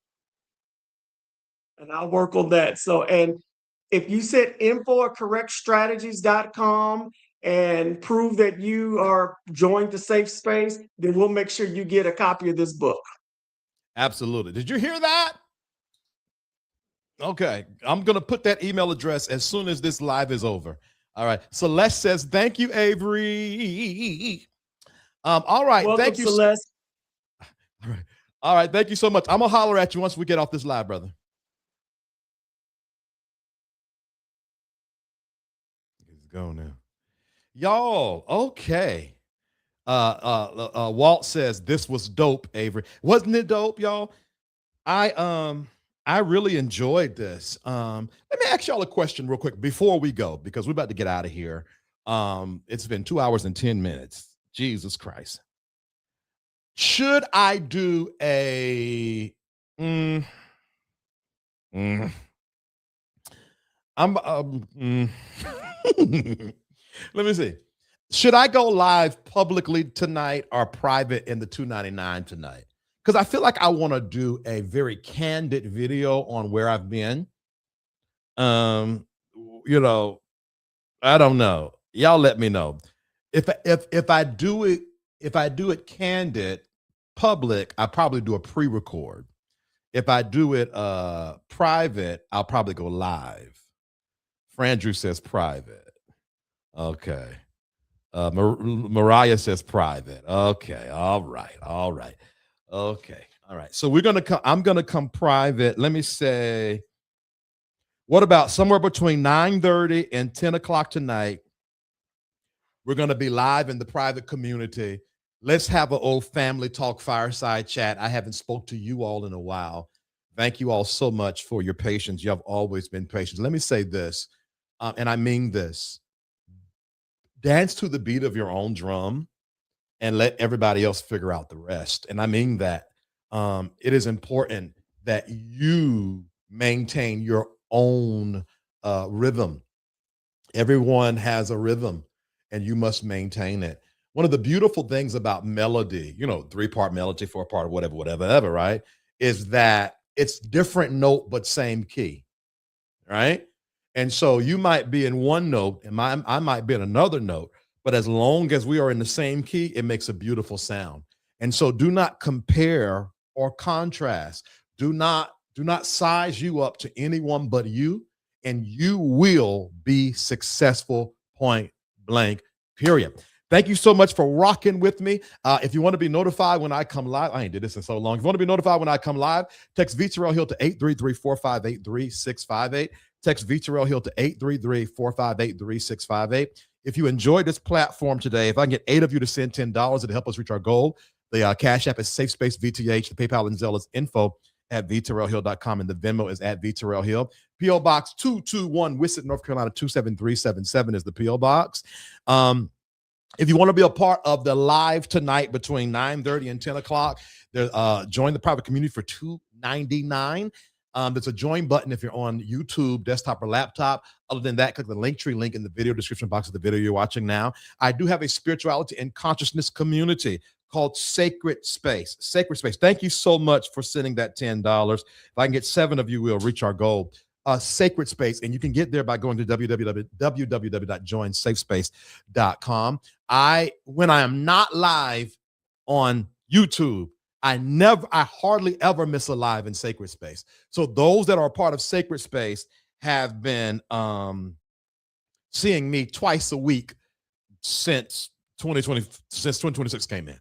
And I'll work on that. So, and if you set info@correctstrategies.com and prove that you are joined to Safe Space, then we'll make sure you get a copy of this book. Absolutely. Did you hear that? Okay. I'm going to put that email address as soon as this live is over. All right. Celeste says, thank you, Avery. All right. Welcome, thank you. Celeste. All right. All right. Thank you so much. I'm going to holler at you once we get off this live, brother. He's gone now. Y'all, okay. Walt says this was dope, Avery. Wasn't it dope, y'all? I really enjoyed this. Let me ask y'all a question real quick before we go, because we're about to get out of here. It's been 2 hours and 10 minutes. Jesus Christ. Should I do a let me see. Should I go live publicly tonight or private in the 299 tonight? Because I feel like I want to do a very candid video on where I've been. You know, I don't know. Y'all let me know. If I do it candid, public, I probably do a pre-record. If I do it private, I'll probably go live. Frandrew says private. Okay. Mariah says private. Okay. All right. Okay. All right. So I'm gonna come private. Let me say, what about somewhere between 9:30 and 10 o'clock tonight? We're gonna be live in the private community. Let's have an old family talk fireside chat. I haven't spoke to you all in a while. Thank you all so much for your patience. You have always been patient. Let me say this, and I mean this. Dance to the beat of your own drum and let everybody else figure out the rest. And I mean that. It is important that you maintain your own rhythm. Everyone has a rhythm and you must maintain it. One of the beautiful things about melody, 3-part melody, 4-part, whatever, right, is that it's different note, but same key, right? And so you might be in one note and I might be in another note, but as long as we are in the same key, it makes a beautiful sound. And so do not compare or contrast. Do not size you up to anyone but you, and you will be successful, point blank, period. Thank you so much for rocking with me. If you want to be notified when I come live, I ain't did this in so long. If you want to be notified when I come live, text VTerrillHill to 833-458-3658. Text VTerrillHill to 833-458-3658. If you enjoyed this platform today, if I can get 8 of you to send $10, it'll help us reach our goal. The Cash App is SafeSpaceVTH. The PayPal and Zelle is info@VTerrillHill.com, and the Venmo is @VTerrillHill. P.O. Box 221, Wissett, North Carolina 27377 is the P.O. Box. If you want to be a part of the live tonight between 9:30 and 10 o'clock, join the private community for $2.99. There's a join button if you're on YouTube, desktop, or laptop. Other than that, click the Linktree link in the video description box of the video you're watching now. I do have a spirituality and consciousness community called Sacred Space. Sacred Space. Thank you so much for sending that $10. If I can get 7 of you, we'll reach our goal. Sacred Space, and you can get there by going to www.joinsafespace.com. When I am not live on YouTube, I hardly ever miss a live in Sacred Space. So those that are a part of Sacred Space have been seeing me twice a week since 2026 came in.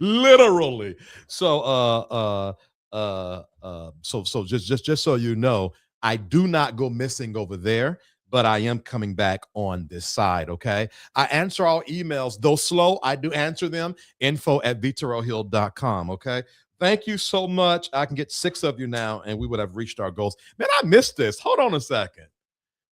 literally. So so just so you know, I do not go missing over there, but I am coming back on this side. Okay, I answer all emails, though slow. I do answer them. info@VTerrillHill.com. Okay, thank you so much. I can get 6 of you now, and we would have reached our goals. Man, I missed this. Hold on a second.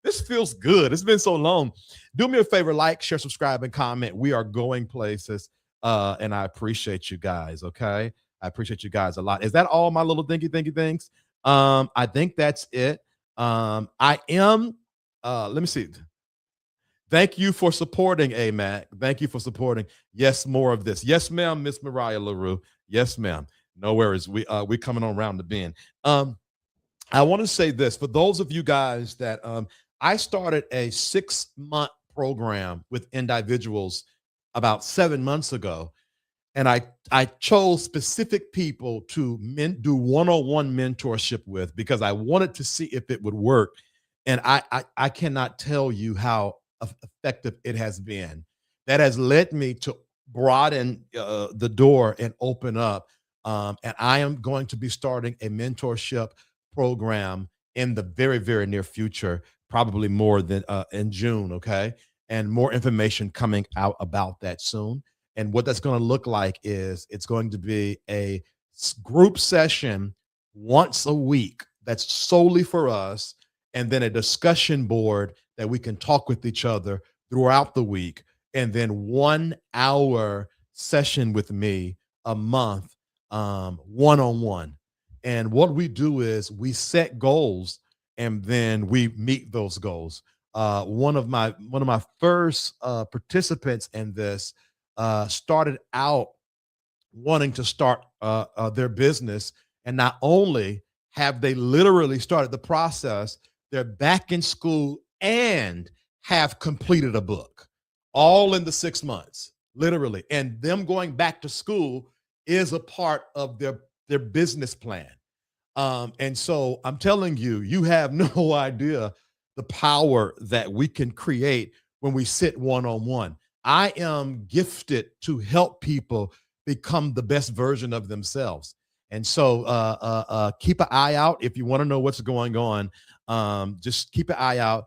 This feels good. It's been so long. Do me a favor, like, share, subscribe, and comment. We are going places, and I appreciate you guys. Okay, I appreciate you guys a lot. Is that all my little thinky things? I think that's it. I am. Let me see. Thank you for supporting, AMAC. Thank you for supporting. Yes, more of this. Yes, ma'am, Miss Mariah LaRue. Yes, ma'am. No worries. We coming on around the bend. I want to say this for those of you guys that I started a 6-month program with individuals about 7 months ago. And I chose specific people to do one-on-one mentorship with because I wanted to see if it would work. And I cannot tell you how effective it has been. That has led me to broaden the door and open up. And I am going to be starting a mentorship program in the very, very near future, probably more than in June. Okay. And more information coming out about that soon. And what that's going to look like is it's going to be a group session once a week that's solely for us, and then a discussion board that we can talk with each other throughout the week, and then 1 hour session with me a month, one-on-one. And what we do is we set goals and then we meet those goals. One of my first participants in this started out wanting to start their business, and not only have they literally started the process, they're back in school and have completed a book, all in the 6 months, literally. And them going back to school is a part of their business plan. And so I'm telling you, you have no idea the power that we can create when we sit one-on-one. I am gifted to help people become the best version of themselves. And so keep an eye out. If you want to know what's going on, just keep an eye out.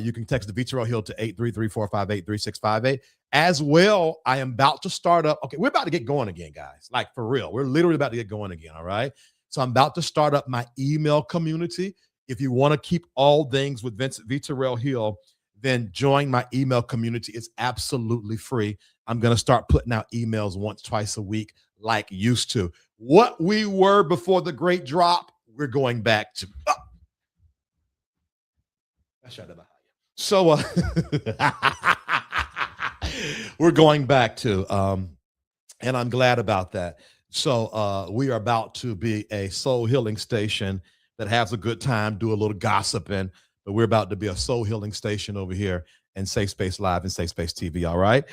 You can text the VTerrillHill to 833-458-3658. As well, I am about to start up. Okay, we're about to get going again, guys. Like, for real. We're literally about to get going again, all right? So I'm about to start up my email community. If you want to keep all things with VTerrillHill, then join my email community. It's absolutely free. I'm going to start putting out emails once, twice a week like used to. What we were before the great drop, we're going back to. So we're going back to, and I'm glad about that. So we are about to be a soul healing station that has a good time, do a little gossiping, but we're about to be a soul healing station over here in Safe Space Live and Safe Space TV. All right.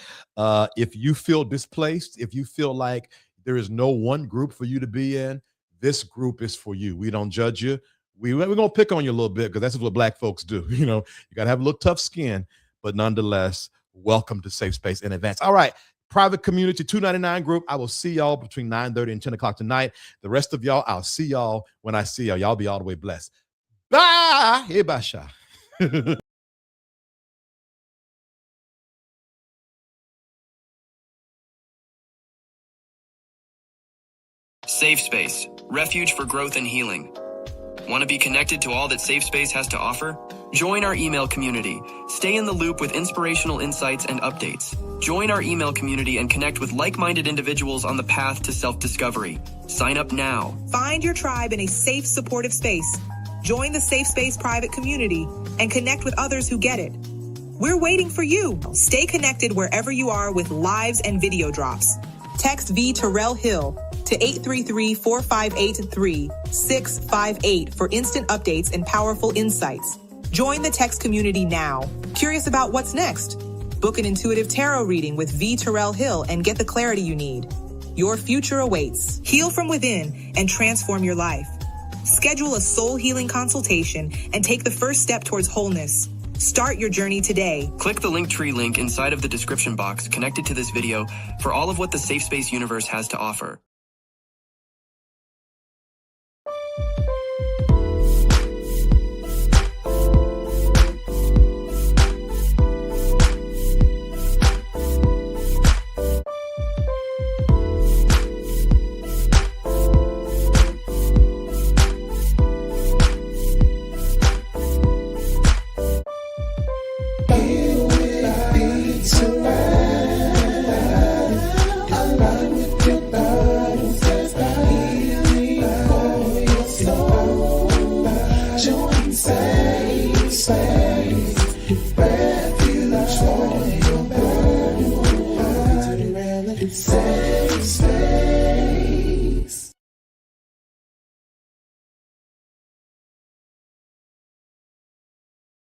If you feel displaced, if you feel like there is no one group for you to be in, this group is for you. We don't judge you. We're going to pick on you a little bit because that's what Black folks do. You know, you got to have a little tough skin, but nonetheless, welcome to Safe Space in advance. All right. Private community, $2.99 group. I will see y'all between 9:30 and 10 o'clock tonight. The rest of y'all, I'll see y'all when I see y'all. Y'all be all the way blessed. Bye. Hey, Basha. Safe Space, refuge for growth and healing. Want to be connected to all that Safe Space has to offer? Join our email community. Stay in the loop with inspirational insights and updates. Join our email community and connect with like-minded individuals on the path to self-discovery. Sign up now. Find your tribe in a safe, supportive space. Join the Safe Space private community and connect with others who get it. We're waiting for you. Stay connected wherever you are with lives and video drops. Text VTerrillHill to 833-458-3658 for instant updates and powerful insights. Join the text community now. Curious about what's next? Book an intuitive tarot reading with VTerrillHill and get the clarity you need. Your future awaits. Heal from within and transform your life. Schedule a soul healing consultation and take the first step towards wholeness. Start your journey today. Click the Linktree link inside of the description box connected to this video for all of what the Safe Space universe has to offer. Say